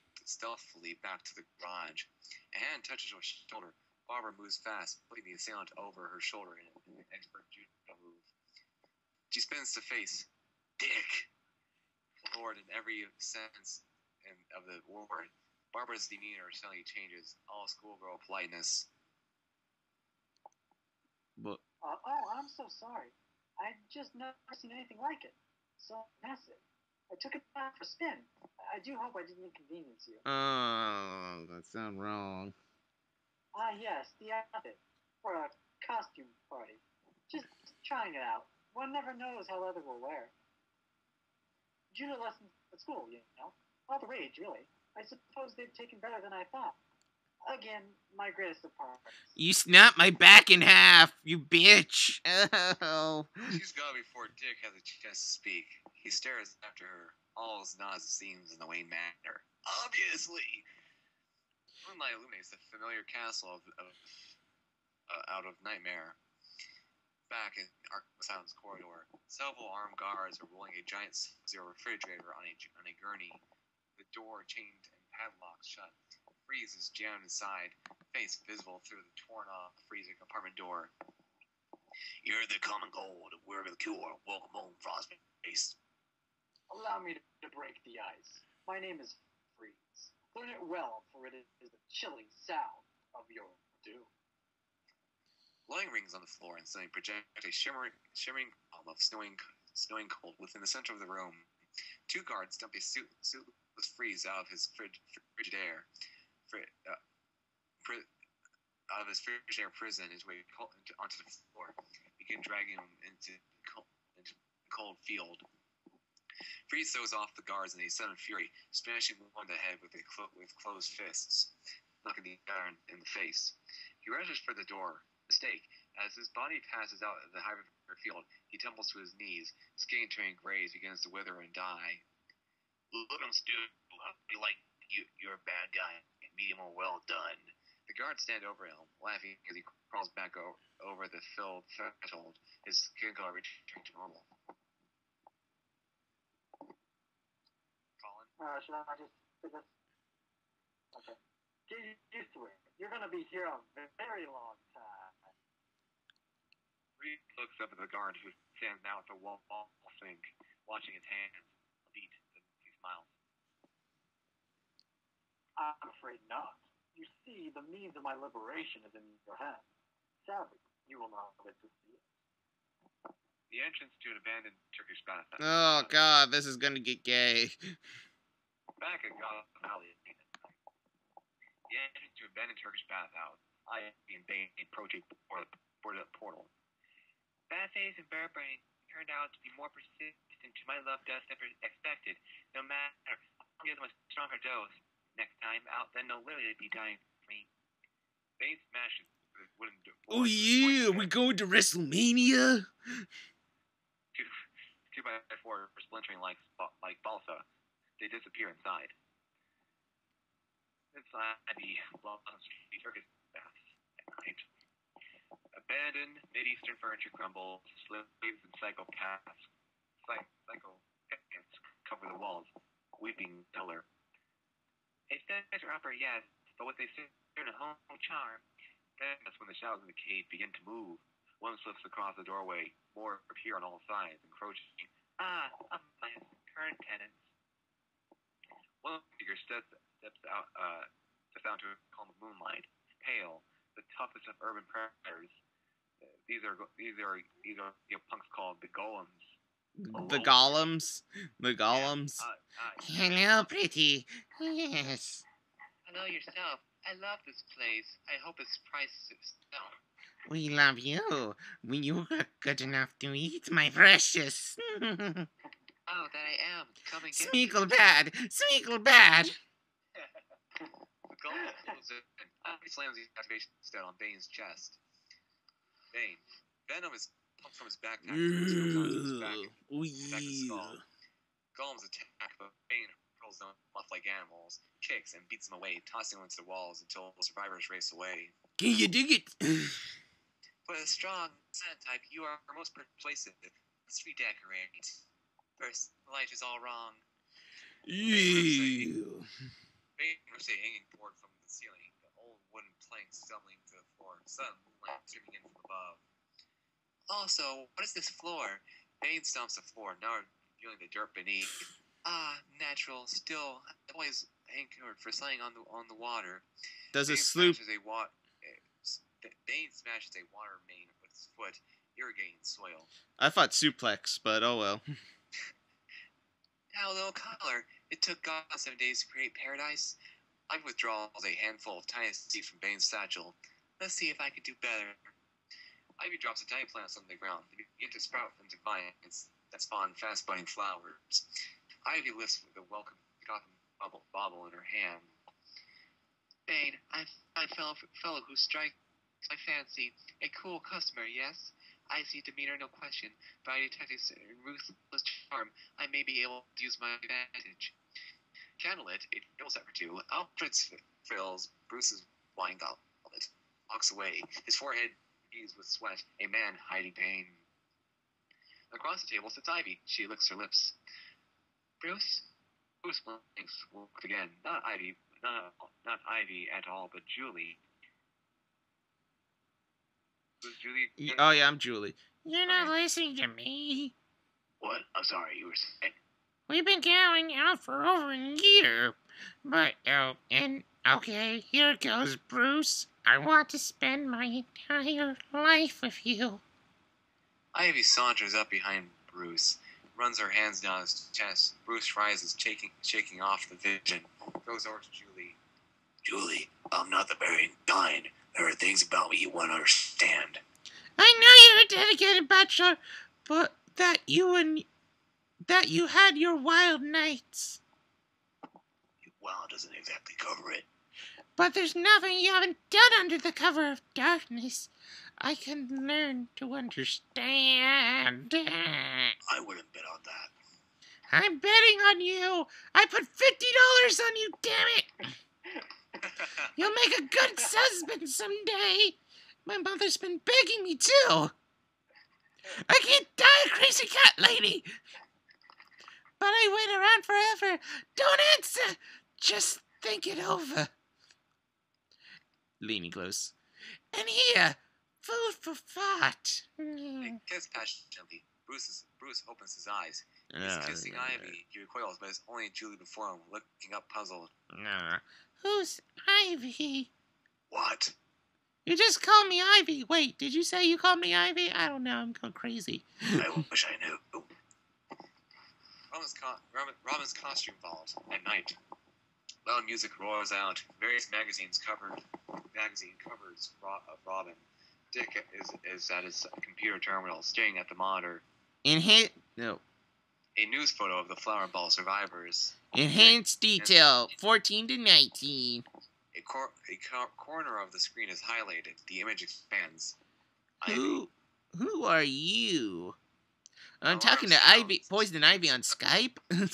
back to the garage. A hand touches her shoulder. Barbara moves fast, putting the assailant over her shoulder in an expert judo move. She spins to face Dick. Lord in every sense of the word. Barbara's demeanor suddenly changes. All schoolgirl politeness. But I'm so sorry. I've just never seen anything like it. So massive. I took it out for a spin. I do hope I didn't inconvenience you. Oh, that sounds wrong. Ah, yes, the outfit. For a costume party. Just trying it out. One never knows how leather will wear. Judo lessons at school, you know. All the rage, really. I suppose they've taken better than I thought. Again, my greatest of parts. You snapped my back in half, you bitch. Oh. She's gone before Dick has a chance to speak. He stares after her, all as not as it seems in the Wayne Manor. Obviously! Moonlight illuminates the familiar castle out of Nightmare. Back in Arkham Asylum's corridor, several armed guards are rolling a giant zero refrigerator on a gurney. The door chained and padlocked shut. Freeze is jammed inside, face visible through the torn-off freezer compartment door. You're the common cold. We're the cure. Welcome home, Frostface. Allow me to break the ice. My name is Freeze. Learn it well, for it is the chilling sound of your doom. Light rings on the floor and suddenly project a shimmering column of snowing cold within the center of the room. Two guards dump a suitless Freeze out of his frigid air. Out of his frigid air prison his way onto the floor, begin dragging him into the cold field. Freeze throws off the guards in a sudden fury, smashing one in the head with closed fists, knocking the other in the face. He rushes for the door. Mistake. As his body passes out of the high field, he tumbles to his knees. Skin turning gray begins to wither and die. Look, I'm Stu. I feel like you're a bad guy. Medium or well done. The guards stand over him, laughing as he crawls back over the filled threshold, his skin color returning to normal. Colin? Should I just do this? Okay. Get used to it. You're gonna be here a very long time. Reed looks up at the guard who stands now at the wall sink, watching his hands beat as he smiles. I'm afraid not. You see, the means of my liberation is in your hands. Sadly, you will not get to see it. The entrance to an abandoned Turkish bathhouse. Oh, God, this is gonna get gay. Back at Gotham Alley. The entrance to an abandoned Turkish bathhouse. I and Bane approach a portal. Bathface and Burbrain turned out to be more persistent to my love dust than expected. No matter, I'll give them a stronger dose. Next time out, then they'll literally be dying for me. Bane smashes the wooden door. Oh, yeah, we going to WrestleMania? 2x4 splintering like balsa. They disappear inside. Inside the Blossom Street Turkish baths at night. Abandoned Mid-Eastern furniture crumbles, slaves and psychopaths cover the walls, weeping pillar. A special upper, yes, but with a certain home charm. That's when the shadows in the cave begin to move. One slips across the doorway, more appear on all sides, encroaching. Ah, my current tenants. One figure steps out into a calm of moonlight, pale, the toughest of urban predators. These are punks called the golems. The golems? The golems? Yeah. Hello, pretty. Yes. Hello yourself. I love this place. I hope its price is down. We love you. You are good enough to eat, my precious. Oh, that I am. Come and get Smeagol bad. Smeagol bad. The golem pulls it and slams the activation stat on Bane's chest. Bane. Venom is pumped from his backpack to back the skull. Golems attack, but Bane hurls them off like animals, kicks, and beats them away, tossing them into the walls until the survivors race away. Can you dig it? For a strong Senate type, you are most persuasive. Let's redecorate. First, the light is all wrong. Ew. Bane rips a hanging board from the ceiling, the old wooden plank stumbling to the floor, sun light streaming in from above. Also, what is this floor? Bane stomps the floor, now feeling the dirt beneath. Ah, natural, still, always anchored for something on the water. Does a Bane sloop... Bane smashes a water main with his foot, irrigating soil. I thought suplex, but oh well. Now, little collar, it took God 7 days to create paradise. I withdraws a handful of tiny seeds from Bane's satchel. Let's see if I can do better. Ivy drops the tiny plants on the ground. They begin to sprout into vines that spawn fast-budding flowers. Ivy lifts the welcome cotton bauble in her hand. Bane, I find fellow who strikes my fancy. A cool customer, yes? Icy demeanor, no question, but I detect a ruthless charm. I may be able to use my advantage. Candlelit, a table set for two, Alfred fills Bruce's wine goblet, walks away, his forehead beads with sweat, a man hiding pain. Across the table sits Ivy. She licks her lips. Bruce blinks once again. Not Ivy at all, but Julie. Who's Julie? Oh, yeah, I'm Julie. You're not listening to me. What? I'm sorry, you were saying? We've been going out for over a year. But, okay, here it goes, Bruce. I want to spend my entire life with you. Ivy saunters up behind Bruce, runs her hands down his chest. Bruce rises, shaking off the vision. Goes over to Julie. Julie, I'm not the very kind. There are things about me you won't understand. I know you're a dedicated bachelor, but that you had your wild nights. Wild doesn't exactly cover it. But there's nothing you haven't done under the cover of darkness. I can learn to understand. I wouldn't bet on that. I'm betting on you. I put $50 on you, damn it. You'll make a good husband someday. My mother's been begging me to. I can't die a crazy cat lady. But I wait around forever. Don't answer. Just think it over. Leaning close. And here, food for thought. They kiss passionately. Bruce opens his eyes. He's kissing Ivy. He recoils, but it's only Julie before him, looking up puzzled. Who's Ivy? What? You just called me Ivy. Wait, did you say you called me Ivy? I don't know. I'm going crazy. I wish I knew. Robin's costume falls at night. Loud music roars out. Various magazine covers of Robin. Dick is at his computer terminal, staring at the monitor. A news photo of the flower ball survivors. Enhanced detail, 14 to 19. A corner of the screen is highlighted. The image expands. Who are you? I'm talking to Ivy, Poison Ivy on Skype. An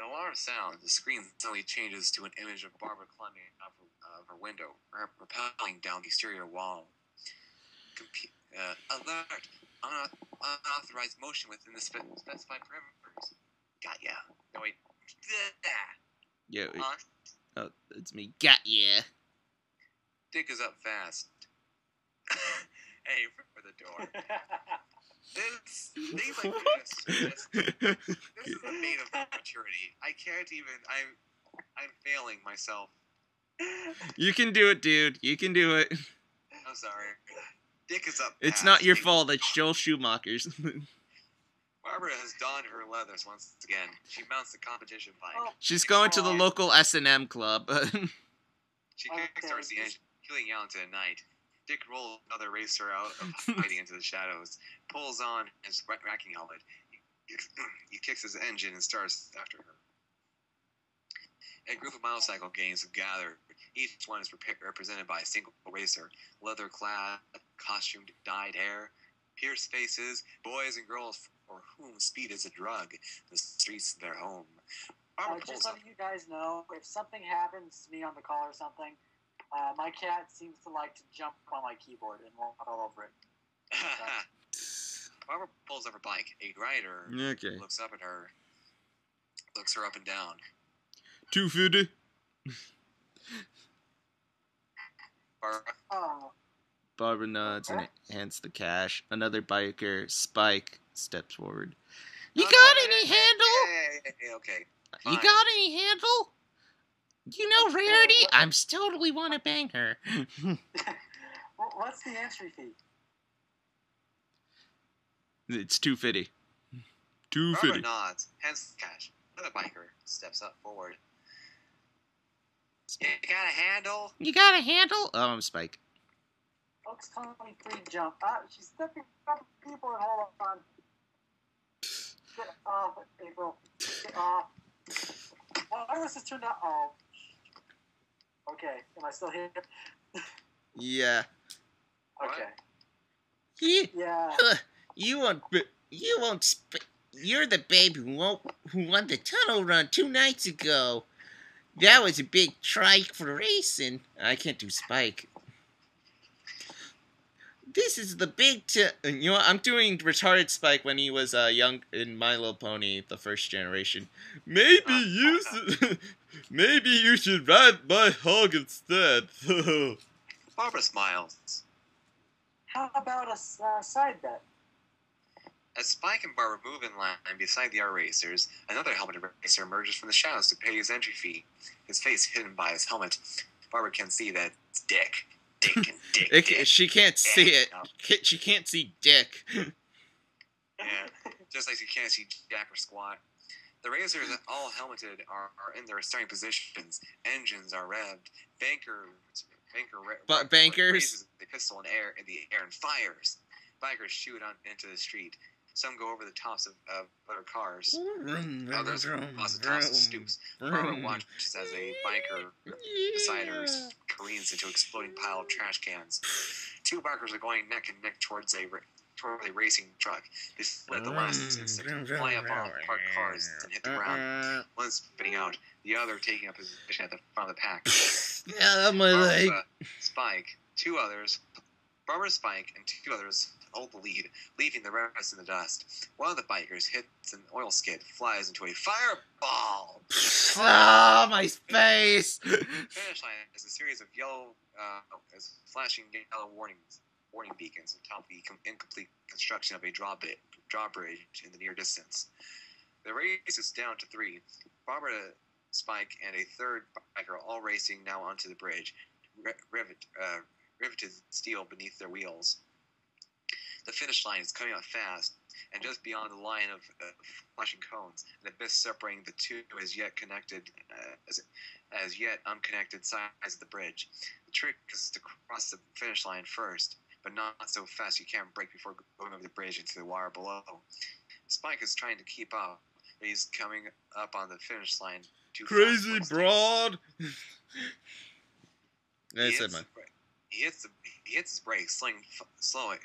alarm sounds. The screen suddenly changes to an image of Barbara climbing out of her window, rappelling down the exterior wall. Alert! Unauthorized motion within the specified parameters. Got ya. No, wait. Yeah. Oh, it's me. Got ya. Dick is up fast. Hey, for the door. Things like this is the bane of maturity. I can't even. I'm failing myself. You can do it, dude. You can do it. I'm sorry. Dick is up. It's not your fault. It's Joel Schumacher's. Barbara has donned her leathers once again. She mounts the competition bike. Oh, she's going to the local S&M club. She kickstarts the engine, killing out into the night. Dick rolls another racer out of hiding into the shadows, pulls on his racking helmet. He kicks his engine and starts after her. A group of motorcycle gangs have gathered. Each one is represented by a single racer, leather-clad, costumed, dyed hair, pierced faces, boys and girls for whom speed is a drug. The streets their home. Just letting you guys know, if something happens to me on the call or something, my cat seems to like to jump on my keyboard and walk all over it. Barbara pulls up her bike. A rider looks up at her, looks her up and down. 250. Barbara. Oh. Barbara nods and hands the cash. Another biker, Spike, steps forward. You got any handle? Hey, okay. You got any handle? You know Rarity? I'm totally want to bang her. What's the entry fee? It's $250. Barbara nods, hands the cash. Another biker steps up forward. You got a handle? You got a handle? Oh, I'm Spike. Folks telling me please jump. She's stepping up people and hold on. Get off, April. Get off. Why was this turned out? Oh. Okay. Am I still here? Yeah. Okay. Yeah. You're the babe who won the tunnel run 2 nights ago. That was a big trike for racing. I can't do Spike. This is the big you know, I'm doing retarded Spike when he was young in My Little Pony, the first generation. Maybe you should ride my hog instead. Barbara smiles. How about a side bet? As Spike and Barbara move in line beside the R racers, another helmeted racer emerges from the shadows to pay his entry fee. His face hidden by his helmet. Barbara can see that it's Dick. Dick and Dick. Dick. She can't see it. She can't see Dick. Yeah, just like she can't see Jack or Squat. The racers, all helmeted, are in their starting positions. Engines are revved. Bankers raises the pistol in the air and fires. Bikers shoot on into the street. Some go over the tops of other cars. Others cross the tops of stoops. Barbara watches as a biker beside her careens into an exploding pile of trash cans. 2 bikers are going neck and neck towards a racing truck. They split at the last instant, fly up on parked cars and hit the ground. One spinning out, the other taking up his position at the front of the pack. Yeah, my leg. Spike, 2 others. Barbara, Spike, and 2 others hold the lead, leaving the rest in the dust. One of the bikers hits an oil skid, flies into a fireball. Oh, my face! Finish line is a series of flashing yellow warning beacons on top of the incomplete construction of a drawbridge in the near distance. The race is down to 3. Barbara, Spike, and a 3rd biker all racing now onto the bridge, riveted steel beneath their wheels. The finish line is coming up fast, and just beyond the line of flashing cones, an abyss separating the 2 as yet unconnected sides of the bridge. The trick is to cross the finish line first, but not so fast you can't break before going over the bridge into the wire below. Spike is trying to keep up, but he's coming up on the finish line too fast. Crazy broad! He hits his brakes, slowing,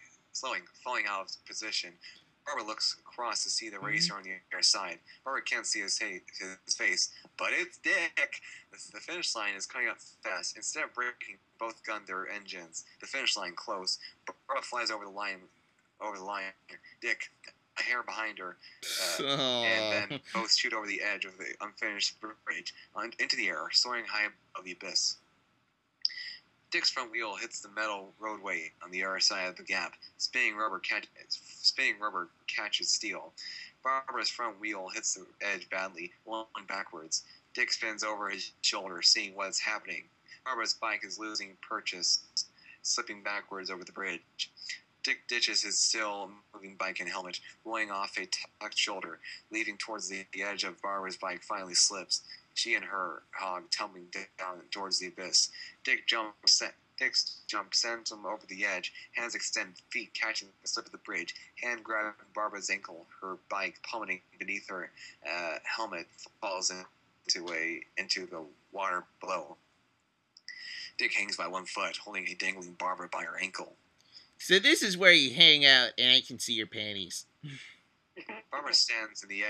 falling out of position. Barbara looks across to see the racer on the other side. Barbara can't see his face, but it's Dick. The finish line is coming up fast. Instead of braking, both gun their engines. The finish line close. Barbara flies over the line. Dick, a hair behind her, and then both shoot over the edge of the unfinished bridge into the air, soaring high above the abyss. Dick's front wheel hits the metal roadway on the other side of the gap. Spinning rubber catches steel. Barbara's front wheel hits the edge badly, rolling backwards. Dick spins over his shoulder, seeing what's happening. Barbara's bike is losing purchase, slipping backwards over the bridge. Dick ditches his still moving bike and helmet, rolling off a tucked shoulder, leaving towards the edge of Barbara's bike, finally slips. She and her hog tumbling down towards the abyss. Dick's jump sends him over the edge, hands extended, feet catching the slip of the bridge, hand grabbing Barbara's ankle, her bike pummeling beneath her helmet, falls into the water below. Dick hangs by one foot, holding a dangling Barbara by her ankle. So this is where you hang out, and I can see your panties. Barbara stands in the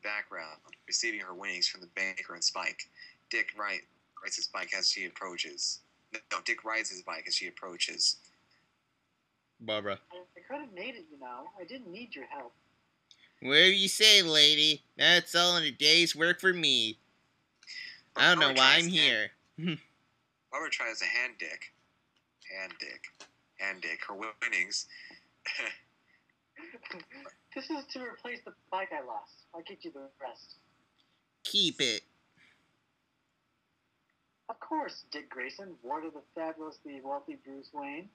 background, receiving her winnings from the banker and Spike. Dick rides his bike as she approaches. No, Dick rides his bike as she approaches. Barbara. I could have made it, you know. I didn't need your help. Whatever you say, lady. That's all in a day's work for me. I don't know why I'm here. Barbara tries to hand Dick her winnings. This is to replace the bike I lost. I'll get you the rest. Keep it. Of course, Dick Grayson, ward of the fabulously wealthy Bruce Wayne.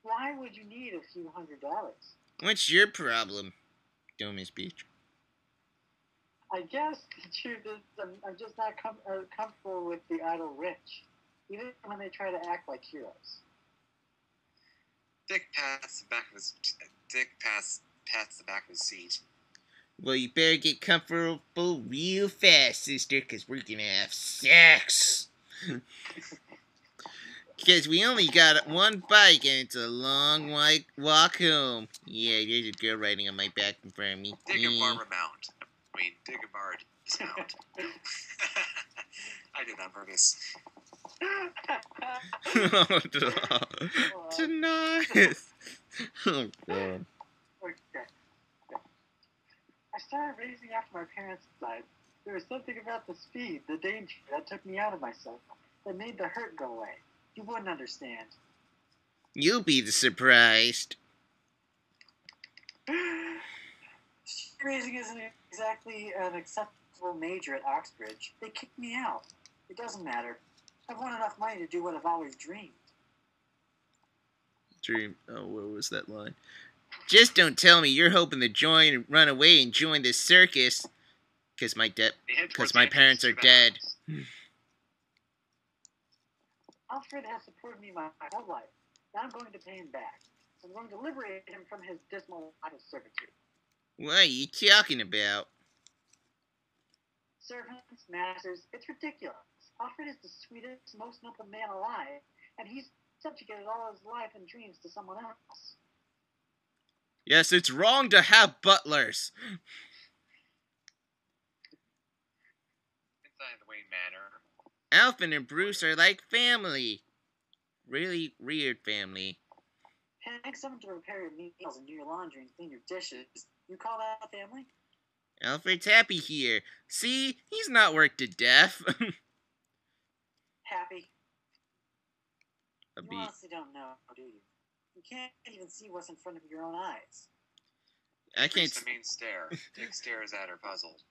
Why would you need a few $100s? What's your problem, dumbass bitch? I guess the truth is I'm just not comfortable with the idle rich, even when they try to act like heroes. Dick pats the back of his seat. Well, you better get comfortable real fast, sister, because we're gonna have sex. Because we only got one bike and it's a long walk home. Yeah, there's a girl riding on my back in front of me. Dick and Barbara mount. Dick and Barbara dismount. I did that on purpose. Tonight. Oh, God. Okay. I started racing after my parents died. There was something about the speed, the danger, that took me out of myself, that made the hurt go away. You wouldn't understand. You'll be surprised. Street racing isn't exactly an acceptable major at Oxbridge. They kicked me out. It doesn't matter. I've won enough money to do what I've always dreamed. Oh, what was that line? Just don't tell me you're hoping to run away and join this circus. Because my parents are dead. Alfred has supported me my whole life. Now I'm going to pay him back. I'm going to liberate him from his dismal life of servitude. What are you talking about? Servants, masters, it's ridiculous. Alfred is the sweetest, most noble man alive, and he's subjugated all his life and dreams to someone else. Yes, it's wrong to have butlers. Inside the Wayne Manor. Alvin and Bruce are like family. Really weird family. Having someone to prepare your meals and do your laundry and clean your dishes, you call that family? Alfred's happy here. See, he's not worked to death. Happy? A You beat. honestly don't know, do you? You can't even see what's in front of your own eyes. I can't. The main stare. Dick stares at her, puzzled.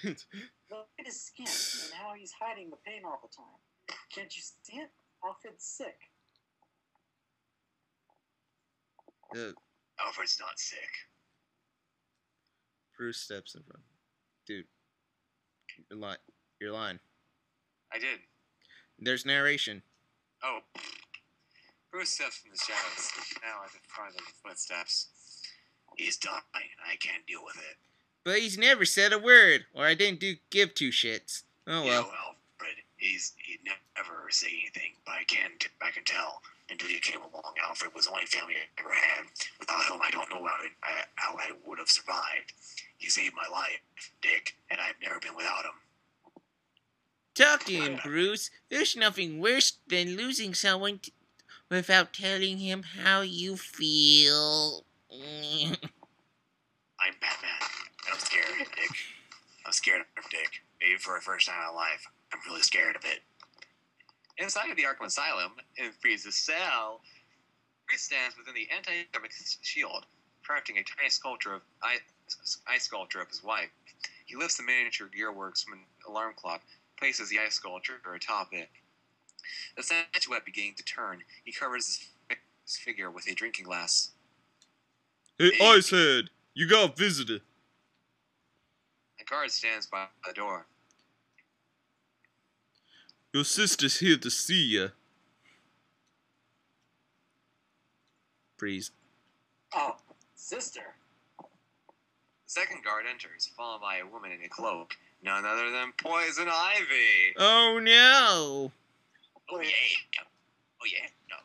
Look at his skin and how he's hiding the pain all the time. Can't you see it? Alfred's sick. Alfred's not sick. Bruce steps in front. Dude, your line. I did. There's narration. Oh. Bruce steps from the shadows, now at the front of the footsteps. He's dying, I can't deal with it. But he's never said a word, or I didn't give two shits. Oh well. You know, Alfred, he'd never say anything, but I can tell. Until you came along, Alfred was the only family I ever had. Without him, I don't know how I would have survived. He saved my life, Dick, and I've never been without him. Talk to him, Bruce. There's nothing worse than losing someone without telling him how you feel. I'm Batman, and I'm scared of Dick. I'm scared of Dick. Maybe for the first time in my life, I'm really scared of it. Inside of the Arkham Asylum, in Freeze's cell, Freeze stands within the anti-gravity shield, crafting a tiny sculpture of ice sculpture of his wife. He lifts the miniature gearworks from an alarm clock, places the ice sculpture atop it. The statuette beginning to turn, he covers his figure with a drinking glass. Hey, Icehead, you got a visitor. A guard stands by the door. Your sister's here to see you. Freeze. Oh, sister. The second guard enters, followed by a woman in a cloak, none other than Poison Ivy. Oh no! Oh yeah. Oh yeah. No.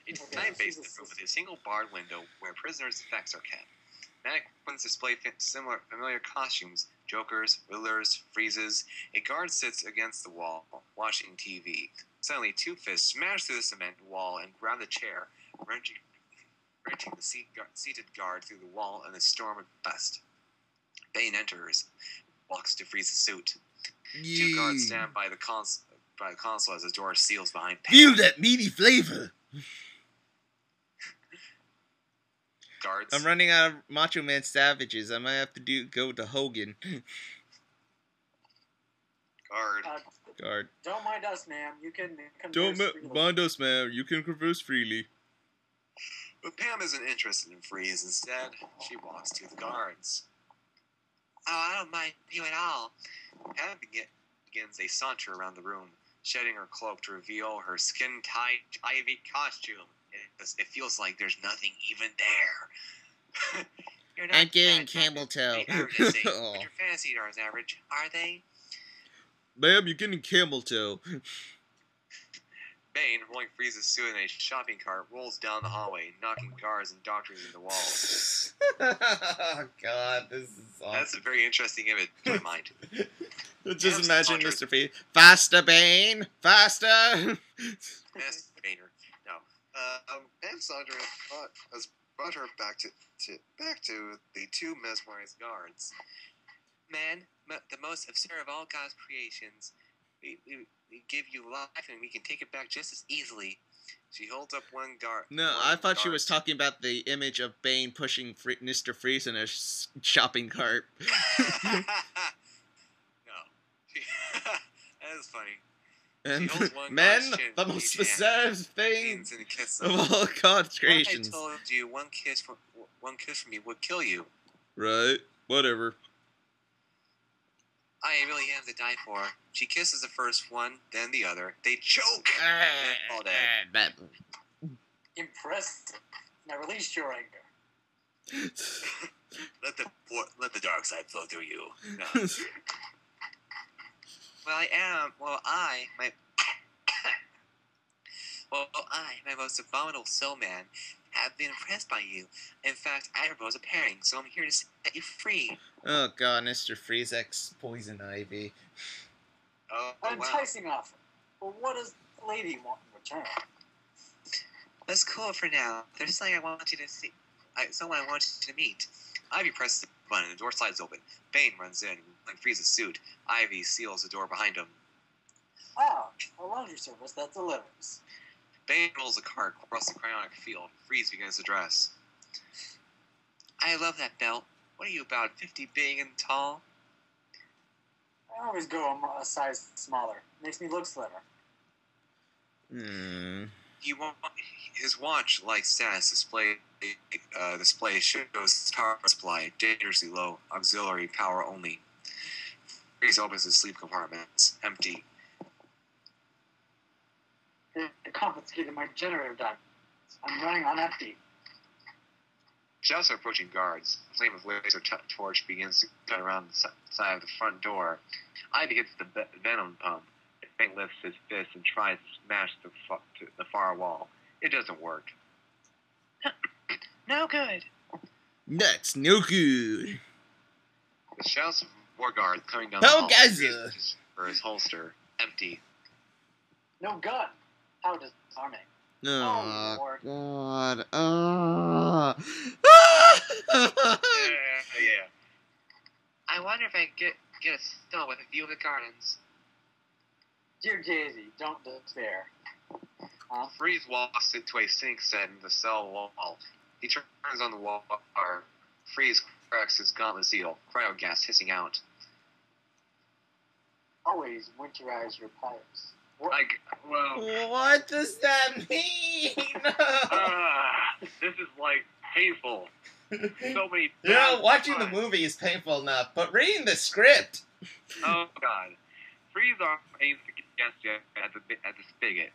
A design basement room with a single barred window where prisoners' effects are kept. Mannequins display familiar costumes: Jokers, Riddlers, Freezes. A guard sits against the wall, watching TV. Suddenly, two fists smash through the cement wall and grab the chair, wrenching the seated guard through the wall in a storm of dust. Bane enters, walks to Freeze's suit. Yeah. Two guards stand by the console as the door seals behind Pam. Feel that meaty flavor. Guards. I'm running out of Macho Man Savages. I might have to go to Hogan. Guard. Guard. Don't mind us, ma'am. You can Don't converse freely. mind us, ma'am. You can converse freely. But Pam isn't interested in Freeze. Instead, she walks to the guards. I don't mind you at all. Hannah begins a saunter around the room, shedding her cloak to reveal her skin-tight ivy costume. It feels like there's nothing even there. You're not I'm getting that camel toe. the average is Oh. but your fantasy are average, are they? Ma'am, you're getting camel toe. Bane, rolling Freeze's suit in a shopping cart, rolls down the hallway, knocking guards and doctors into walls. Oh, God, this is awesome. That's a very interesting image in my mind. Just Yes, imagine Andre. Mr. Freeze. Faster, Bane! Faster! Yes, Bainer. No. And Sandra has brought her back to the two mesmerized guards. Man, the most absurd of all God's creations. We give you life and we can take it back just as easily. She holds up one guard. No, one I thought she guard. was talking about the image of Bane pushing Mr. Freeze in a shopping cart. No. That is funny. And She holds one men, guard's chin the in most each hand, bizarre thing leans and kisses him. of all God's creations. I told you one kiss from me would kill you. Right, whatever. I really am to die for. She kisses the first one, then the other. They choke. All dead. Impressed. Now release your anger. Let the dark side flow through you. No. My most abominable soul man, have been impressed by you. In fact, I propose a pairing, so I'm here to set you free. Oh God, Mr. Freeze X Poison Ivy. Oh, An wow. enticing offer. But what does the lady want in return? Let's cool for now. There's something I want you to see. Someone I want you to meet. Ivy presses the button and the door slides open. Bane runs in and frees his suit. Ivy seals the door behind him. Ah, a laundry service that delivers. Bane rolls the cart across the cryonic field. Freeze begins to dress. I love that belt. What are you, about 50 big and tall? I always go a size smaller. Makes me look slimmer. His watch-like status display shows power supply, dangerously low, auxiliary power only. Freeze opens his sleep compartments, empty. They confiscated my generator diamonds. I'm running on empty. Shouts are approaching guards. The flame of laser torch begins to cut around the side of the front door. Ivy hits the venom pump. Bane lifts his fist and tries to smash the far wall. It doesn't work. No good. That's no good. The shouts of more guards coming down Oh, the hall. guys, Reaches for his holster. Empty. No gun. How disarming. Oh, Lord. God. Yeah. I wonder if I could get a still with a view of the gardens. Dear Daisy, don't despair. Huh? Freeze walks into a sink set in the cell wall. He turns on the wall. Freeze cracks his gauntlet seal. Cryo gas hissing out. Always winterize your pipes. What? What does that mean? This is like painful. So many. You know, watching the movie is painful enough, but reading the script. Oh God! Freeze arm aims against you at the spigot.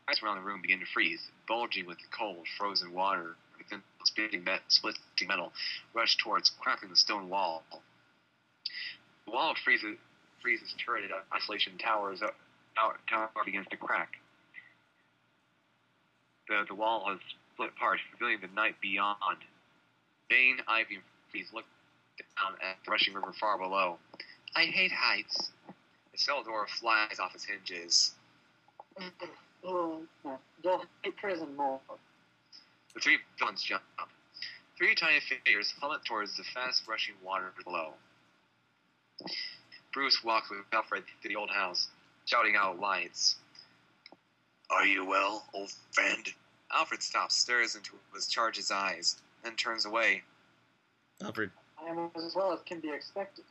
Pipes around the room begin to freeze, bulging with the cold, frozen water. Within splitting metal, rush towards cracking the stone wall. The wall of Freeze's turreted isolation tower begins to crack. The wall has split apart, revealing the night beyond. Bane, Ivy, and Freeze look down at the rushing river far below. I hate heights. The cell door flies off its hinges. Don't hate prison more. The three villains jump up. Three tiny figures plummet towards the fast-rushing water below. Bruce walks with Alfred to the old house, shouting out lights. Are you well, old friend? Alfred stops, stares into his charge's eyes, then turns away. Alfred. I am as well as can be expected.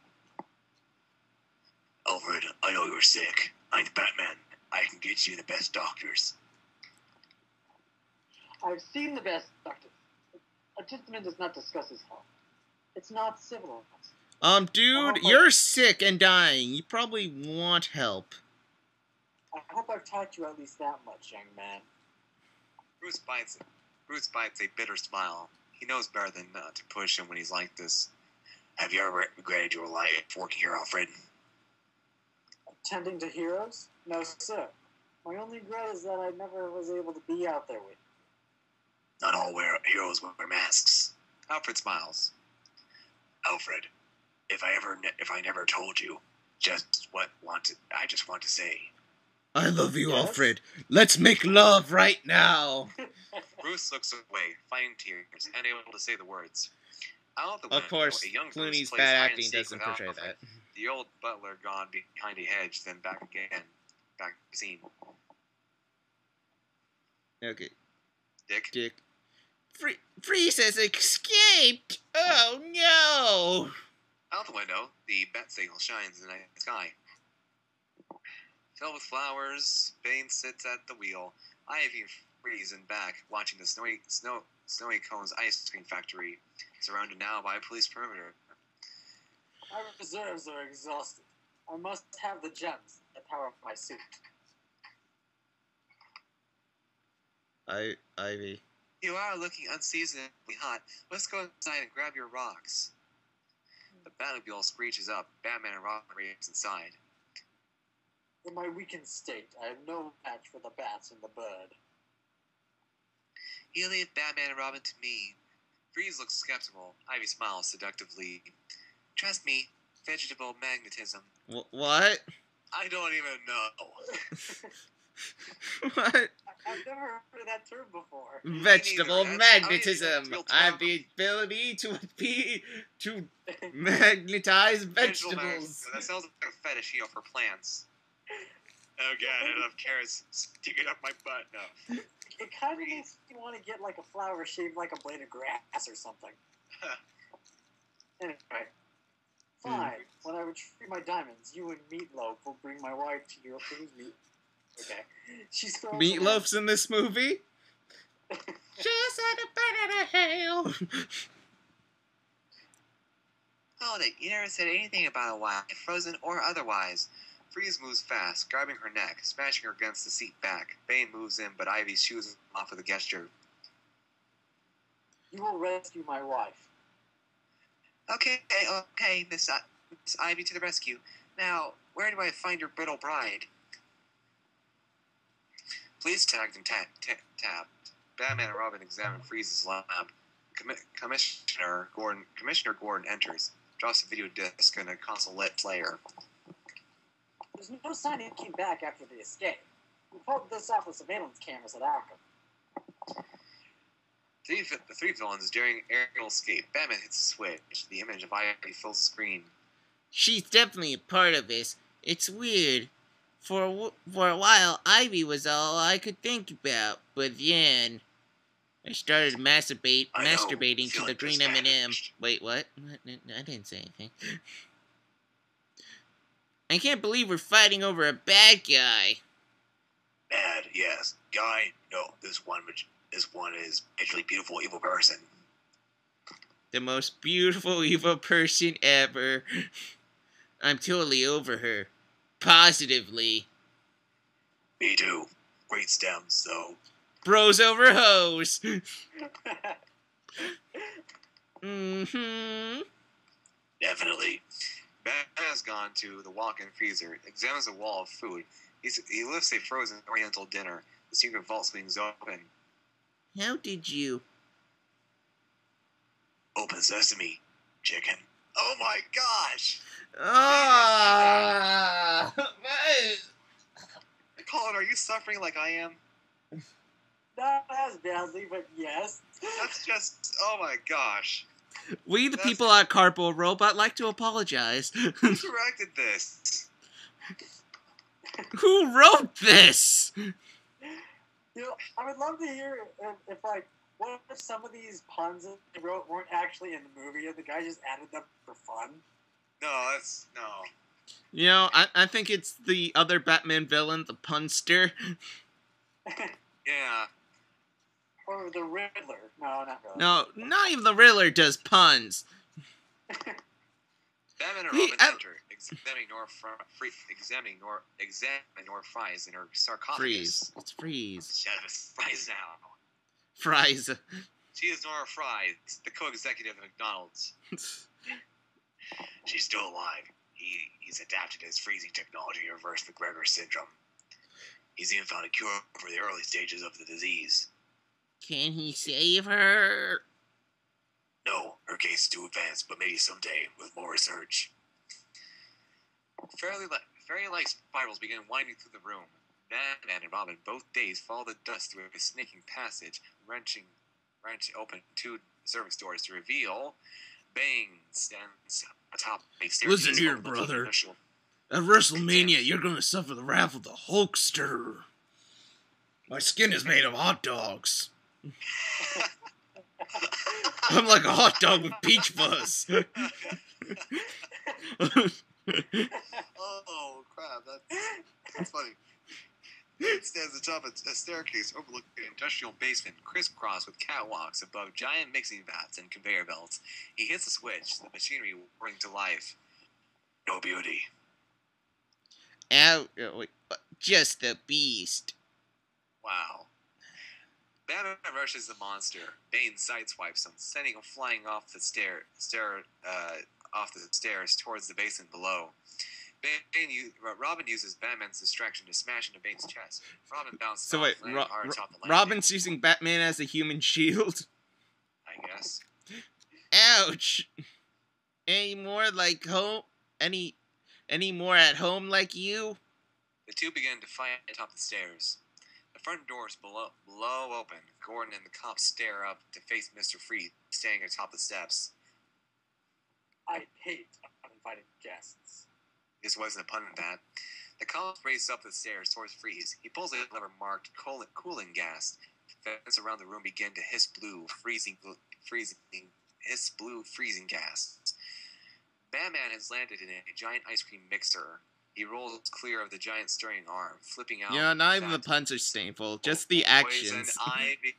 Alfred, I know you're sick. I'm Batman. I can get you the best doctors. I've seen the best doctor. A gentleman does not discuss his health. It's not civilized. Dude, you're sick and dying. You probably want help. I hope I've taught you at least that much, young man. Bruce bites a bitter smile. He knows better than not to push him when he's like this. Have you ever regretted your life working here, Alfred? Tending to heroes? No, sir. My only regret is that I never was able to be out there with you. Not all heroes wear masks. Alfred smiles. Alfred, if I never told you I just want to say. I love you, Yes? Alfred. Let's make love right now. Bruce looks away, fighting tears, unable to say the words. Out the window, Of course, a young Bruce Clooney's plays bad hide and acting seek doesn't with portray Alfred. that. The old butler gone behind a hedge, then back again. Back to the scene. Okay, Dick. Freeze has escaped! Oh no! Out the window, the bat signal shines in the night sky. Filled with flowers, Bane sits at the wheel. Ivy and Freeze in back, watching the snowy cones ice cream factory, surrounded now by a police perimeter. My reserves are exhausted. I must have the gems that power my suit. Ivy. You are looking unseasonably hot. Let's go inside and grab your rocks. The Batmobile screeches up. Batman and Robin race inside. In my weakened state, I have no match for the bats and the bird. You leave Batman and Robin to me. Freeze looks skeptical. Ivy smiles seductively. Trust me, vegetable magnetism. What? I don't even know. What? I've never heard of that term before. Vegetable neither. magnetism. Real I have term. the ability to magnetize Vegetable vegetables. magnetism. That sounds like a fetish, for plants. Oh god, I love carrots sticking up my butt. No. It kind of makes me want to get like a flower shaped like a blade of grass or something. Anyway, fine. When I retrieve my diamonds, you and Meatloaf will bring my wife to your food meat. Okay. She throws Meatloaf's in this movie? Just at a bit of hell. Hold it, you never said anything about a wife, frozen or otherwise. Freeze moves fast, grabbing her neck, smashing her against the seat back. Bane moves in, but Ivy shoos him off with a gesture. You will rescue my wife. Okay, Miss Ivy to the rescue. Now, where do I find your brittle bride? Police tagged and tapped. Batman and Robin examine Freeze's lab. Commissioner Gordon enters, drops a video disc and a console-lit player. There's no sign he came back after the escape. We pulled this off with surveillance cameras at Arkham. The three villains during aerial escape. Batman hits a switch. The image of Ivy fills the screen. She's definitely a part of this. It's weird. For a while, Ivy was all I could think about, but then I started masturbating to the green M&M. Wait, what? I didn't say anything. I can't believe we're fighting over a bad guy. Bad, yes. Guy, no. This one is majorly beautiful evil person. The most beautiful evil person ever. I'm totally over her. Positively. Me too. Great stems, though. Bros over hoes. Mm-hmm. Definitely. Batman has gone to the walk-in freezer, examines a wall of food. He lifts a frozen oriental dinner. The secret vault swings open. How did you? Open sesame, chicken. Oh my gosh! Ah! Colin, are you suffering like I am? Not as badly, but yes. That's just, oh my gosh. We, the people at Cardboard Robot, like to apologize. Who directed this? Who wrote this? You know, I would love to hear if like, what if some of these puns that they wrote weren't actually in the movie and the guy just added them for fun? No. You know, I think it's the other Batman villain, the Punster. Yeah. Or the Riddler. No, not really. No, not even the Riddler does puns. Batman Batman and Wait, Robin enter, examining Nora Fries in her sarcophagus. Freeze. It's Freeze. Shut up, it's Fries now. Fries. She is Nora Fries, the co-executive of McDonald's. She's still alive. He's adapted his freezing technology to reverse the Gregor syndrome. He's even found a cure for the early stages of the disease. Can he save her? No, her case is too advanced, but maybe someday with more research. Fairy-like spirals begin winding through the room. Batman and Robin both days follow the dust through a snaking passage, wrench open two service doors to reveal Bane stands atop a staircase. Listen here, brother. At WrestleMania, you're gonna suffer the wrath of the Hulkster. My skin is made of hot dogs. I'm like a hot dog with peach fuzz. Oh, crap. That's funny. It stands atop a staircase overlooking an industrial basement, crisscrossed with catwalks above giant mixing vats and conveyor belts. He hits a switch, the machinery whirring to life. No beauty. Ow, wait, just the beast. Wow. Batman rushes the monster. Bane sideswipes him, sending him flying off the stairs towards the basement below. Robin uses Batman's distraction to smash into Bane's chest. Robin bounces So off, wait, landing hard atop the landing. Robin's using Batman as a human shield? I guess. Ouch! Any more at home like you? The two begin to fight atop the stairs. The front doors below open. Gordon and the cops stare up to face Mr. Freeze, standing atop the steps. I hate uninvited guests. This wasn't a pun on that. The cops race up the stairs towards Freeze. He pulls a lever marked cooling gas. Fans around the room begin to hiss blue freezing gas. Batman has landed in a giant ice cream mixer. He rolls clear of the giant stirring arm, flipping out. Yeah, not even the puns are stameful, just the actions. Poison ivy.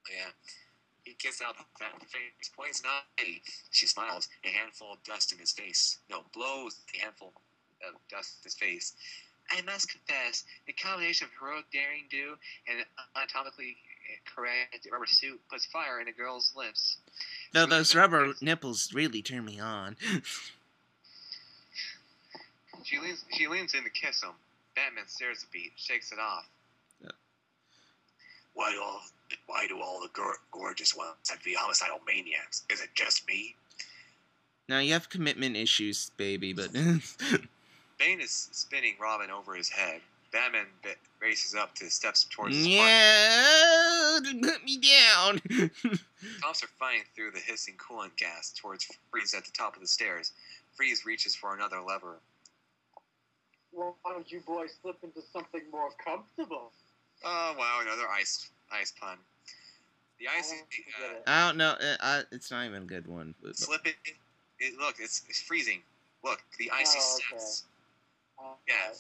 Yeah. He gets out the face. Poison ivy. She smiles, a handful of dust in his face. No, blows a handful of dust in his face. I must confess, the combination of heroic daring do and anatomically correct rubber suit puts fire in a girl's lips. Though those rubber nipples really turn me on. She leans in to kiss him. Batman stares a beat, shakes it off. Yeah. Why do all the gorgeous ones have to be homicidal maniacs? Is it just me? Now you have commitment issues, baby, but... Bane is spinning Robin over his head. Batman races up to the steps towards his yeah, put me down. Cops are fighting through the hissing coolant gas towards Freeze at the top of the stairs. Freeze reaches for another lever. Well, why don't you boys slip into something more comfortable? Oh, wow, another ice pun. The icy... I don't know, it's not even a good one. But... Slipping... Look, it's freezing. Look, the icy steps. Yeah.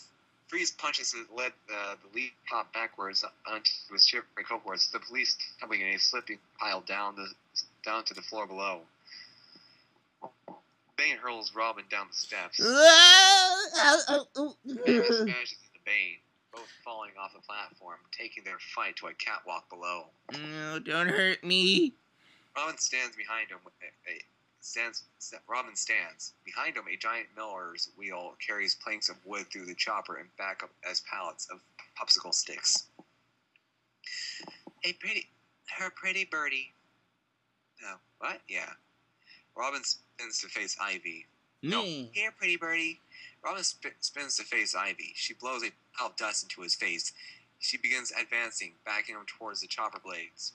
Freeze punches the lead cop backwards onto his shivering cohorts. The police coming in a slipping pile down to the floor below. Bane hurls Robin down the steps. Smashes into Bane, both falling off the platform, taking their fight to a catwalk below. No, don't hurt me. Robin stands behind him. Robin stands behind him. A giant miller's wheel carries planks of wood through the chopper and back up as pallets of popsicle sticks. Her pretty birdie. No, what? Yeah. Robin spins to face Ivy. No, here, pretty birdie. Robin spins to face Ivy. She blows a pile of dust into his face. She begins advancing, backing him towards the chopper blades.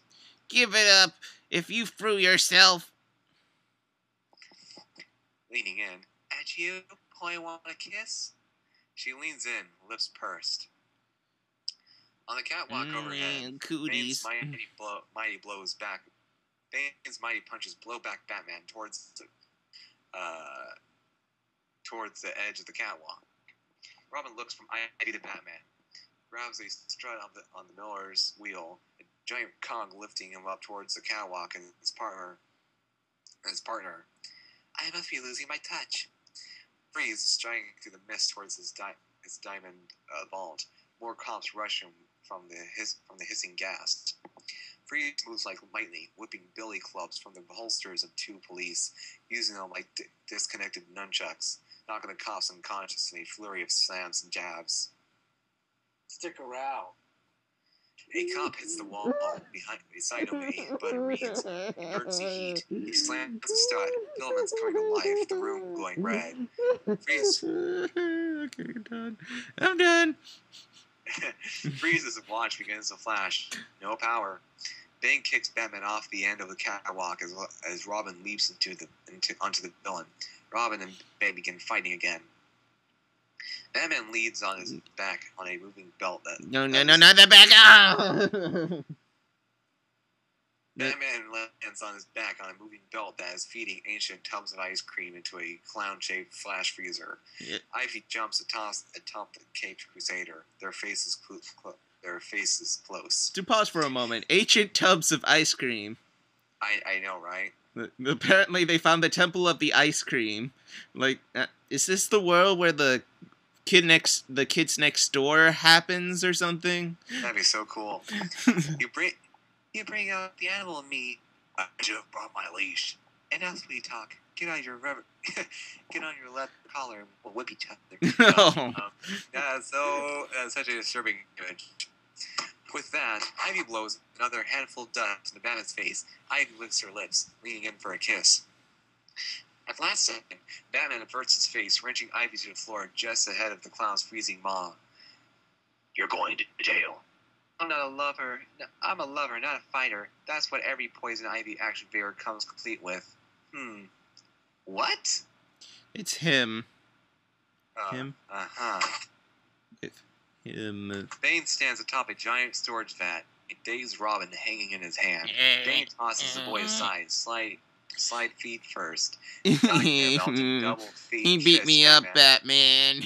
Give it up. If you threw yourself. Leaning in. At you? Boy, want a kiss? She leans in, lips pursed. On the catwalk overhead, cooties. Bane's mighty blows back. Bane's mighty punches blow back Batman towards the edge of the catwalk. Robin looks from Ivy to Batman, grabs a strut on the miller's wheel, a giant cog lifting him up towards the catwalk and his partner. I must be losing my touch. Freeze is striding through the mist towards his diamond vault. More cops rush him from the hissing gas. Freeze moves like lightning, whipping billy clubs from the holsters of two police, using them like disconnected nunchucks, knocking the cops unconscious in a flurry of slams and jabs. Stick around. A cop hits the wall beside him, but reads emergency heat. He slams the stud. Filaments coming to life. The room glowing red. Freeze. Okay, I'm done. Freeze's watch begins to flash. No power. Bane kicks Batman off the end of the catwalk as Robin leaps onto the villain. Robin and Bane begin fighting again. Batman leads on his back on a moving belt that... No, not the back! Oh! Batman lands on his back on a moving belt that is feeding ancient tubs of ice cream into a clown-shaped flash freezer. Yeah. Ivy jumps atop the caped Crusader. Their faces close. To pause for a moment. Ancient tubs of ice cream. I know, right? Apparently they found the Temple of the Ice Cream. Like, is this the world where the kids next door happens or something? That'd be so cool. You bring out the animal in me. I should have brought my leash. And now we talk. Get on your leather collar and we'll whip each other. Such a disturbing image. With that, Ivy blows another handful of dust into Batman's face. Ivy licks her lips, leaning in for a kiss. At the last second, Batman averts his face, wrenching Ivy to the floor just ahead of the clown's freezing maw. You're going to jail. I'm not a lover. I'm a lover, not a fighter. That's what every Poison Ivy action figure comes complete with. What? It's him. Him? Uh-huh. It's him. Bane stands atop a giant storage vat, a dazed Robin hanging in his hand. Bane tosses the boy aside, slide feet first. He beat me up, Batman.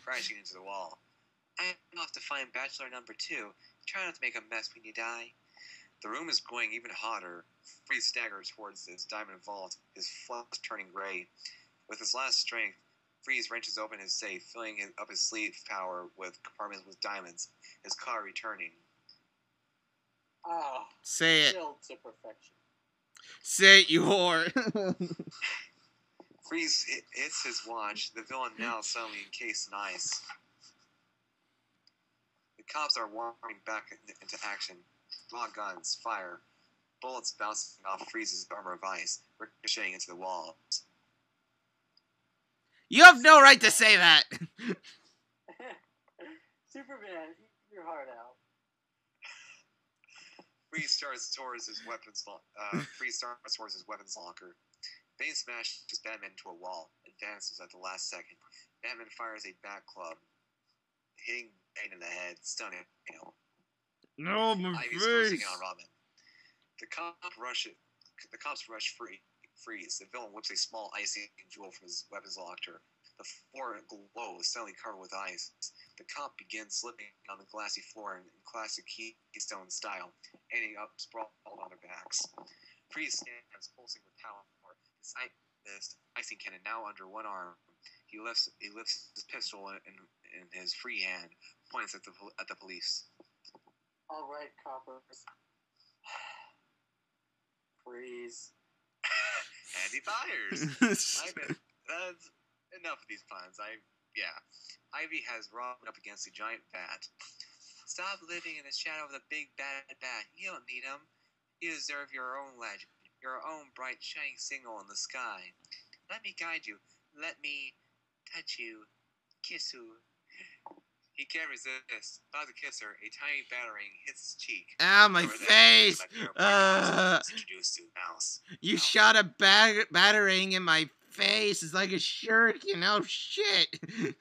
Crashing into the wall. I'm off to find Bachelor number 2. Try not to make a mess when you die. The room is going even hotter. Freeze staggers towards his diamond vault, his flesh turning gray. With his last strength, Freeze wrenches open his safe, filling up his sleeve power with compartments with diamonds, his car returning. Ah, say it. Built to perfection. Say it, you whore. Freeze hits his watch, the villain now suddenly encased in ice. The cops are warming back into action. Draw guns, fire. Bullets bouncing off Freeze's armor of ice, ricocheting into the walls. You have no right to say that! Superman, eat your heart out. Freeze starts towards his weapons locker. Bane smashes Batman into a wall, advances at the last second. Batman fires a bat club, hitting Bane in the head, stunning him. No, my Ivy's face! closing in on Robin. The cops rush Freeze. The villain whips a small icing jewel from his weapons locker. The floor glows, suddenly covered with ice. The cop begins slipping on the glassy floor in classic Keystone style, ending up sprawled on their backs. Freeze stands, pulsing with power. This icing cannon now under one arm. He lifts his pistol in his free hand, points at the police. All right, coppers. Freeze. And he fires. That's enough of these puns. Ivy has Robin up against the giant bat. Stop living in the shadow of the big bad bat. You don't need him. You deserve your own legend, your own bright shining signal in the sky. Let me guide you. Let me touch you. Kiss you. He can't resist. About to kiss her, a tiny battering hits his cheek. Ow, my face! Introduced to Mouse. You shot a battering in my face. It's like a shuriken. Oh, shit. Remember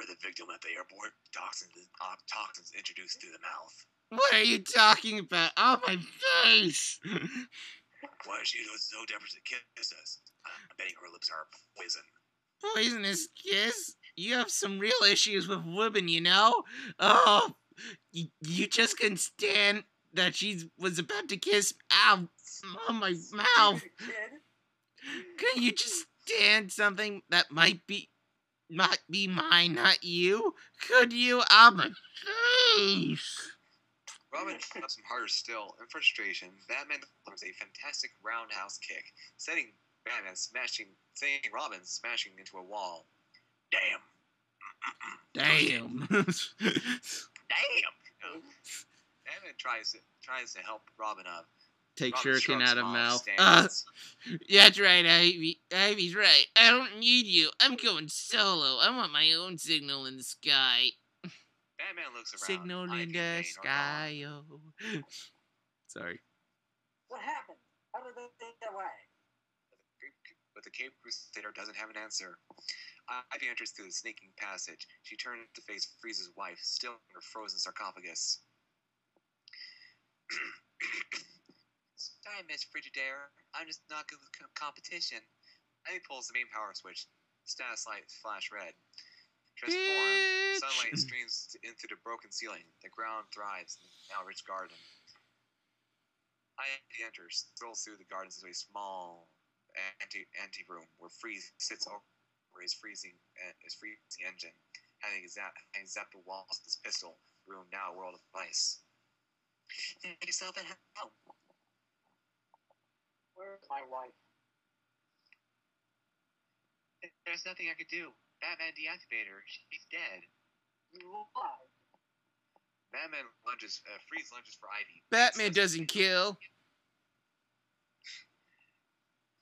the victim at the airport? Toxins introduced through the mouth. What are you talking about? Oh, my face! Why is she so desperate to kiss us? I'm betting her lips are poison. Poisonous kiss? You have some real issues with women, you know? Oh, you just couldn't stand that she was about to kiss. Ow! Oh, my mouth! Could you just stand something that might be mine, not you? Could you? I'm a thief. Robin slaps him harder still. In frustration, Batman delivers a fantastic roundhouse kick, setting Robin smashing into a wall. Damn. Damn. Damn. Batman tries to help Robin up. Take Robin shuriken shrugs out him of off, mouth. stands. Yeah, that's right, Ivy. Ivy's right. I don't need you. I'm going solo. I want my own signal in the sky. Batman looks around. Signal Ivy in and the Bane are sky. gone. Oh. Sorry. What happened? How did they get away? But the Cape Crusader doesn't have an answer. Ivy enters through the snaking passage. She turns to face Freeze's wife, still in her frozen sarcophagus. Sorry, Miss Frigidaire. I'm just not good with competition. Ivy pulls the main power switch. Status lights flash red. Transformed, Bitch. sunlight streams into the broken ceiling. The ground thrives in the now rich garden. Ivy enters, strolls through the gardens into a small ante-room where Freeze sits over his freezing engine, having zapped the walls with his pistol. The room now a world of ice. Make yourself at home. Where's my wife? There's nothing I could do. Batman deactivated her. She's dead. You lied. Batman lunges. Freeze lunges for Ivy. Batman doesn't kill.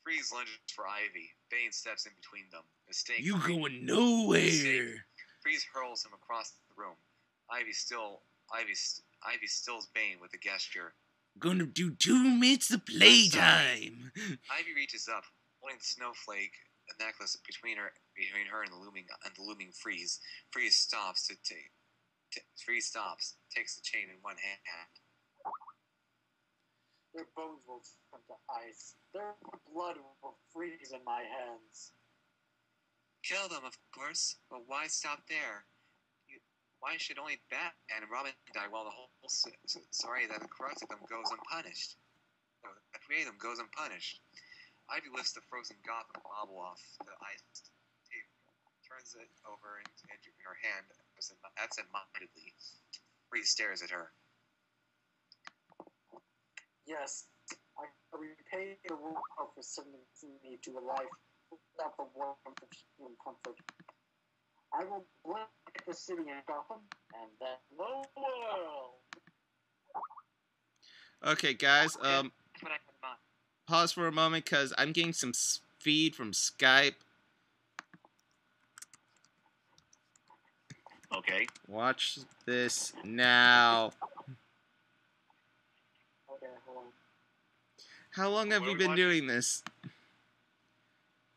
Freeze lunges for Ivy. Bane steps in between them. Mistake. You going nowhere. Freeze hurls him across the room. Ivy stills Bane with a gesture. Gonna do 2 minutes of playtime. Ivy reaches up, holding the snowflake necklace between her and the looming Freeze. Freeze stops. Freeze stops. Takes the chain in one hand. Their bones will turn to ice. Their blood will freeze in my hands. Kill them, of course, but why stop there? Why should only Batman and Robin die while the whole sorry that corrupted them goes unpunished? No, that created them goes unpunished. Ivy lifts the frozen Gotham bauble off the ice tape, turns it over in her hand absent-mindedly. Freeze stares at her. Yes, I repay the world for sentencing me to a life without the warmth of human comfort. I will blink the city in Gotham, and then the world. Okay, guys. That's what I had in mind. Pause for a moment, cause I'm getting some feed from Skype. Okay. Watch this now. Okay, hold on. How long have What you are we been watching? doing this?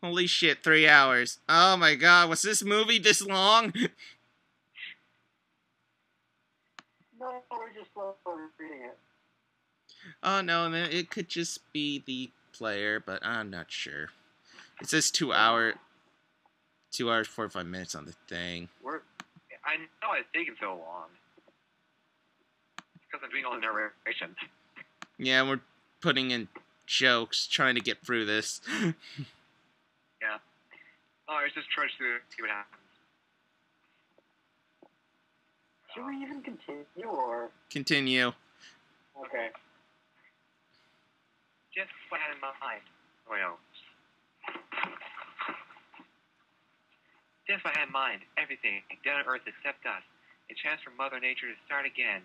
Holy shit, 3 hours. Oh my god, was this movie this long? No, we're just slowly reading it. Oh no, man, it could just be the player, but I'm not sure. It says 2 hours, 45 minutes on the thing. I know it's taking so long. It's because I'm doing all the narration. Yeah, we're putting in jokes, trying to get through this. Yeah. Oh, let's just trudge through see what happens. Should we even continue, or? Continue. Okay. Just what I had in mind. Oh, no. Just what I had in mind. Everything down on Earth except us. A chance for Mother Nature to start again.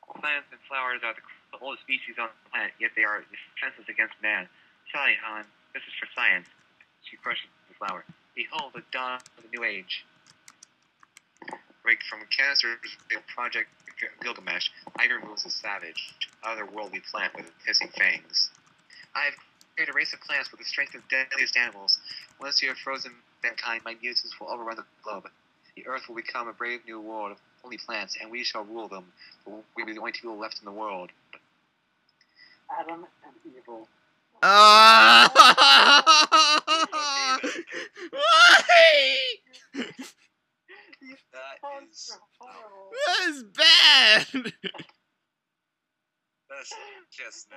Plants and flowers are the oldest species on the planet, yet they are defenseless against man. Sorry, Han. This is for science. She crushes the flower. Behold the dawn of the new age. Break from Cancer's Project Gilgamesh, Ivy removes a savage, otherworldly plant with hissing fangs. I have created a race of plants with the strength of deadliest animals. Once you have frozen mankind, my mutants will overrun the globe. The earth will become a brave new world of only plants, and we shall rule them. For we will be the only people left in the world. Adam and Evil. Why? That is horrible. That is bad. that's just no.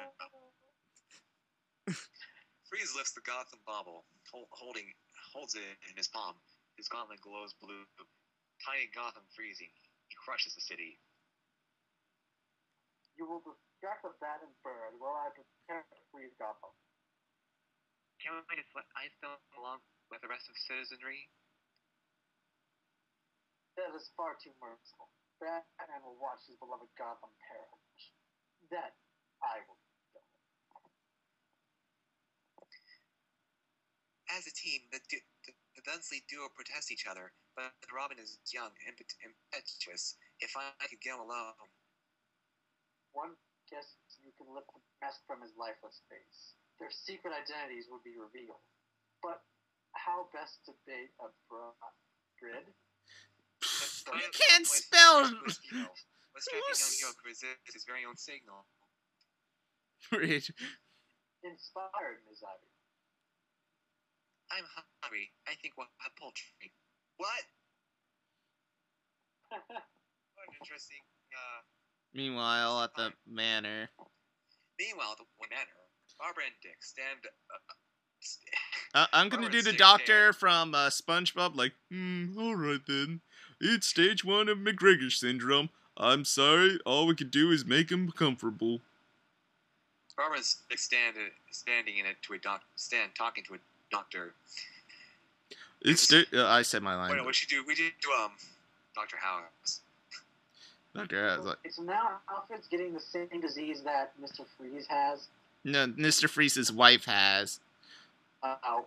Freeze Freeze lifts the Gotham bauble, holds it in his palm. His gauntlet glows blue. Tiny Gotham freezing. He crushes the city. You will distract the bat and bird while I prepare to freeze Gotham. Can't we just let Ice Stone along with the rest of citizenry? That is far too merciful. Batman will watch his beloved Gotham perish. Then I will go. As a team, the Dunsley duo protest each other, but Robin is young and impetuous. If I could get him alone. One guess you can lift the mask from his lifeless face. Their secret identities would be revealed. But how best to bait a grid? You can't spell. What's striking young hero could resist his very own signal. Bridge. Inspired, Ms. Ivy. I'm hungry. I think we'll have poultry. What? What an interesting. Meanwhile, at the manor. Meanwhile, at the manor, Barbara and Dick stand. I'm gonna do the doctor from SpongeBob. Like, all right then. It's stage 1 of McGregor syndrome. I'm sorry. All we could do is make him comfortable. Barbara's standing in it to a talking to a doctor. I said my line. Wait, what'd she do? We did Dr. House. Dr. House. Like, so now Alfred's getting the same disease that Mr. Freeze has. No, Mr. Freeze's wife has. Oh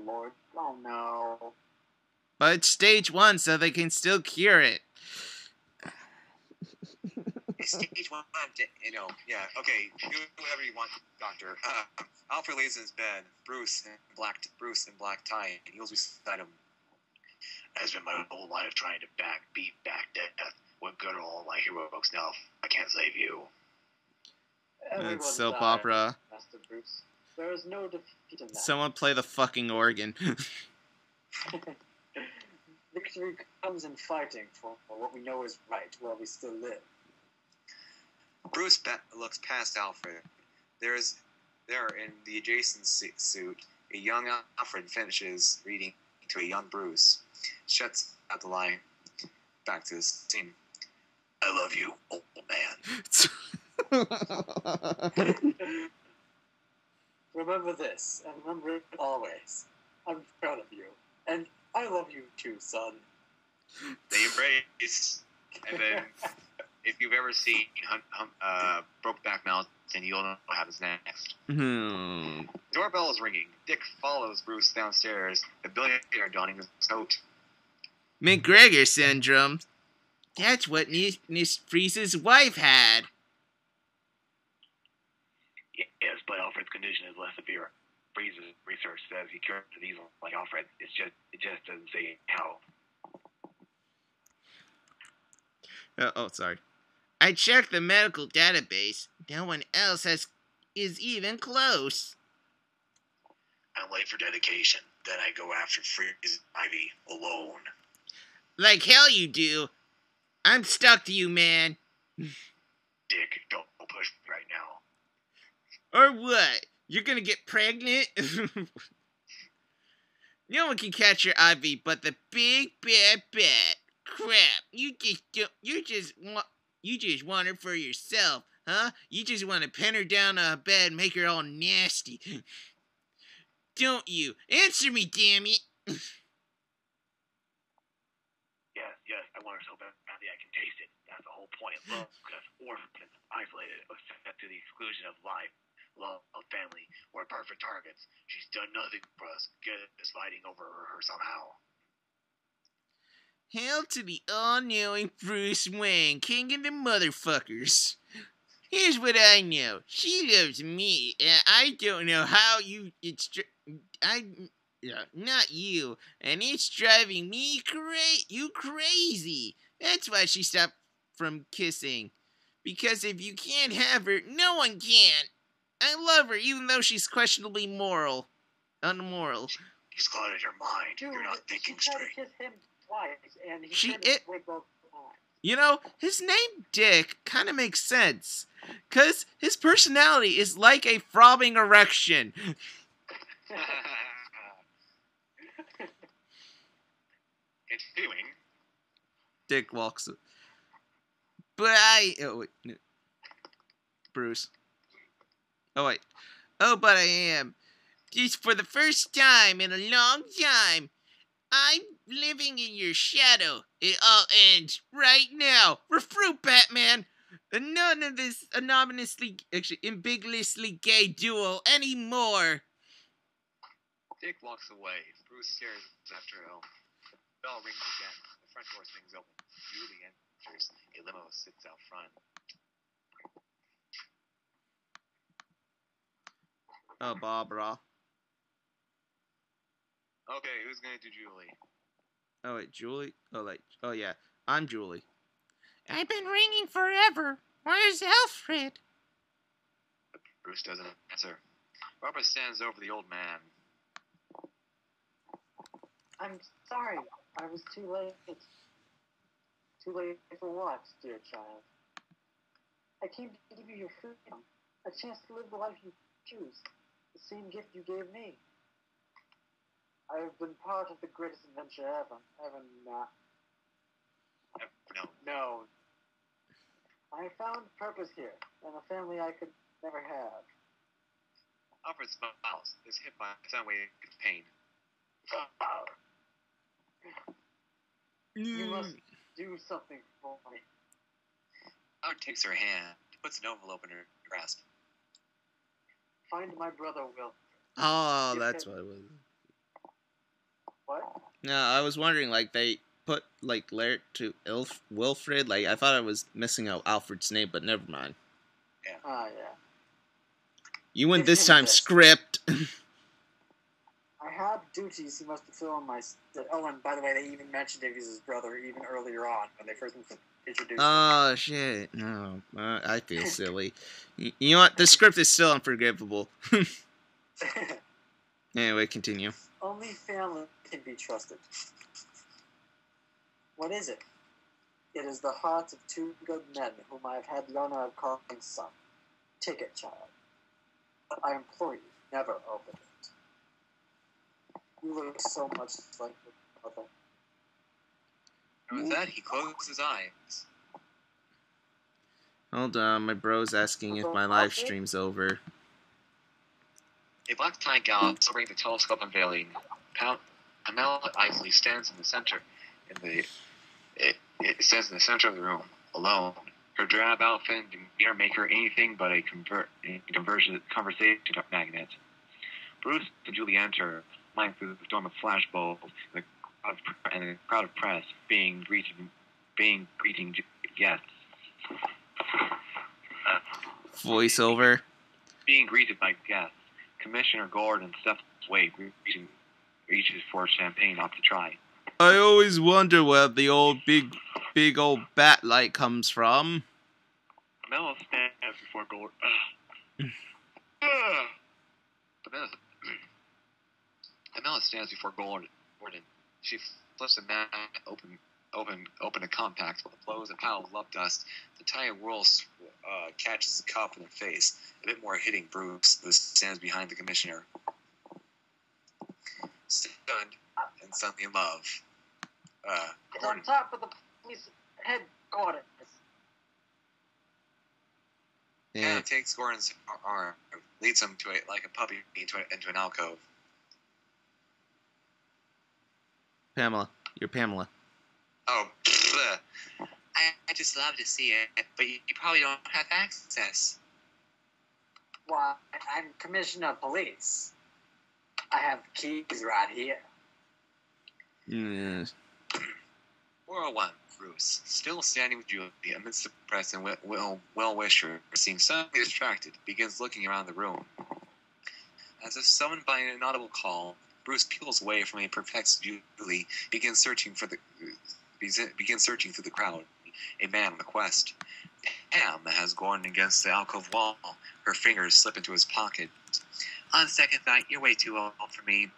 Lord. Oh no. But it's stage 1, so they can still cure it. It's stage 1, yeah, okay, do whatever you want, Doctor. Alfred lays in his bed, Bruce in black tie, and kneels beside him. Has been my whole life trying to beat back death. What good are all my heroics now if I can't save you? That's soap opera. Master Bruce. There is no defeat in that. Someone play the fucking organ. Victory comes in fighting for what we know is right while we still live. Bruce looks past Alfred. There in the adjacent suit, a young Alfred finishes reading to a young Bruce. Shuts out the line. Back to the scene. I love you, old man. Remember this, and remember it always. I'm proud of you. And I love you too, son. They embrace. And then, if you've ever seen Brokeback Mountain, you'll know what happens next. Doorbell is ringing. Dick follows Bruce downstairs. The billionaire donning his coat. McGregor syndrome. That's what Miss Freeze's wife had. Yes, but Alfred's condition is less severe. Freeze's research says he cured the disease like Alfred. It just doesn't say how. Sorry. I checked the medical database. No one else is even close. I'm late for dedication. Then I go after Freeze Ivy alone. Like hell you do. I'm stuck to you, man. Dick, don't push me right now. Or what? You're gonna get pregnant? No one can catch your Ivy but the big bad bat. Crap. You just want her for yourself, huh? You just want to pin her down on a bed and make her all nasty. Don't you? Answer me, damn it. Yes, I want her so badly I can taste it. That's the whole point. Love, because orphans, isolated, set to the exclusion of life, love, of family, we're perfect targets. She's done nothing for us. Get us fighting over her somehow. Hail to the all-knowing Bruce Wayne, king of the motherfuckers. Here's what I know. She loves me, and I don't know how not you, and it's driving me crazy. That's why she stopped from kissing. Because if you can't have her, no one can. I love her, even though she's questionably unmoral. She's clouded your mind. Dude, you're not thinking straight. Kiss him twice, and he both times. You know, his name Dick kind of makes sense. Because his personality is like a throbbing erection. Continuing. Dick walks. Oh wait, no. Bruce. Oh wait. Oh, but I am. Just for the first time in a long time, I'm living in your shadow. It all ends right now. We're through, Batman. And none of this ambiguously gay duo anymore. Dick walks away. Bruce stares after him. The bell rings again. The front door swings open. Julie enters. A limo sits out front. Oh, Barbara. Okay, who's gonna do Julie? Oh wait, Julie. Oh yeah, I'm Julie. I've been ringing forever. Where's Alfred? But Bruce doesn't answer. Barbara stands over the old man. I'm sorry. I was too late. Too late for what, dear child? I came to give you your freedom, a chance to live the life you choose, the same gift you gave me. I have been part of the greatest adventure ever known. I found purpose here, and a family I could never have. Alfred smiles, is hit by a sound wave of pain. You must do something for me. Alfred takes her hand, puts an envelope in her grasp. Find my brother Will. Oh, that's what it was. What? No, I was wondering, like, they put, like, Laird to Wilfred. Like, I thought I was missing out Alfred's name, but never mind. Yeah. Ah, yeah. You win Give this him time, this. script. I have duties he must fulfill in my... Oh, and by the way, they even mentioned if he's his brother even earlier on, when they first introduced him. Oh, shit. No, I feel silly. You know what? The script is still unforgivable. Anyway, continue. Only family can be trusted. What is it? It is the hearts of two good men whom I have had the honor of calling son. Take it, child. But I implore you, never open it. You look so much like your mother. And with that, he closes his eyes. Hold on, my bro's asking if my live stream's over. A black tie gown celebrating the telescope unveiling. Pamela Isley stands in the center. It stands in the center of the room, alone. Her drab outfit and demeanor make her anything but a conversation magnet. Bruce and Julie enter, flying through the storm of flashbulbs and a crowd of press being greeting guests. Voiceover. Being greeted by guests. Commissioner Gordon steps away, reaches for champagne not to try. I always wonder where the old big old bat light comes from. Pamela stands before Gordon. Pamela stands before Gordon. She flips a mat open a compact while it blows a pile of love dust. The tiny whirl catches the cup in her face, a bit more hitting Bruce, who stands behind the commissioner. Stunned and suddenly in love. It's on top of the police headquarters. Hannah takes Gordon's arm, leads him to like a puppy into an alcove. Pamela. You're Pamela. Oh, I just love to see it, but you probably don't have access. Why, I'm commissioner of police. I have keys right here. Yes. 401, Bruce, still standing with Julie amidst the press and well-wisher, seems suddenly distracted, begins looking around the room. As if summoned by an inaudible call, Bruce peels away from a perplexed Julie, begins searching through the crowd, a man on a quest. Pam has Gordon against the alcove wall. Her fingers slip into his pocket. On second thought, you're way too old for me.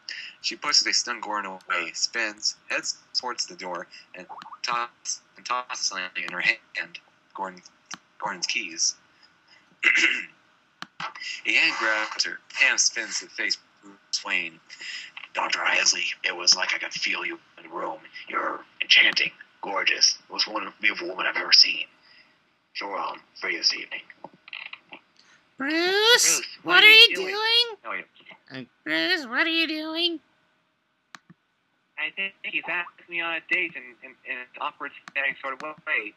She pushes a stunned Gordon away, spins, heads towards the door, and tosses something in her hand. Gordon's keys. A hand grabs her. Pam spins to face Swain. Dr. Isley, it was like I could feel you in the room. You're enchanting, gorgeous, most beautiful woman I've ever seen. Sure, I'm free this evening. Bruce, what are you doing? Oh, yeah. Bruce, what are you doing? I think he's asked me on a date in an awkward, static sort of way.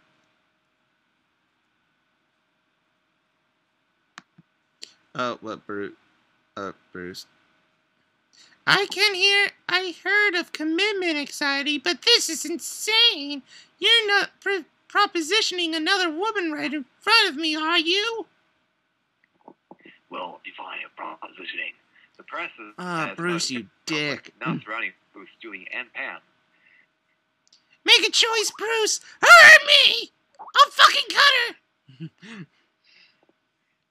Oh, what, Bruce? Bruce. I heard of commitment anxiety, but this is insane. You're not propositioning another woman right in front of me, are you? Well, define propositioning. The press is... Bruce, you dick. Not surrounding Bruce, Dewey, and Pam. Make a choice, Bruce! Hurt me! I'll fucking cut her!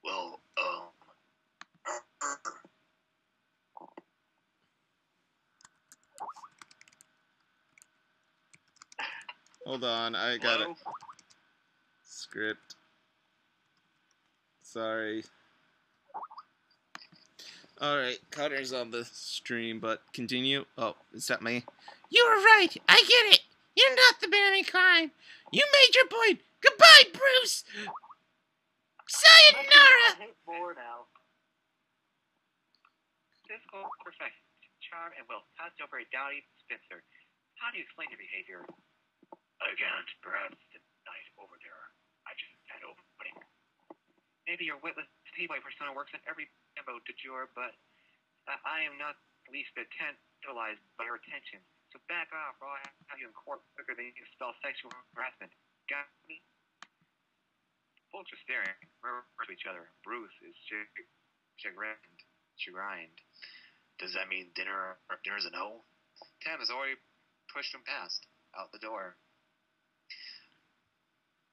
Well, Hold on, I got a Hello? script. Sorry. Alright, Cutter's on the stream, but continue. Oh, is that me? You were right, I get it. You're not the man in crime. You made your point. Goodbye, Bruce! Sayonara! Hit more now. Physical perfection, charm, and will passed over a dowdy spinster. How do you explain your behavior? I can't. Perhaps tonight over there. I just had opening. Maybe your witless T-boy persona works in every bimbo de jour, but I am not the least bit tantalized by your attention. So back off, or I'll have you in court quicker than you can spell sexual harassment. Got me? Folks are staring, murmur to each other. Bruce is chagrined. Does that mean dinner's a no? Tam has already pushed him past, out the door.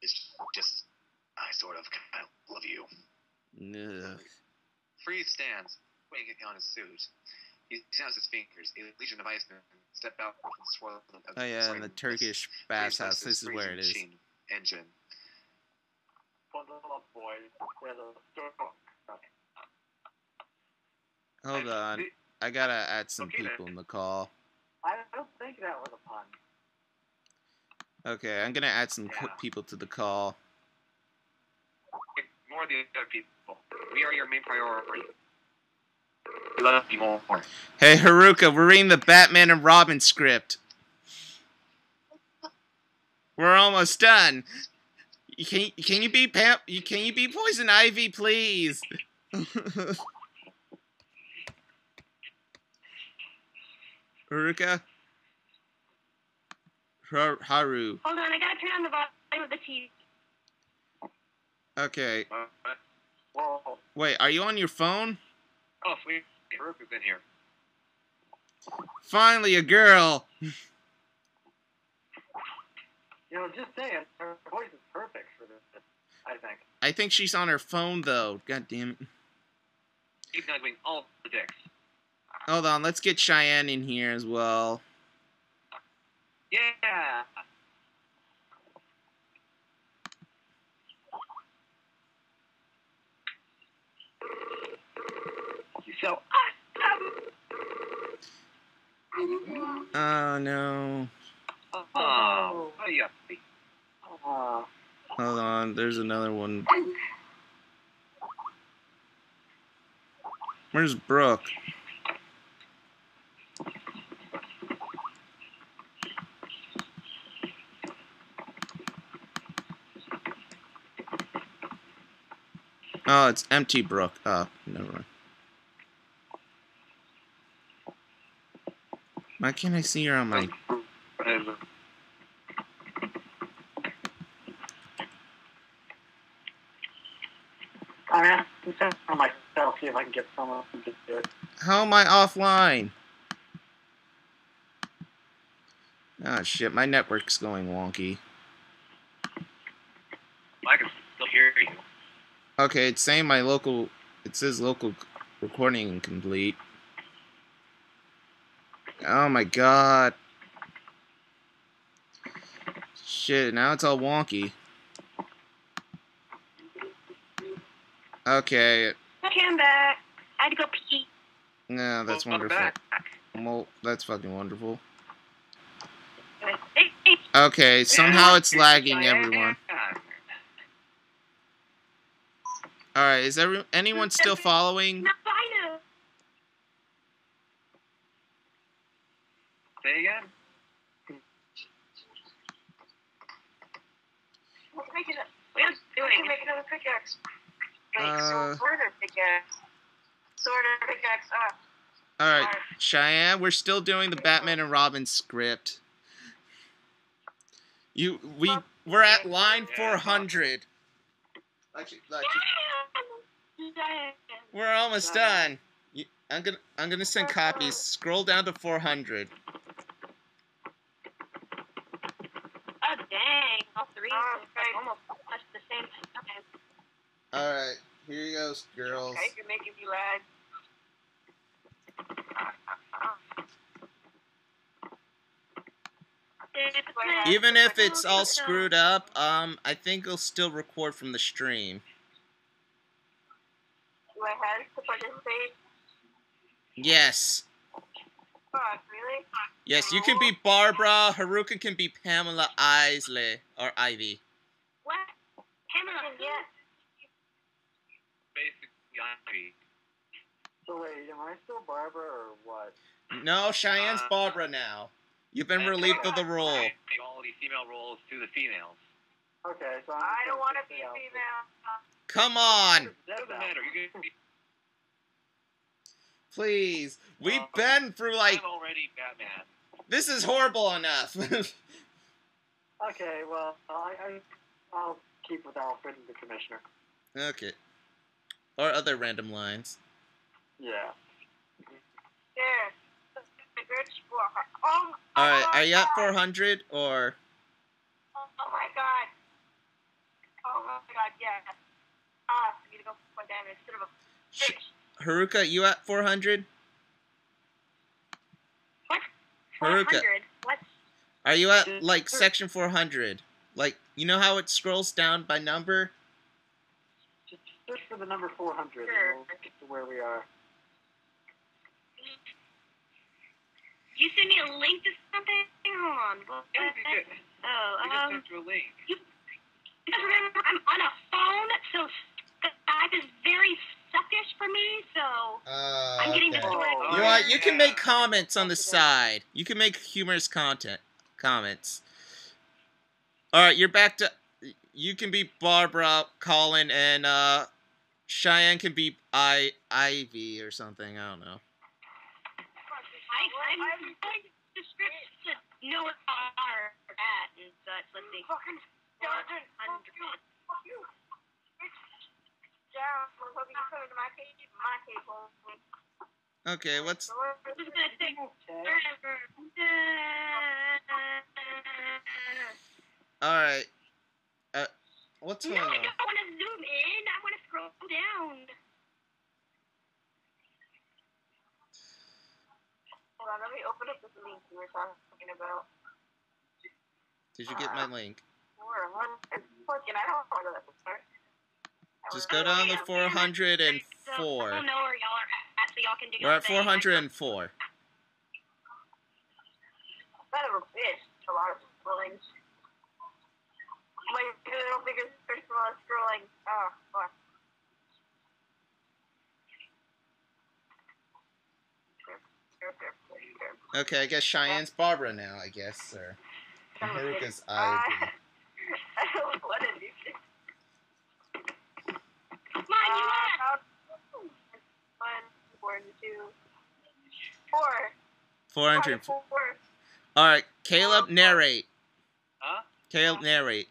It's just, I sort of kind of love you. Ugh. Freeze stands, waiting on his suit. He snaps his fingers. A legion of icemen step out from the swirl of Oh yeah, in the Turkish bathhouse. This is where it is. Engine. Bundle up, boy. There's a store. Hold on. I gotta add some people in the call. I don't think that was a pun. Okay, I'm gonna add some people to the call. Ignore the other people. We are your main priority. We love you more. Hey Haruka, we're reading the Batman and Robin script. We're almost done. Can you be Poison Ivy, please? Haruka? Haru. Hold on, I gotta turn on the volume of the TV. Okay. Whoa. Wait, are you on your phone? Oh, sweet. Haruka's in here. Finally, a girl. You know, just saying, her voice is perfect for this, I think. I think she's on her phone, though. God damn it. He's not doing all the dicks. Hold on, let's get Cheyenne in here as well. Yeah. You're so awesome. Oh, no. Oh, yeah. Hold on, there's another one. Where's Brooke? Oh, it's empty, Brooke. Oh, never mind. Why can't I see her on my... I'm asking for myself, see if I can get someone to do it. How am I offline? Ah, shit, my network's going wonky. I can still hear you. Okay, it's saying my local... It says local recording incomplete. Oh my god. Shit, now it's all wonky. Okay. Okay, I'm back. I had to go pee. No, that's Welcome wonderful. back. Well, that's fucking wonderful. Hey, hey, Okay, somehow it's lagging, everyone. Alright, is anyone still following? not Bino. Say again? We can make another pickaxe. Sword or pickaxe? Sword or pickaxe. Alright, Cheyenne, we're still doing the Batman and Robin script. We're at line 400. Actually, we're almost done. I'm gonna send copies. Scroll down to 400. Oh dang! All three almost touched the same time. Alright, here you go, girls. Okay, you're making me lag. Even if it's all screwed up, I think it'll still record from the stream. Do I have to participate? Yes. Fuck, really? Yes, you can be Barbara, Haruka can be Pamela Isley, or Ivy. What? Pamela, yes. Basically, Ivy. So wait, am I still Barbara or what? No, Cheyenne's Barbara now. You've been relieved of the role. All these female roles to the females. Okay, so I don't want to be a female. Come on! Doesn't matter. You can be. Please. We've been through, like... I'm already Batman. This is horrible enough. Okay, well, I'll keep with Alfred and the Commissioner. Okay. Or other random lines. Yeah. Yes. Oh, Alright, are you at 400, or... oh my god. Oh my god, yes. I need to go for damage instead of a fish. Haruka, you at 400? What? Haruka. 400? What? Are you at, like, section 400? Like, you know how it scrolls down by number? Just search for the number 400 Sure. and we'll get to where we are. You send me a link to something? Hold on. Yeah, you just sent you a link. Because remember, I'm on a phone, so Skype is very suckish for me, so I'm getting okay. distorted. You can make comments on the side. You can make humorous comments. Alright, you're back to... You can be Barbara, Colin, and Cheyenne can be Ivy or something. I don't know. I'm going to script to know what are at and such. Let's see. 400. Okay, what's... This is gonna take forever. Alright. What's going No, I on? don't want to zoom in. I want to scroll down. Hold on, let me open up this link we were talking about. Did you get my link? 400. Fucking, I don't want to go that far. Just go down to 404. I don't know where y'all are at, so y'all can do We're at your thing. 404. Son of a bitch. A lot of scrolling. My little fingers are scrolling. Oh, fuck. Okay, I guess Cheyenne's Barbara now, I guess, or... And Haruka's Ivy. I don't want to do this. Come on, you left! 1, 4, 2, 4. 404. 4. Alright, Caleb, narrate. Huh? Caleb, narrate.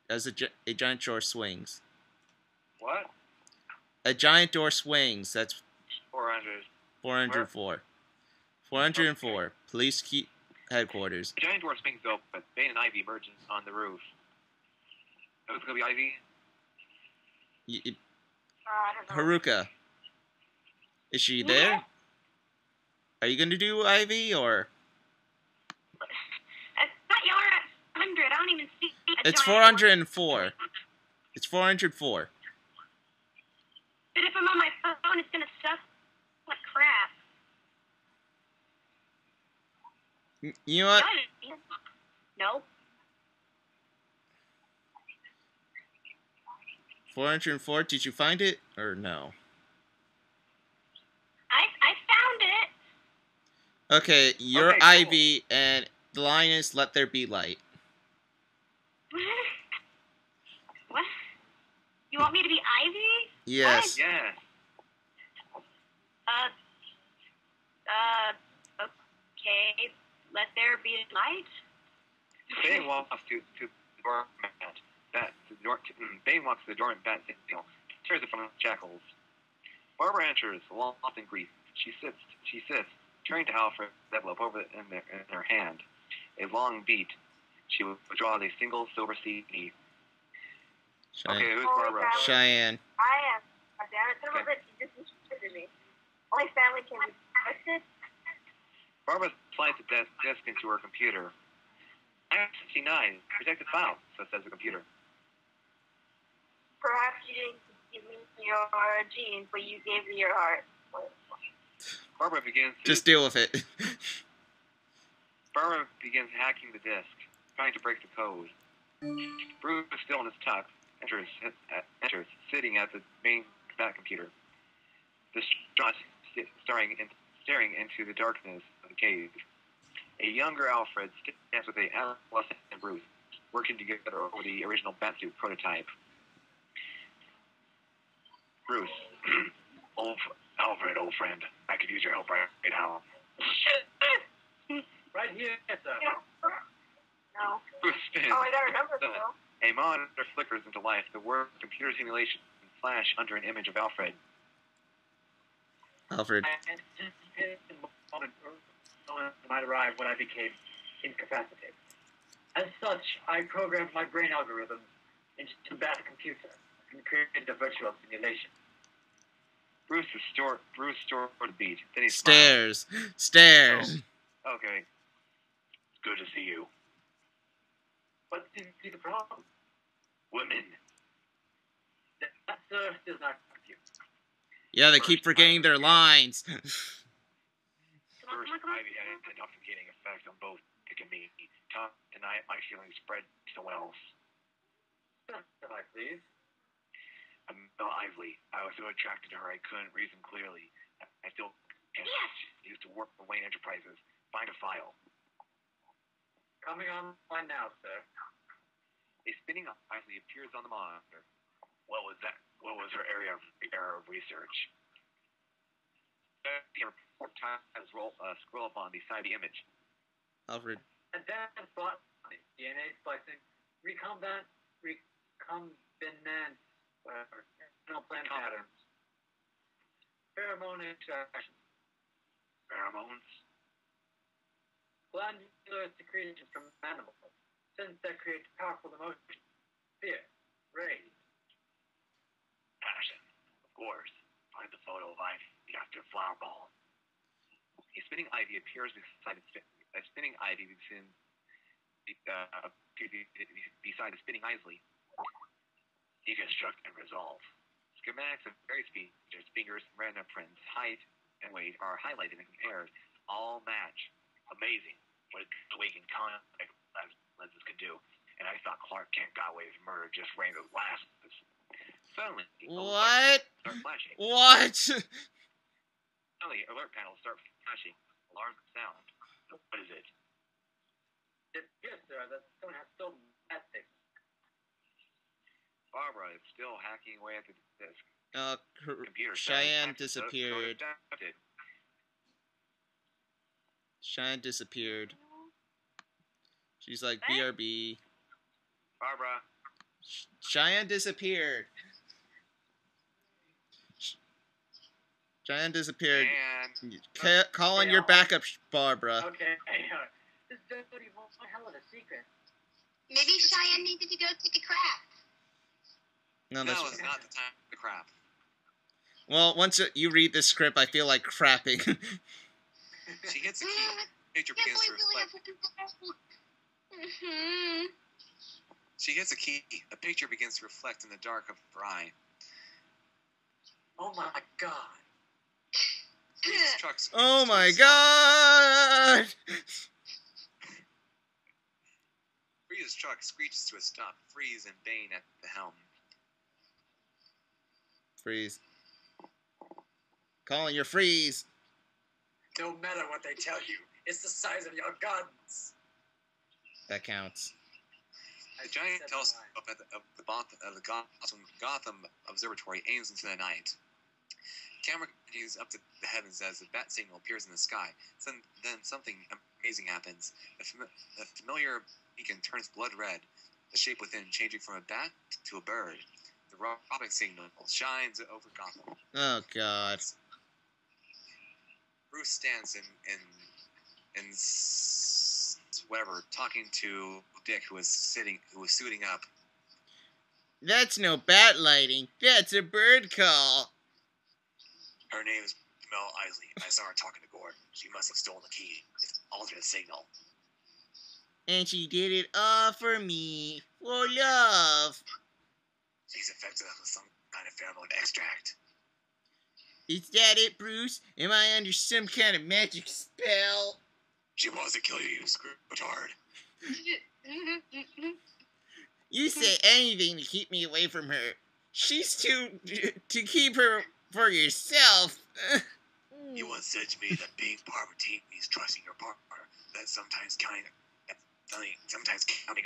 As a giant door swings. What? A giant door swings. That's 400. 404. 404. Police keep headquarters. The giant door swings open. Bane and Ivy emerge on the roof. Oh, it's gonna be Ivy? I don't know. Haruka. Is she there? Are you gonna do Ivy, or? I thought y'all were at 100. I don't even see a It's giant 404. It's 404. But if I'm on my phone, it's gonna suck like crap. You know what? No. 404. Did you find it or no? I found it. Okay, you're Okay, cool. Ivy, and the line is "Let there be light." What? You want me to be Ivy? Yes. Yeah. Okay. Let there be light. Bane walks to the doormat. Bane walks to the doormat bat signal. Tears it from the shackles. Barbara enters, lost in grief. She sits, turning to Alfred, envelope over in her hand. A long beat. She withdraws a single silver CD. Okay, who's Barbara? Cheyenne. I am. Damn it, some of it just interested me. Only family can be trusted. Barbara slides the disk into her computer. 69, protected file, so says the computer. Perhaps you didn't give me your genes, but you gave me your heart. Barbara begins Just deal with it. Barbara begins hacking the disk, trying to break the code. Bruce, still in his tux, enters, sitting at the main bat computer. Distraught, staring into the darkness of the cave. A younger Alfred stands with a adolescent Bruce, working together over the original Batsuit prototype. Bruce, Alfred, old friend, I could use your help right now. Right here, sir. No. Bruce spins. Oh, I don't remember though. A monitor flickers into life. The word computer simulation flash under an image of Alfred. Alfred. Might arrive when I became incapacitated. As such, I programmed my brain algorithm into a bad computer and created a virtual simulation. Bruce stored the beat. Then he Stairs. Stairs. smiled. Okay. It's good to see you. What seems to be the problem? Women. That, sir, does not compute. Yeah, they keep forgetting their lines. First, Ivy had an intoxicating effect on both Dick and me. Tonight, my feelings spread to someone else. Specify, please. I'm Mel Isley. I was so attracted to her I couldn't reason clearly. I still can't. She used to work for Wayne Enterprises. Find a file. Coming online now, sir. A spinning Isley appears on the monitor. What was that? What was her area of research? Scroll up on beside the image. Alfred. Advanced botany, DNA splicing, recombinant, whatever, plant patterns, pheromone extraction, Pheromones? glandular secretions from animals, since that creates powerful emotion, fear, rage. Passion. Of course. Find the photo of Ivy after flower ball. A spinning ivy appears beside a spinning ivy beside a spinning Isley. Deconstruct and resolve. Schematics of various features, fingers, random prints, height, and weight are highlighted and compared. All match. Amazing. What a awakened contact lenses can do. And I thought Clark Kent got away with murder just wearing those glasses. Suddenly, What? start flashing. What? Suddenly, alert panels start flashing. Alarms sound. What is it? Yes, sir, that someone has stolen that thing. Barbara is still hacking away at the disk. Computer Cheyenne says, disappeared. Detected. Cheyenne disappeared. She's like, BRB. Barbara. Cheyenne disappeared. Cheyenne disappeared. And Call in your backup, Barbara. Okay, this is just one hell of a secret. Maybe Cheyenne needed to go take a crap. No, now that's is not the time for crap. well. Once you read this script, I feel like crapping. She hits a key. Picture begins to reflect. She hits a key. A picture begins to reflect in the dark of her eye. Oh my god. These trucks. Oh my god! Freeze's truck screeches to a stop, Freeze and Bane at the helm. Freeze. Calling your Freeze. No matter what they tell you, it's the size of your guns. That counts. A giant telescope at the Gotham Observatory aims into the night. Camera continues up to the heavens as the bat signal appears in the sky. Then something amazing happens. The familiar beacon turns blood red, the shape within changing from a bat to a bird. The robotic signal shines over Gotham. Oh, God. Bruce stands in whatever, talking to Dick, who was suiting up. That's no bat lighting. That's a bird call. Her name is Mel Isley. I saw her talking to Gordon. She must have stolen the key. It's an alternate signal. And she did it all for me. For love. She's infected with some kind of pheromone extract. Is that it, Bruce? Am I under some kind of magic spell? She wants to kill you, you screwtard. You say anything to keep me away from her. She's to keep her for yourself. You once said to me that being part of a team means trusting your partner. That sometimes counting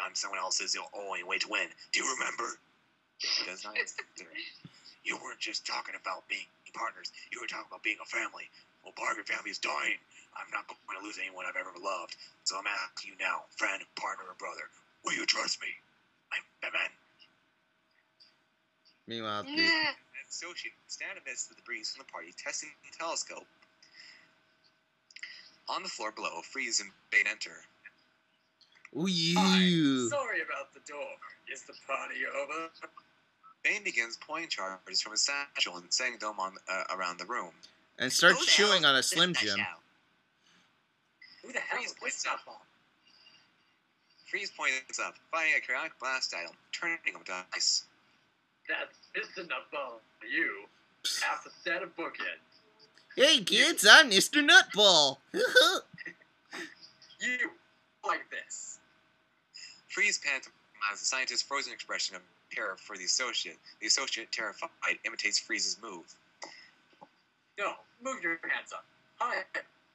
on someone else is the only way to win. Do you remember? She does not answer. You weren't just talking about being partners. You were talking about being a family. Well, part of your family is dying. I'm not going to lose anyone I've ever loved. So I'm asking you now, friend, partner, or brother, will you trust me? I'm Batman. Meanwhile, And associate stand amidst the debris from the party, testing the telescope. On the floor below, Freeze and Bane enter. ooh, Hi, you. sorry about the door. Is the party over? Bane begins pointing charges from his satchel and setting them on around the room. And starts Who the chewing hell on a is Slim this Jim. show? Who the hell Freeze is points this up. Freeze points up, firing a chaotic blast at him, turning him to ice. That's enough for you. Half a set of bookends. Hey kids, I'm Mr. Nutball. You like this. Freeze pantomimes the scientist's frozen expression of terror for the associate. The associate, terrified, imitates Freeze's move. No, move your hands up. Hi.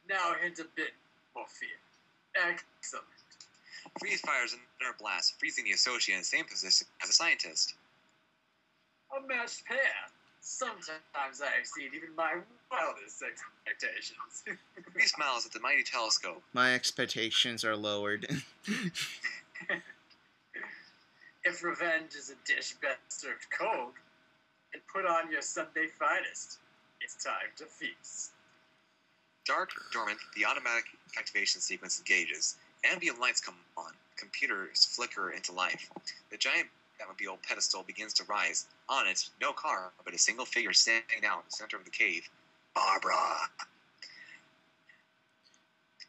Now a hint a bit more fear. Excellent. Freeze fires another blast, freezing the associate in the same position as the scientist. A matched pair. Sometimes I exceed even my wildest expectations. Freeze smiles at the mighty telescope. My expectations are lowered. If revenge is a dish best served cold, and put on your Sunday finest, it's time to feast. Dark, Dormant, the automatic activation sequence engages. Ambient lights come on. Computers flicker into life. The giant Batmobile pedestal begins to rise. On it, no car, but a single figure standing out in the center of the cave. Barbara.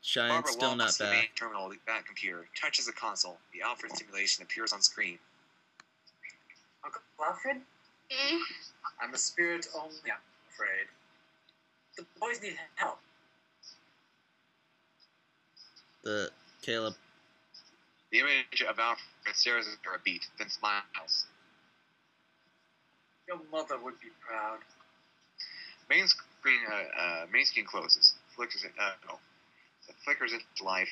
Shine Barbara still walks not to the main back. terminal of the Bat computer, touches the console. The Alfred simulation appears on screen. Uncle Alfred? I'm a spirit only, I'm afraid. The boys need help. The Caleb. The image of Alfred stares at her a beat, then smiles. Your mother would be proud. Main screen closes. Flickers into life.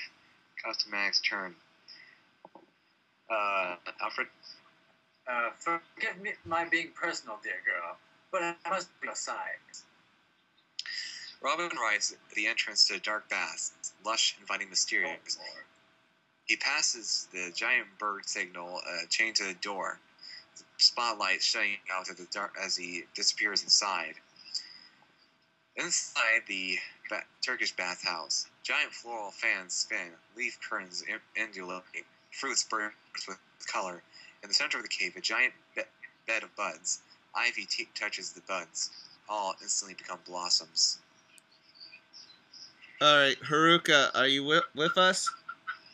Cosmetics turn. Alfred? Forgive me my being personal, dear girl, but I must be aside. Robin rides at the entrance to a dark bath, lush, inviting, mysterious. He passes the giant bird signal chained to the door. Spotlight shining out of the dark as he disappears inside. Inside the Turkish bathhouse, giant floral fans spin, leaf curtains indulate, fruits burst with color. In the center of the cave, a giant bed of buds. Ivy touches the buds. All instantly become blossoms. Alright, Haruka, are you with us?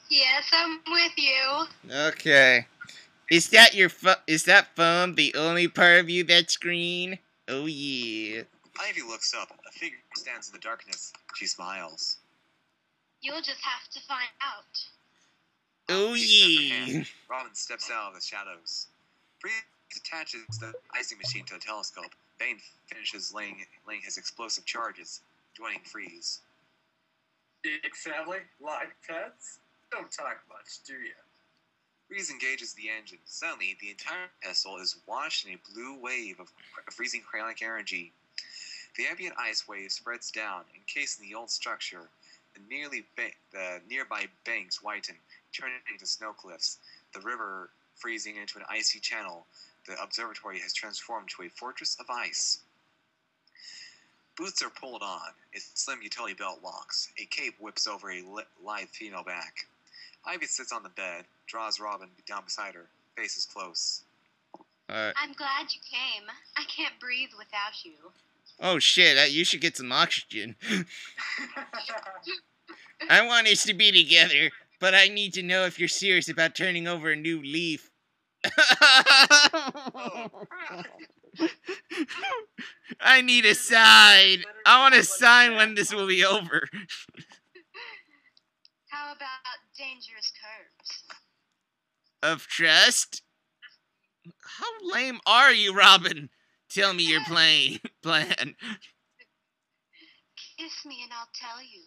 Yes, I'm with you. Okay. Is that is that phone the only part of you that's green? Oh yeah. Ivy looks up. A figure stands in the darkness. She smiles. You'll just have to find out. Oh yeah. Robin steps out of the shadows. Freeze attaches the icing machine to the telescope. Bane finishes laying his explosive charges, joining Freeze. Big family, like pets? Don't talk much, do you? Freeze engages the engine. Suddenly, the entire vessel is washed in a blue wave of freezing cryonic energy. The ambient ice wave spreads down, encasing the old structure. The nearby banks whiten, turning into snow cliffs. The river freezing into an icy channel. The observatory has transformed to a fortress of ice. Boots are pulled on. Its slim utility belt locks. A cape whips over a lithe female back. Ivy sits on the bed, draws Robin down beside her, faces close. I'm glad you came. I can't breathe without you. Oh shit, you should get some oxygen. I want us to be together, but I need to know if you're serious about turning over a new leaf. I need a sign. I want a sign when this will be over. How about dangerous curves? Of trust? How lame are you, Robin? Tell me your plan. Kiss me and I'll tell you.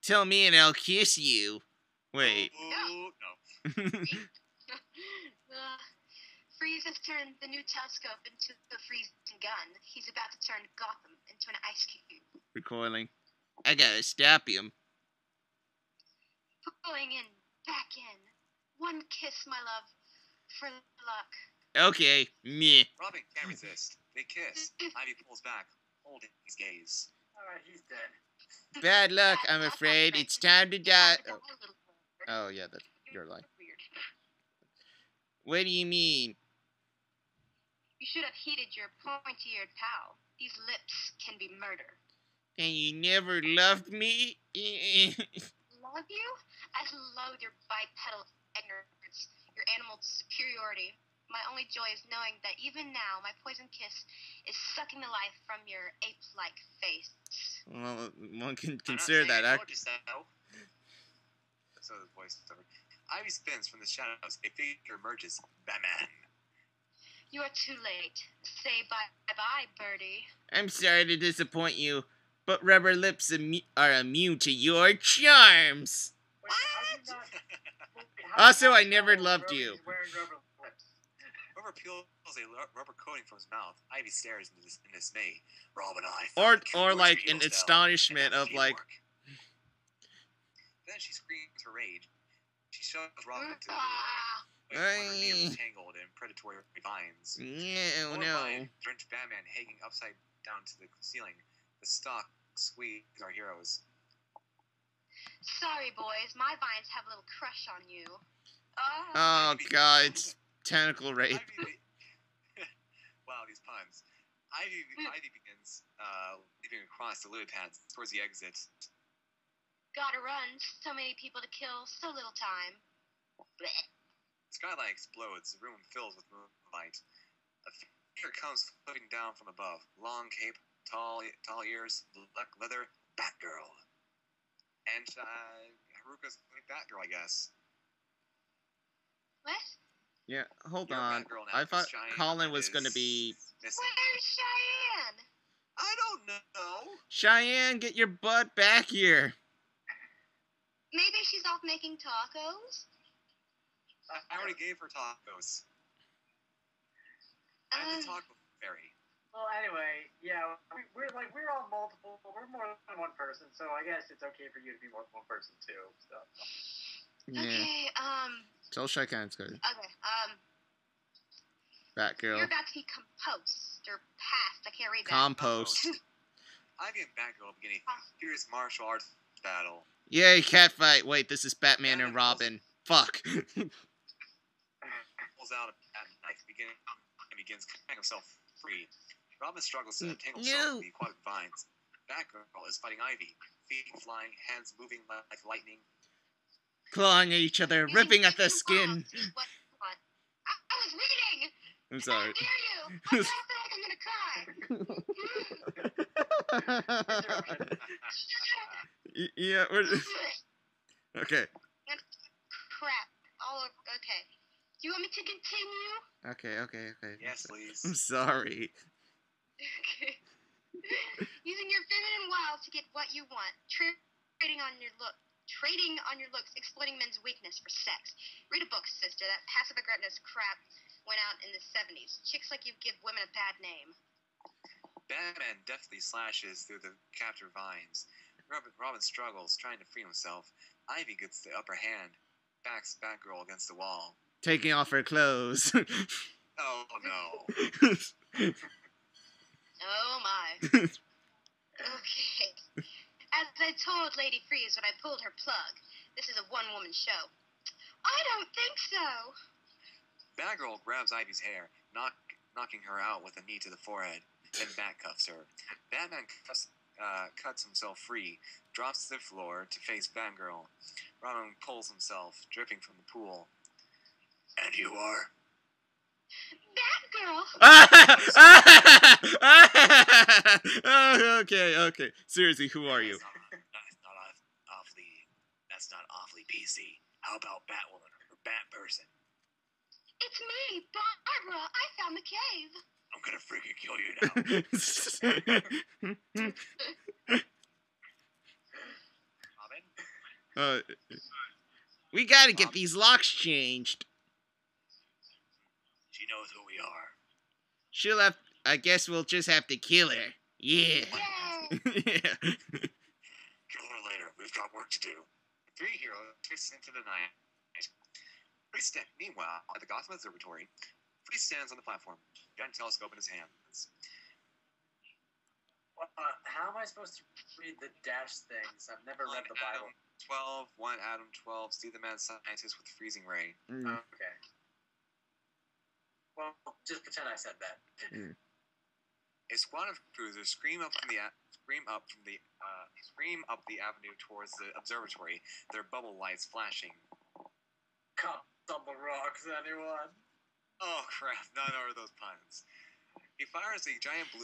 Tell me and I'll kiss you. Wait. No. Freeze has turned the new telescope into a freezing gun. He's about to turn Gotham into an ice cube. Recoiling. I gotta stop him. Pulling in, back in. One kiss, my love, for luck. Okay, meh. Robin can't resist. They kiss. Ivy pulls back, holding his gaze. Alright, he's dead. Bad luck, I'm afraid. It's time to die. Oh yeah, that's your line. Weird. What do you mean? You should have heeded your pointy-eared pal. These lips can be murder. And you never loved me? Love you? I loathe your bipedal ignorance, your animal superiority. My only joy is knowing that even now, my poison kiss is sucking the life from your ape-like face. Well, one can consider that act. So the voice is over. Ivy spins from the shadows. A figure emerges. Batman. You are too late. Say bye-bye, Birdie. I'm sorry to disappoint you, but rubber lips are immune to your charms. Wait, how do you not- Also, I never loved Rubber- you. he's wearing rubber lips. Whoever peels a rubber coating from his mouth, Ivy stares in dismay. Rob and I. Or found the cure like to an Hillsdale, astonishment and that's of like, teamwork. Then she screams her rage. She shoves Robin into the Ah! one her near tangled in predatory vines. yeah, More no. vine drenched Batman hanging upside down to the ceiling. The stalk squeeze our heroes. Sorry, boys. My vines have a little crush on you. Oh god, it's tentacle rape. Ivy, wow, these puns. Ivy begins leaping across the lily pads towards the exit. Gotta run. So many people to kill, so little time. Blech. Skylight explodes. The room fills with moonlight. A figure comes floating down from above. Long cape, tall ears, black leather. Batgirl. And Haruka's Batgirl, I guess. What? Yeah, hold You're a on. Batgirl now, I thought 'cause Cheyenne Colin was is gonna be... missing. Where's Cheyenne? I don't know. Cheyenne, get your butt back here. Maybe she's off making tacos? I already gave her tacos. I'm the taco fairy. Well, anyway, yeah, we're all multiple. We're more than one person, so I guess it's okay for you to be more than one person too. So. Yeah. Okay, Tell Cheyenne's good. okay, Batgirl. you're about to be compost, or past, I can't read that. Compost. Ivy and Batgirl begin a fierce martial arts battle. Yay, catfight. Wait, this is Batman and Robin. Fuck. Pulls out a knife and begins cutting himself free. Robin struggles to entangle himself in the aquatic vines. Batgirl is fighting Ivy, feet flying, hands moving like lightning. Clawing at each other, ripping at the skin. What? I was reading! I'm sorry. How dare you! I'm gonna cry! Yeah, we're... Okay. Do you want me to continue? Okay. Yes, please. I'm sorry. Okay. Using your feminine wiles to get what you want. Trading on your looks, exploiting men's weakness for sex. Read a book, sister. That passive-aggressive crap went out in the 70s. Chicks like you give women a bad name. Batman deftly slashes through the captured vines. Robin struggles, trying to free himself. Ivy gets the upper hand, backs Batgirl against the wall. Taking off her clothes. Oh no. Oh my. Okay. As I told Lady Freeze when I pulled her plug, this is a one-woman show. I don't think so. Batgirl grabs Ivy's hair, knocking her out with a knee to the forehead, then backcuffs her. Batman cuts himself free, drops to the floor to face Batgirl. Robin pulls himself, dripping from the pool. And you are? Batgirl. Okay. Seriously, who are you? That's not awfully PC. How about Batwoman or Batperson? It's me, Barbara. I found the cave. I'm gonna freaking kill you now. Robin? We gotta get these locks changed. She knows who we are. She'll have. I guess we'll just have to kill her. Yeah. Yeah. Kill her later. We've got work to do. The three heroes twist into the night. Meanwhile, at the Gotham Observatory, Freeze stands on the platform, giant telescope in his hands. How am I supposed to read the dash things? I've never read the Bible. 1 Adam 12, see the mad scientist with freezing ray. Okay. Well, just pretend I said that. A squad of cruisers scream up the avenue towards the observatory, their bubble lights flashing. Cops on the rocks, anyone? Oh crap! None are those puns. He fires a giant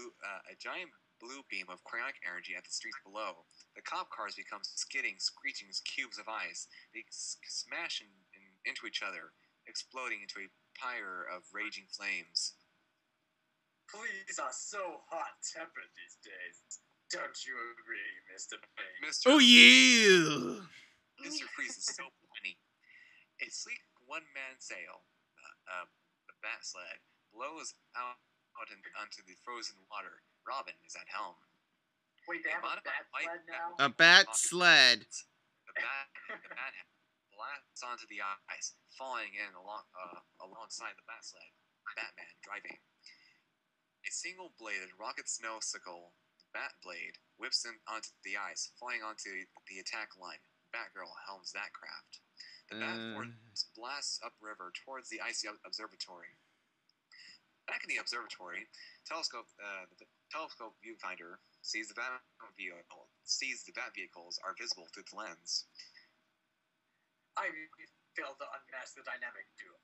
blue beam of cryonic energy at the streets below. The cop cars become skidding, screeching cubes of ice. They smash into each other, exploding into a pyre of raging flames. Police are so hot-tempered these days. Don't you agree, Mr. Payne? Oh yeah. Mr. Freeze is so funny. A sleek one-man sail, the bat sled, blows out onto the frozen water. Robin is at helm. Wait, they have a bat sled now? A bat sled. The bat blasts onto the ice, falling in alongside the bat sled. Batman driving. A single-bladed rocket snowsicle, the bat blade, whips in onto the ice, flying onto the attack line. Batgirl helms that craft. The Batforce blasts upriver towards the icy observatory. Back in the observatory, the telescope viewfinder sees the bat vehicles are visible through the lens. I failed to unmask the dynamic duo.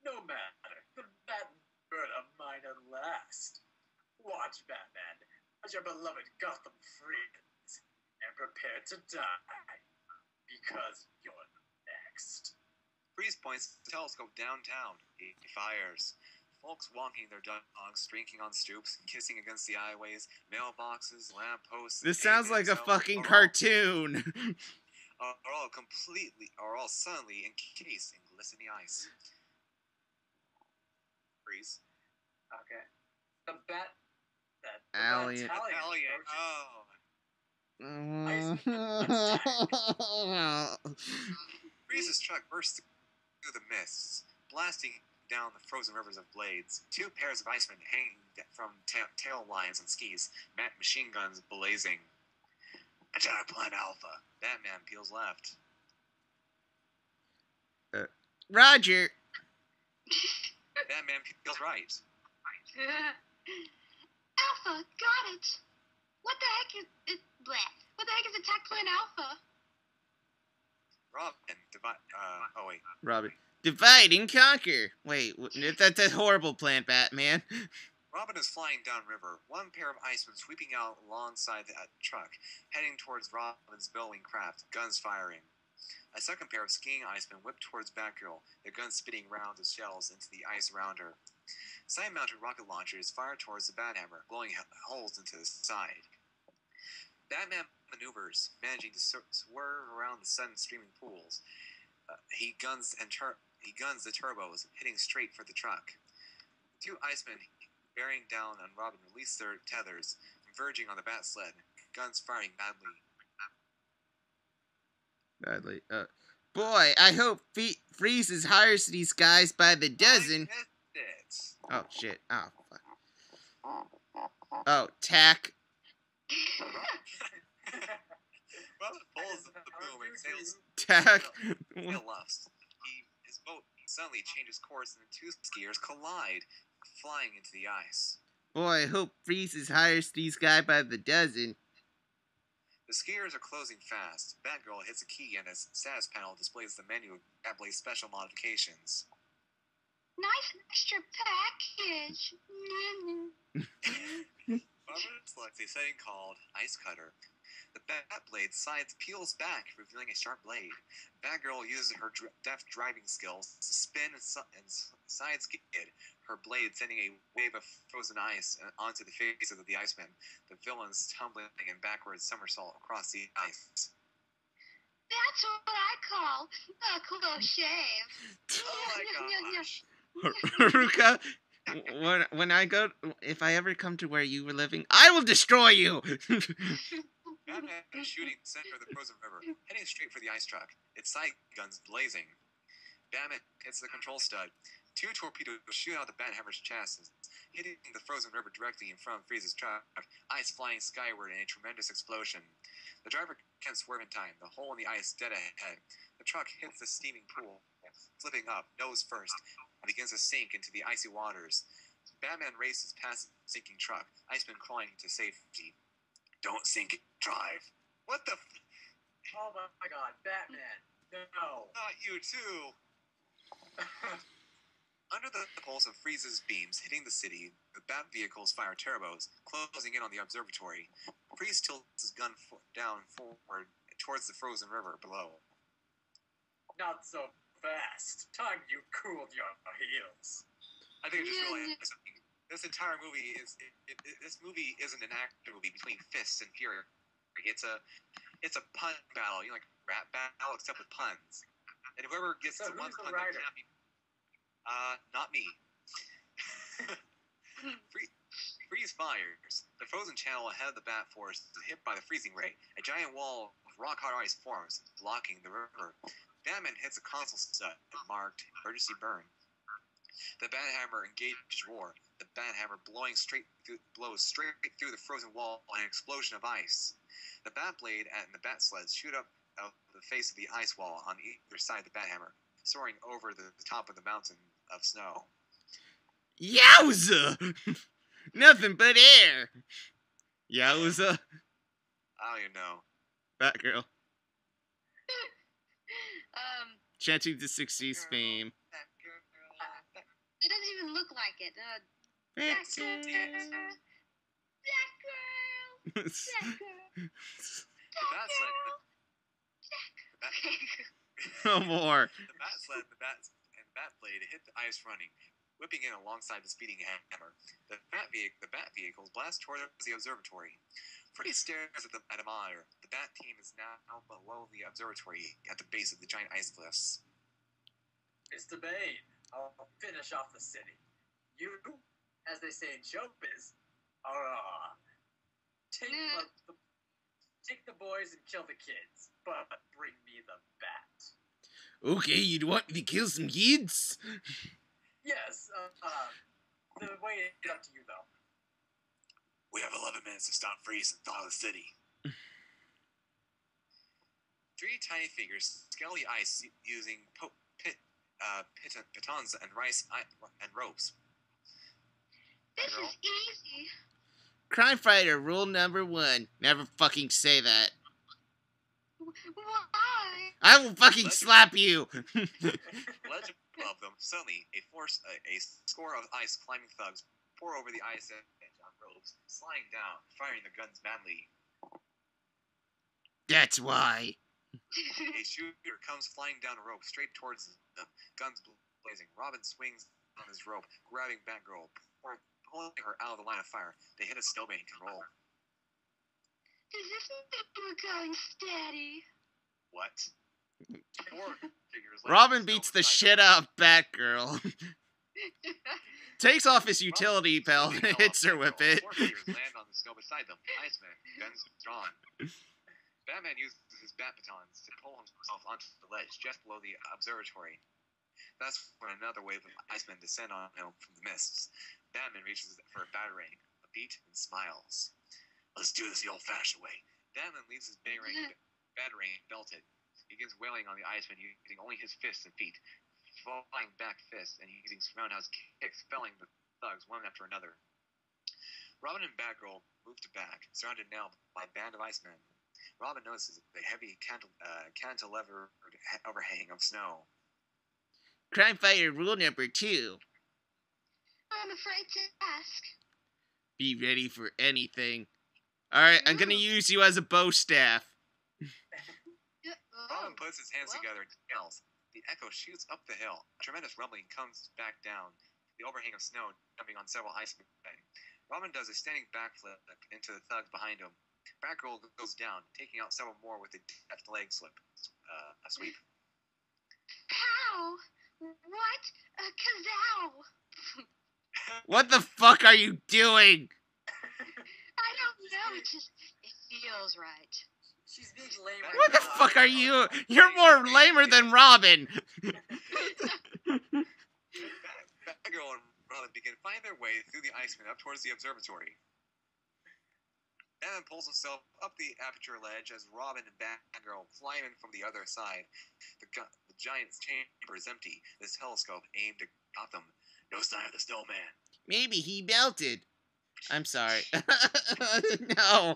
No matter, the Batbird of mine at last. Watch, Batman, as your beloved Gotham frees, and prepare to die, because you're next. Freeze points the telescope downtown. He fires. Folks walking their dogs, drinking on stoops, kissing against the highways, mailboxes, lampposts. This sounds like a fucking cartoon. Are all suddenly encased in glistening ice. Freeze. Okay. The Alien. Freeze's truck bursts through the mists, blasting down the frozen rivers of blades. Two pairs of icemen hanging from tail lines and skis, machine guns blazing. Attack Plan Alpha. Batman peels left. Roger. Batman peels right. Alpha, got it. What the heck is it? What the heck is Attack Plan Alpha? Robin. Divide and conquer. Wait, that's a horrible plan, Batman. Robin is flying downriver, one pair of icemen sweeping out alongside the truck, heading towards Robin's billowing craft, guns firing. A second pair of skiing icemen whip towards Batgirl, their guns spitting rounds of shells into the ice around her. Side-mounted rocket launchers fire towards the Bathammer, blowing holes into the side. Batman maneuvers, managing to swerve around the sudden streaming pools. He guns the turbos, hitting straight for the truck. The two icemen bearing down on Robin release their tethers, converging on the bat sled, guns firing madly. Boy, I hope Freeze hires these guys by the dozen. I missed it. Oh, shit. Oh, fuck. Oh, tack. Robin pulls the boom and sails Tack. left. His boat suddenly changes course and the two skiers collide, flying into the ice. Boy, I hope Freeze hires these guys by the dozen. The skiers are closing fast. Batgirl hits a key and a status panel displays the menu of Batblade's special modifications. Nice extra package. Barbara selects a setting called Ice Cutter. The Batblade sides peels back, revealing a sharp blade. Batgirl uses her deft driving skills to spin and side skid her blade, sending a wave of frozen ice onto the faces of the Icemen, the villains tumbling in backwards somersault across the ice. That's what I call a close shave. Oh my gosh. Ruka, if I ever come to where you were living, I will destroy you! Batman is shooting the center of the frozen river, heading straight for the ice truck, its side guns blazing. Batman hits the control stud. Two torpedoes shoot out the Bathammer's chassis, hitting the frozen river directly in front of Freeze's truck, ice flying skyward in a tremendous explosion. The driver can't swerve in time, the hole in the ice dead ahead. The truck hits the steaming pool, flipping up, nose first, and begins to sink into the icy waters. Batman races past the sinking truck, Iceman crawling to safety. Don't sink, drive. What the Oh my god, Batman. No. Not you too! Under the pulse of Freeze's beams hitting the city, the Bat vehicles fire turbos, closing in on the observatory. Freeze tilts his gun down forward towards the frozen river below. Not so fast. Time you cooled your heels. I think I just realized something. This entire movie this movie isn't an action movie between fists and fury. It's a pun battle, like rap battle except with puns. And whoever gets So to one who's the pun that writer? can't be not me. Freeze fires. The frozen channel ahead of the Bat Force is hit by the freezing ray. A giant wall of rock-hard ice forms, blocking the river. Batman hits a console stud marked emergency burn. The Bathammer engages roar. The Bathammer blows straight through the frozen wall in an explosion of ice. The Batblade and the Bat sleds shoot up out of the face of the ice wall on either side of the Bathammer, soaring over the top of the mountain of snow. Yowza! Nothing but air! Yowza! I don't even know. Batgirl. Chanting the 60s fame. It doesn't even look like it. Batgirl. Black girl. The Bat sled, No more. the Bat sled, and the Batblade hit the ice running, whipping in alongside the speeding hammer. The Bat vehicles blast towards the observatory. Freeze stares at a monitor. The Bat team is now below the observatory at the base of the giant ice cliffs. Mr. Bane, I'll finish off the city. You, as they say in showbiz, take the boys and kill the kids, but bring me the Bat. Okay, you'd want me to kill some kids? Yes, the way is up to you, though. We have 11 minutes to stop Freeze and thaw the city. Three tiny figures scale the ice using pitons and rice and ropes. This is easy. Crime fighter rule number 1. Never fucking say that. Why? I will fucking slap you! Ledge above them, suddenly, a score of ice climbing thugs pour over the ice edge on ropes, sliding down, firing their guns madly. That's why. A shooter comes flying down a rope straight towards them, guns blazing. Robin swings on his rope, grabbing Batgirl, pulling her out of the line of fire. They hit a snowbank and roll. Does this mean we're going steady? What? Four figures land on Robin the beats snow the beside shit them. out of Batgirl. Takes off his utility belt and hits her with it. Four figures land on the snow beside them. Iceman, guns drawn. Batman uses his bat batons to pull himself onto the ledge just below the observatory. That's when another wave of Icemen descend on him from the mists. Batman reaches for a batarang, a beat, and smiles. Let's do this the old-fashioned way. Batman leaves his batarang belted. He begins wailing on the Iceman using only his fists and feet, falling back fists, and using roundhouse kicks, felling the thugs one after another. Robin and Batgirl move to back, surrounded now by a band of Icemen. Robin notices the heavy cantilevered overhang of snow. Crime fighter rule number 2. I'm afraid to ask. Be ready for anything. Alright, I'm gonna use you as a bow staff. Robin puts his hands together and yells. The echo shoots up the hill. A tremendous rumbling comes back down. The overhang of snow jumping on several icemen. Robin does a standing backflip into the thugs behind him. Batgirl goes down, taking out several more with a deft leg sweep. How? What? Kazow! What the fuck are you doing? I don't know. It feels right. She's being lame. What the fuck are you? You're more lamer than Robin. Batgirl and Robin begin finding their way through the Iceman up towards the observatory. Batman pulls himself up the aperture ledge as Robin and Batgirl fly in from the other side. The giant's chamber is empty. This telescope aimed at Gotham. No sign of the snowman. Maybe he melted. I'm sorry. No.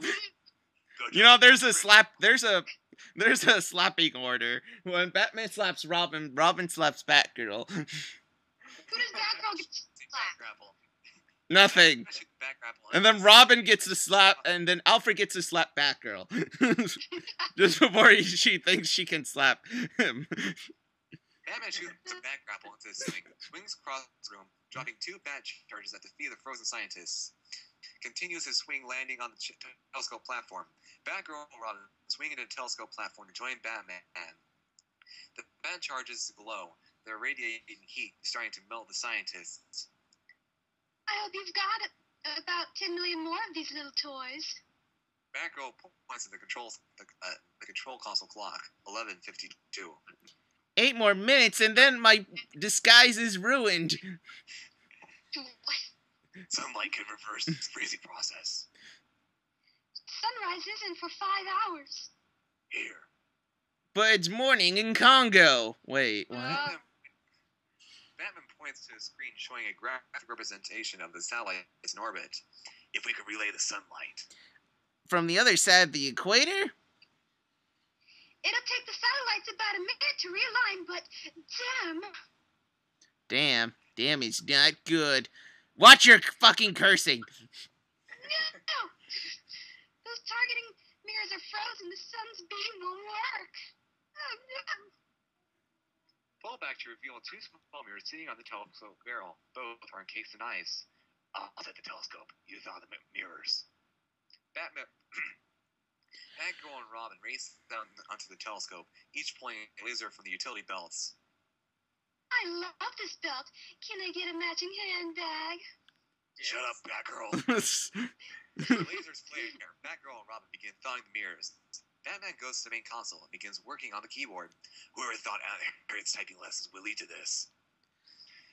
You know, there's a slapping order. When Batman slaps Robin, Robin slaps Batgirl. Who does Batgirl get slapped? Grapple. Nothing. And then Robin gets the slap, and then Alfred gets to slap Batgirl. Just before she thinks she can slap him. Batman shoots a bat grapple into the swing, swings across the room, dropping 2 bat charges at the feet of the frozen scientists. Continues his swing, landing on the telescope platform. Batgirl and Robin swing into the telescope platform to join Batman. The bat charges glow. They're radiating heat, starting to melt the scientists. I hope you've got about 10 million more of these little toys. Batgirl points at the control console clock, 11:52. 8 more minutes, and then my disguise is ruined. Sunlight can reverse this crazy process. Sunrise isn't for 5 hours. Here. But it's morning in Congo. Wait, what? Batman points to a screen showing a graphic representation of the satellites in orbit. If we could relay the sunlight. From the other side of the equator? It'll take the satellites about a minute to realign, but damn. Damn is not good. Watch your fucking cursing. No! Those targeting mirrors are frozen. The sun's beam won't work. Oh, no. Pull back to reveal 2 small mirrors sitting on the telescope barrel. Both are encased in ice. I'll set the telescope. You saw the mirrors. Batgirl and Robin race down onto the telescope, each pulling a laser from the utility belts. I love this belt. Can I get a matching handbag? Yes. Shut up, Batgirl. The lasers flare. Batgirl and Robin begin thawing the mirrors. Batman goes to the main console and begins working on the keyboard. Whoever thought Harriet's typing lessons would lead to this?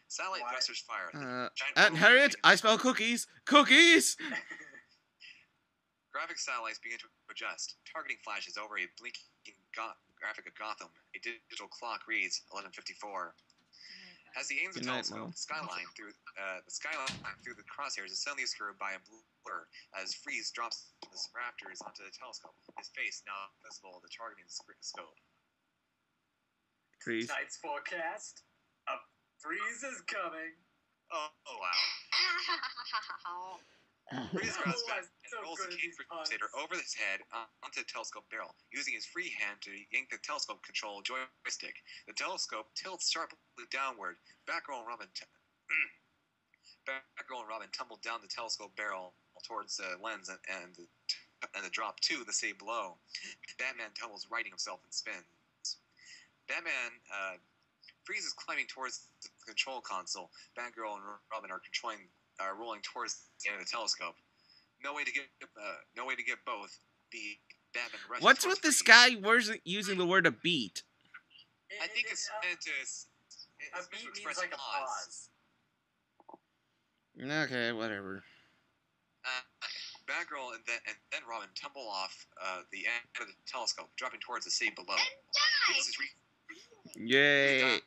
Satellite thrusters fire. Aunt Harriet, I smell cookies. Cookies! Graphic satellites begin to adjust. Targeting flashes over a blinking graphic of Gotham. A digital clock reads 11:54. As he aims the telescope, the skyline through the crosshairs is suddenly obscured by a blur as Freeze drops the raptors onto the telescope. His face now visible at the targeting scope. Freeze. Tonight's forecast: a freeze is coming. Oh wow. Freeze grabs Batman and so rolls the good at King these puns. Crusader over his head onto the telescope barrel, using his free hand to yank the telescope control joystick. The telescope tilts sharply downward. Batgirl and Robin tumble down the telescope barrel towards the lens and the drop to the city below. Batman tumbles, righting himself and spins. Batman freezes, climbing towards the control console. Batgirl and Robin are rolling towards the end of the telescope. No way to get both. Batman rushes What's towards with this Freeze. guy using the word a beat? I think it's meant to. A beat means like a pause. Okay, whatever. Batgirl and then Robin tumble off the end of the telescope, dropping towards the city below. Die! This is Yay!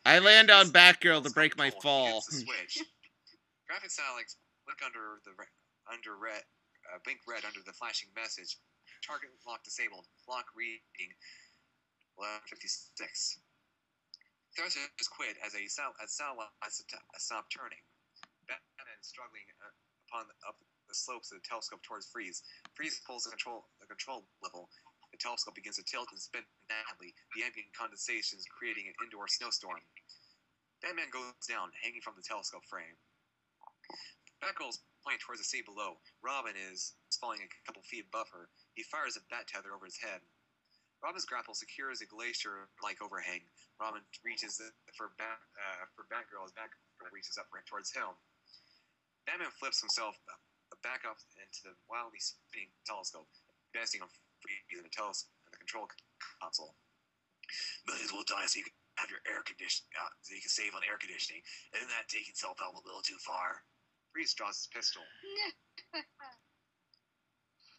I land on Batgirl to break my fall. Graphic satellites blink blink red under the flashing message. Target lock disabled. Clock reading 11:56. Thrusters quit as satellites stop turning. Batman is struggling up the slopes of the telescope towards Freeze. Freeze pulls the control level. The telescope begins to tilt and spin madly. The ambient condensation is creating an indoor snowstorm. Batman goes down, hanging from the telescope frame. Batgirl is pointing towards the sea below. Robin is falling a couple feet above her. He fires a bat tether over his head. Robin's grapple secures a glacier-like overhang. Robin reaches for Batgirl as Batgirl reaches up towards him. Batman flips himself back up into the wildly spinning telescope, advancing on Freeze in the control console. Millions will die so you can have your air conditioning, so you can save on air conditioning. Isn't that taking self-help a little too far? Freeze draws his pistol.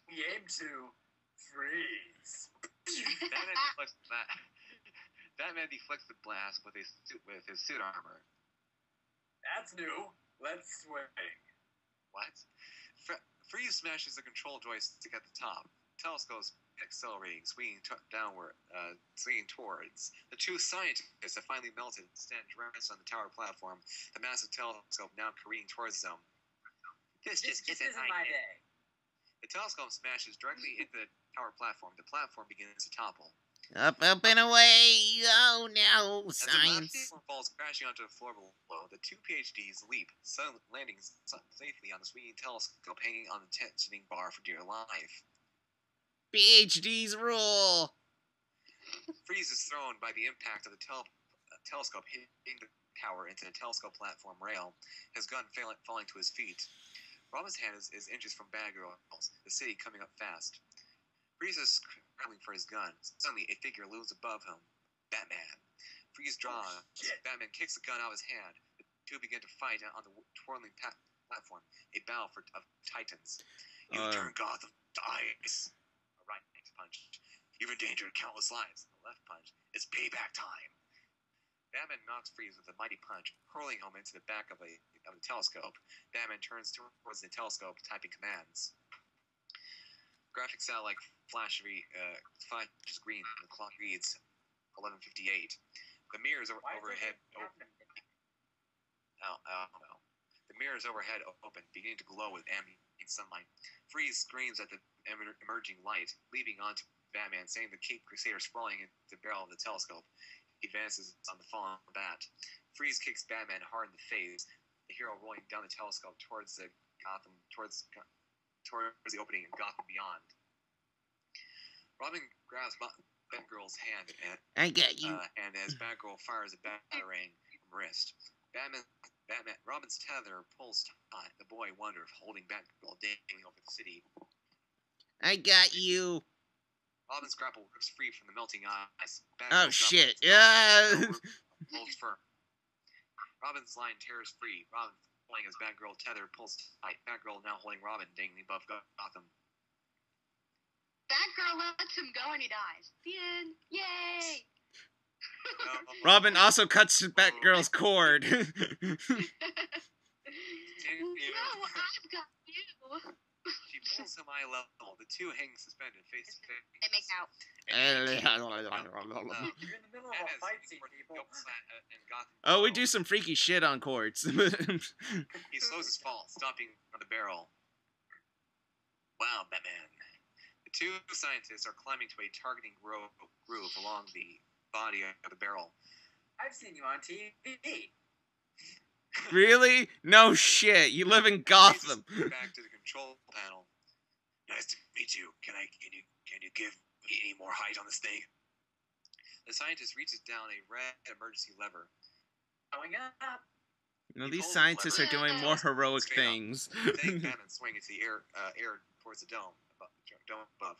We aim to freeze. Batman deflects the blast with his suit armor. That's new. Let's swing. What? Freeze smashes the control joystick at the top. Telescope's accelerating, swinging towards. The two scientists have finally melted and stand dressed on the tower platform, the massive telescope now careening towards them. This just isn't my day. The telescope smashes directly into the tower platform. The platform begins to topple. Up, and away! Oh no, As science! the platform falls crashing onto the floor below, the two PhDs leap, landing safely on the swinging telescope, hanging on the tensioning bar for dear life. PhDs rule! Freeze is thrown by the impact of the telescope hitting the tower into the telescope platform rail, his gun falling to his feet. Robin's hand is inches from Batgirl's, the city coming up fast. Freeze is scrambling for his gun. Suddenly, a figure looms above him. Batman. Freeze draws. Batman kicks the gun out of his hand. The two begin to fight on the twirling platform, a battle of titans. You turn Gotham to ice. A right punch. You've endangered countless lives. A left punch. It's payback time. Batman knocks Freeze with a mighty punch, hurling him into the back of the telescope. Batman turns towards the telescope, typing commands. Graphic satellite flashes green. The clock reads 11:58. The mirrors overhead open. I don't know. The mirrors overhead open, beginning to glow with ambient sunlight. Freeze screams at the emerging light, leaping onto Batman, saying the Cape Crusader sprawling into the barrel of the telescope. He advances on the fallen bat. Freeze kicks Batman hard in the face. The hero rolling down the telescope towards the opening in Gotham Beyond. Robin grabs Batgirl's hand and I get you. and as Batgirl fires a batarang from wrist. Robin's tether pulls taut. The boy wonders, holding Batgirl dangling over the city. I got you. Robin's grapple rips free from the melting ice. Oh shit! Yeah. Holds firm. Robin's line tears free. Robin pulling his Batgirl tether pulls tight. Batgirl now holding Robin dangling above Gotham. Batgirl lets him go and he dies. The end. Yay! Robin also cuts Batgirl's cord. No, I've got you. She pulls him eye level. The two hang suspended, face to face. They make out. You're in the middle of a fight scene, people. Oh, we do some freaky shit on cords. He slows his fall, stopping on the barrel. Wow, Batman. The two scientists are climbing to a targeting groove along the body of the barrel. I've seen you on TV. Really? No shit. You live in Gotham. Back to the control panel. Nice to meet you. Can you give me any more height on this thing? The scientist reaches down a red emergency lever. Going up. You know, these scientists are doing more heroic things. Take Batman swing into the air towards the dome above.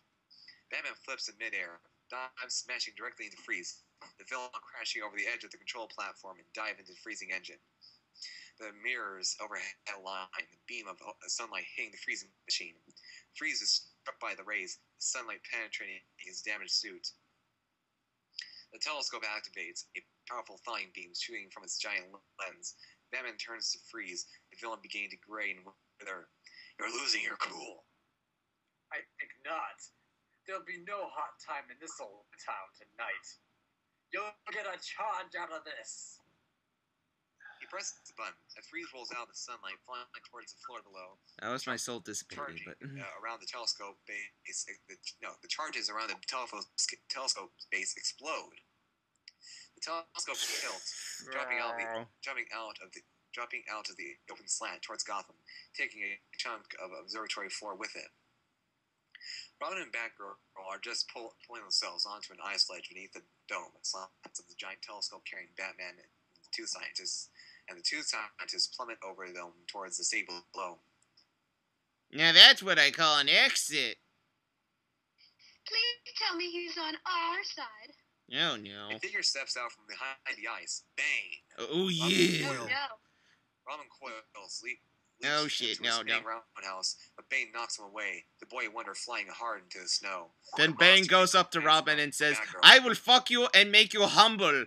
Batman flips in midair, dives smashing directly into Freeze. The villain crashing over the edge of the control platform and dive into the freezing engine. The mirrors overhead line the beam of sunlight hitting the freezing machine. Freeze is struck by the rays, the sunlight penetrating his damaged suit. The telescope activates, a powerful thawing beam shooting from its giant lens. Batman turns to Freeze, the villain beginning to gray and wither. You're losing your cool. I think not. There'll be no hot time in this old town tonight. You'll get a charge out of this. He presses the button. As Freeze rolls out of the sunlight, flying towards the floor below. That was my soul dissipating, Charging but around the telescope base. The charges around the telescope base explode. The telescope tilts, dropping out of the open slant towards Gotham, taking a chunk of Observatory 4 with it. Robin and Batgirl are just pulling themselves onto an ice ledge beneath the dome, slants of the giant telescope carrying Batman and the two scientists plummet over them towards the sea below. now that's what I call an exit. Please tell me he's on our side. Oh no. A figure steps out from behind the ice. Bane. Oh yeah. Oh no. Robin coils, leaps Oh shit, into his no. roundhouse, but Bane knocks him away. The boy wonder flying hard into the snow. Then The Bane monster goes up to begins Robin to and says, Batgirl. I will fuck you and make you humble.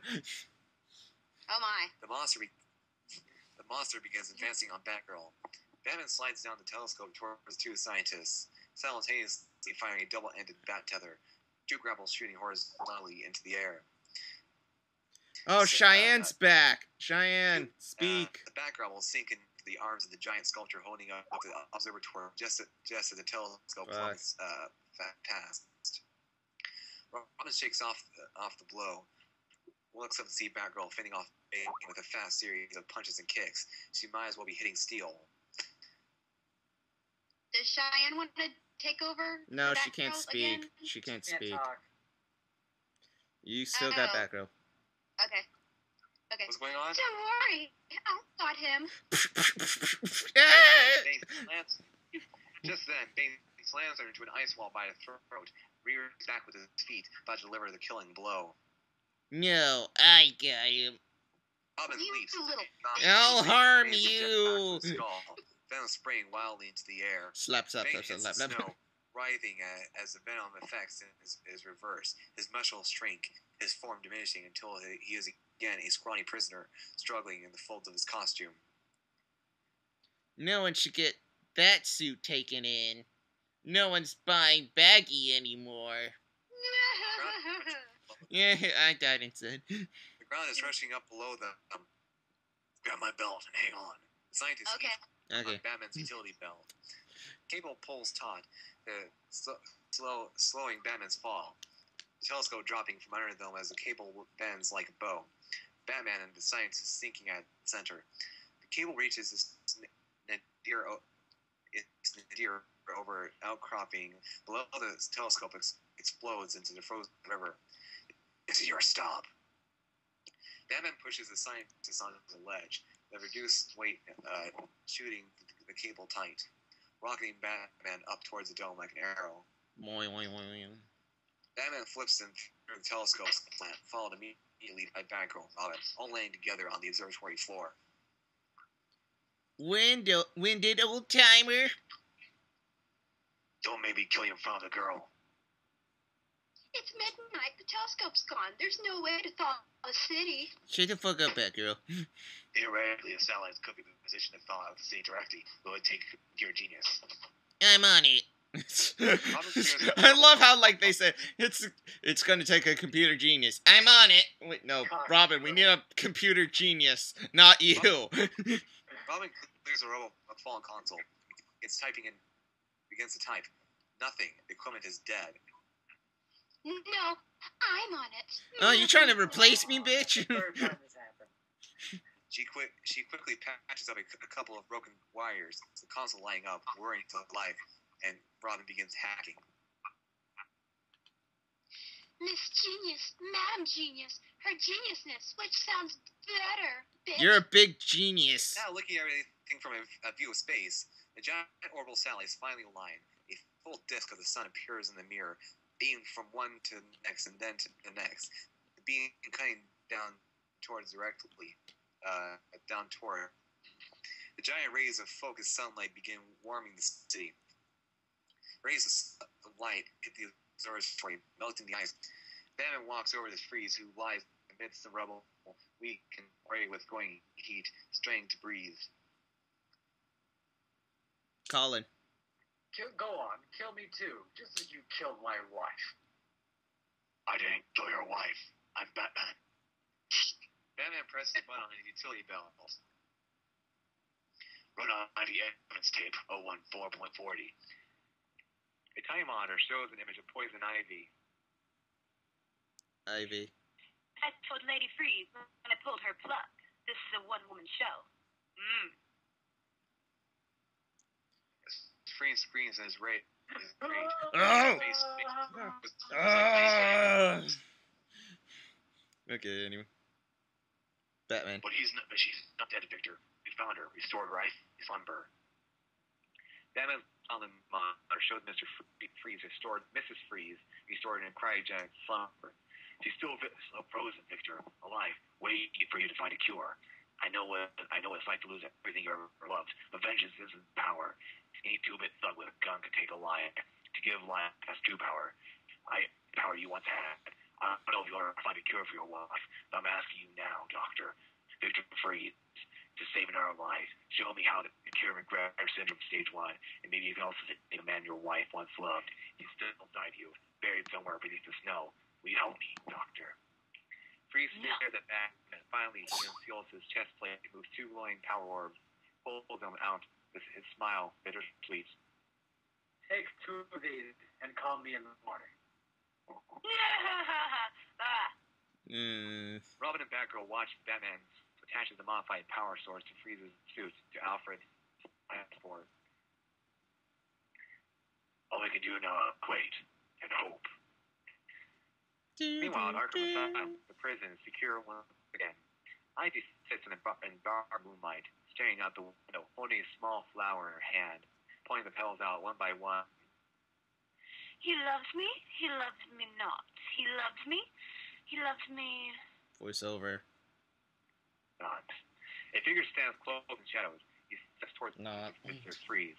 Oh my. The monster begins advancing on Batgirl. Batman slides down the telescope towards the two scientists, simultaneously firing a double-ended bat tether. Two grapples shooting horizontally into the air. Oh, Cheyenne's back. Cheyenne, speak. The bat grapples sink into the arms of the giant sculpture holding up the observatory just as the telescope flies past. Robin shakes off the blow. Looks up to see Batgirl fending off Bane with a fast series of punches and kicks. She might as well be hitting steel. Does Cheyenne want to take over? No, for she can't Batgirl speak. again? She can't Can't speak. talk. You still got Oh. Batgirl. Okay. Okay. What's going on? Don't worry. I'll spot him. Bane slams. Just then, Bane slams her into an ice wall by the throat, rears back with his feet, about to deliver the killing blow. No, I got him. Robin You leaps. little knocks I'll Bane harm projectiles you. to the skull, venom spraying wildly into the air. Slap. Bane hits the snow, writhing as the venom effects is reversed. His muscles shrink, his form diminishing until he is again a scrawny prisoner, struggling in the folds of his costume. No one should get that suit taken in. No one's buying baggy anymore. Yeah, I died instead. The ground is rushing up below them. Grab my belt and hang on. The scientist Okay. on Okay. Batman's utility belt. Cable pulls taut, slowing Batman's fall. The telescope dropping from under them as the cable bends like a bow. Batman and the scientist sinking at the center. The cable reaches its nadir over outcropping. Below the telescope explodes into the frozen river. This is your stop. Batman pushes the scientist onto the ledge. The reduced weight shooting the cable tight, rocketing Batman up towards the dome like an arrow. Boing, boing, boing. Batman flips him through the telescope plant, followed immediately by Batgirl and Robin, all laying together on the observatory floor. Winded old timer. Don't make me kill you in front of the girl. It's midnight. The telescope's gone. There's no way to thaw a city. Shut the fuck up, Batgirl. Theoretically, the satellites could be in position to thaw out the city directly, but it would take your genius. I'm on it. I love how like they say it's gonna take a computer genius. I'm on it. Wait, no, Robin, we need a computer genius, not you. Robin clears a row of fallen console. It's typing in, begins to type. Nothing. The equipment is dead. No, I'm on it. Oh, you trying to replace me, bitch? Third time this happened. She quickly patches up a couple of broken wires, the console lighting up, whirring to life, and Robin begins hacking. Miss Genius, Madam Genius, her geniusness, which sounds better, bitch. You're a big genius. Now, looking at everything from a view of space, the giant orbital satellite is finally aligned. A full disk of the sun appears in the mirror, beamed from one to the next and then to the next. The beam cutting down towards directly. Down toward. The giant rays of focused sunlight begin warming the city. Rays of light hit the observatory, melting the ice. Batman walks over to Freeze, who lies amidst the rubble, weak and gray with growing heat, straining to breathe. Colin. Go on, kill me too, just as you killed my wife. I didn't kill your wife. I'm Batman. Batman presses the button on his utility belt. Run on the evidence tape 014.40. A time monitor shows an image of Poison Ivy. Ivy. I told Lady Freeze when I pulled her plug. This is a one-woman show. Freeze screams in his rage. Oh! Okay, anyway. Batman. But she's not dead, Victor. We found her, restored her slumber. Batman on the monitor showed Mr. Freeze restored Mrs. Freeze restored in cryogenic slumber. She's still frozen, Victor, alive, waiting for you to find a cure. I know what it's like to lose everything you ever loved, but vengeance isn't power. Any two-bit thug with a gun could take a lion. To give lion has true power. Power you once had. I don't know if you'll ever find a cure for your wife, but I'm asking you now, Doctor. Victor Freeze, to save another life, show me how to cure regret syndrome stage 1, and maybe you can also save a man your wife once loved. He's still inside you, buried somewhere beneath the snow. Will you help me, Doctor? Freeze stares at Batman. Finally, he unseals his chest plate, moves two glowing power orbs, pulls them out with his smile, bittersweet. Take 2 of these and call me in the morning. Robin and Batgirl watch Batman attaches the modified power source to Freeze's suit to Alfred's transport. All we can do now is wait and hope. Meanwhile, at Arkham Asylum, the prison is secure once again. Ivy sits in bar moonlight, staring out the window, holding a small flower in her hand, pulling the petals out one by one. He loves me. He loves me not. He loves me. He loves me. Voiceover. Not. A figure stands close in shadows. He steps towards Mr. Freeze.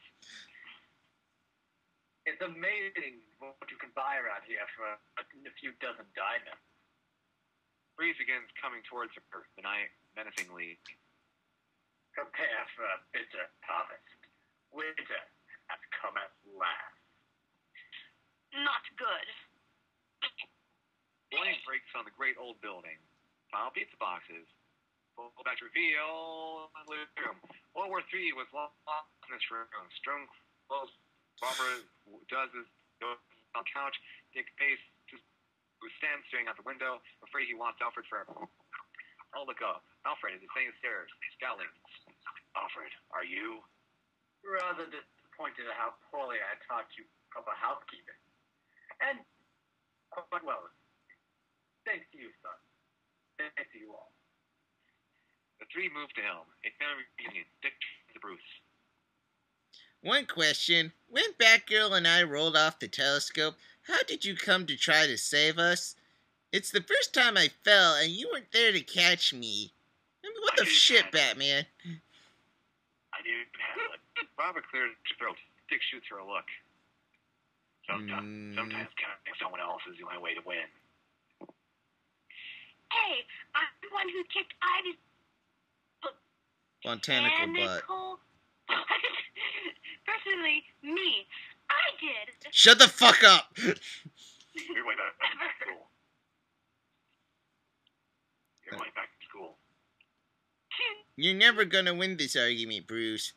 It's amazing what you can buy around here for a few dozen diamonds. Freeze begins coming towards her, menacingly. Prepare for a bitter harvest. Winter has come at last. Not good. Flame breaks on the great old building. Final pizza boxes. Full batch reveal. World War III was lost in this room. Strong clothes. Barbara does his on the couch. Dick Pace who stands staring out the window, afraid he wants Alfred forever. I'll look up. Alfred is descending the stairs, scowling. Alfred, are you? Rather disappointed at how poorly I taught you proper housekeeping. And quite well. Thanks to you, son. Thanks to you all. The three move to him. A family reunion. Dick to Bruce. One question. When Batgirl and I rolled off the telescope, how did you come to try to save us? It's the first time I fell, and you weren't there to catch me. I mean, what the shit, Batman? I didn't handle it. Barbara clears her throat. Dick shoots her a look. Sometimes counting someone else is the only way to win. Hey, I'm the one who kicked Ivy's Botanical butt. Personally, me. I did. Shut the fuck up! You're going back to school. You're going back to school. You're never gonna win this argument, Bruce.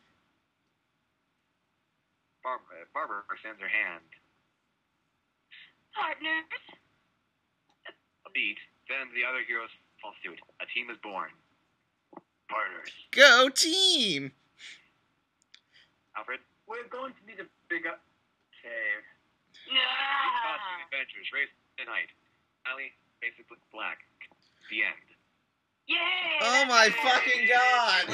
Barbara extends her hand. Partners? A beat, then the other heroes follow suit. A team is born. Partners. Go team! Alfred? We're going to need a bigger cave. Costume adventures, race and night. Allie, basically black. The end. Yay! Oh my fucking god!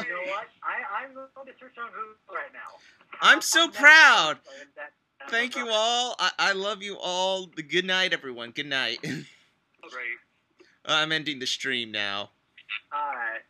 You know what? I'm going to search on Google right now. I'm so I'll never proud! find that Thank you all. I love you all. Good night, everyone. Good night. Great. I'm ending the stream now. Alright.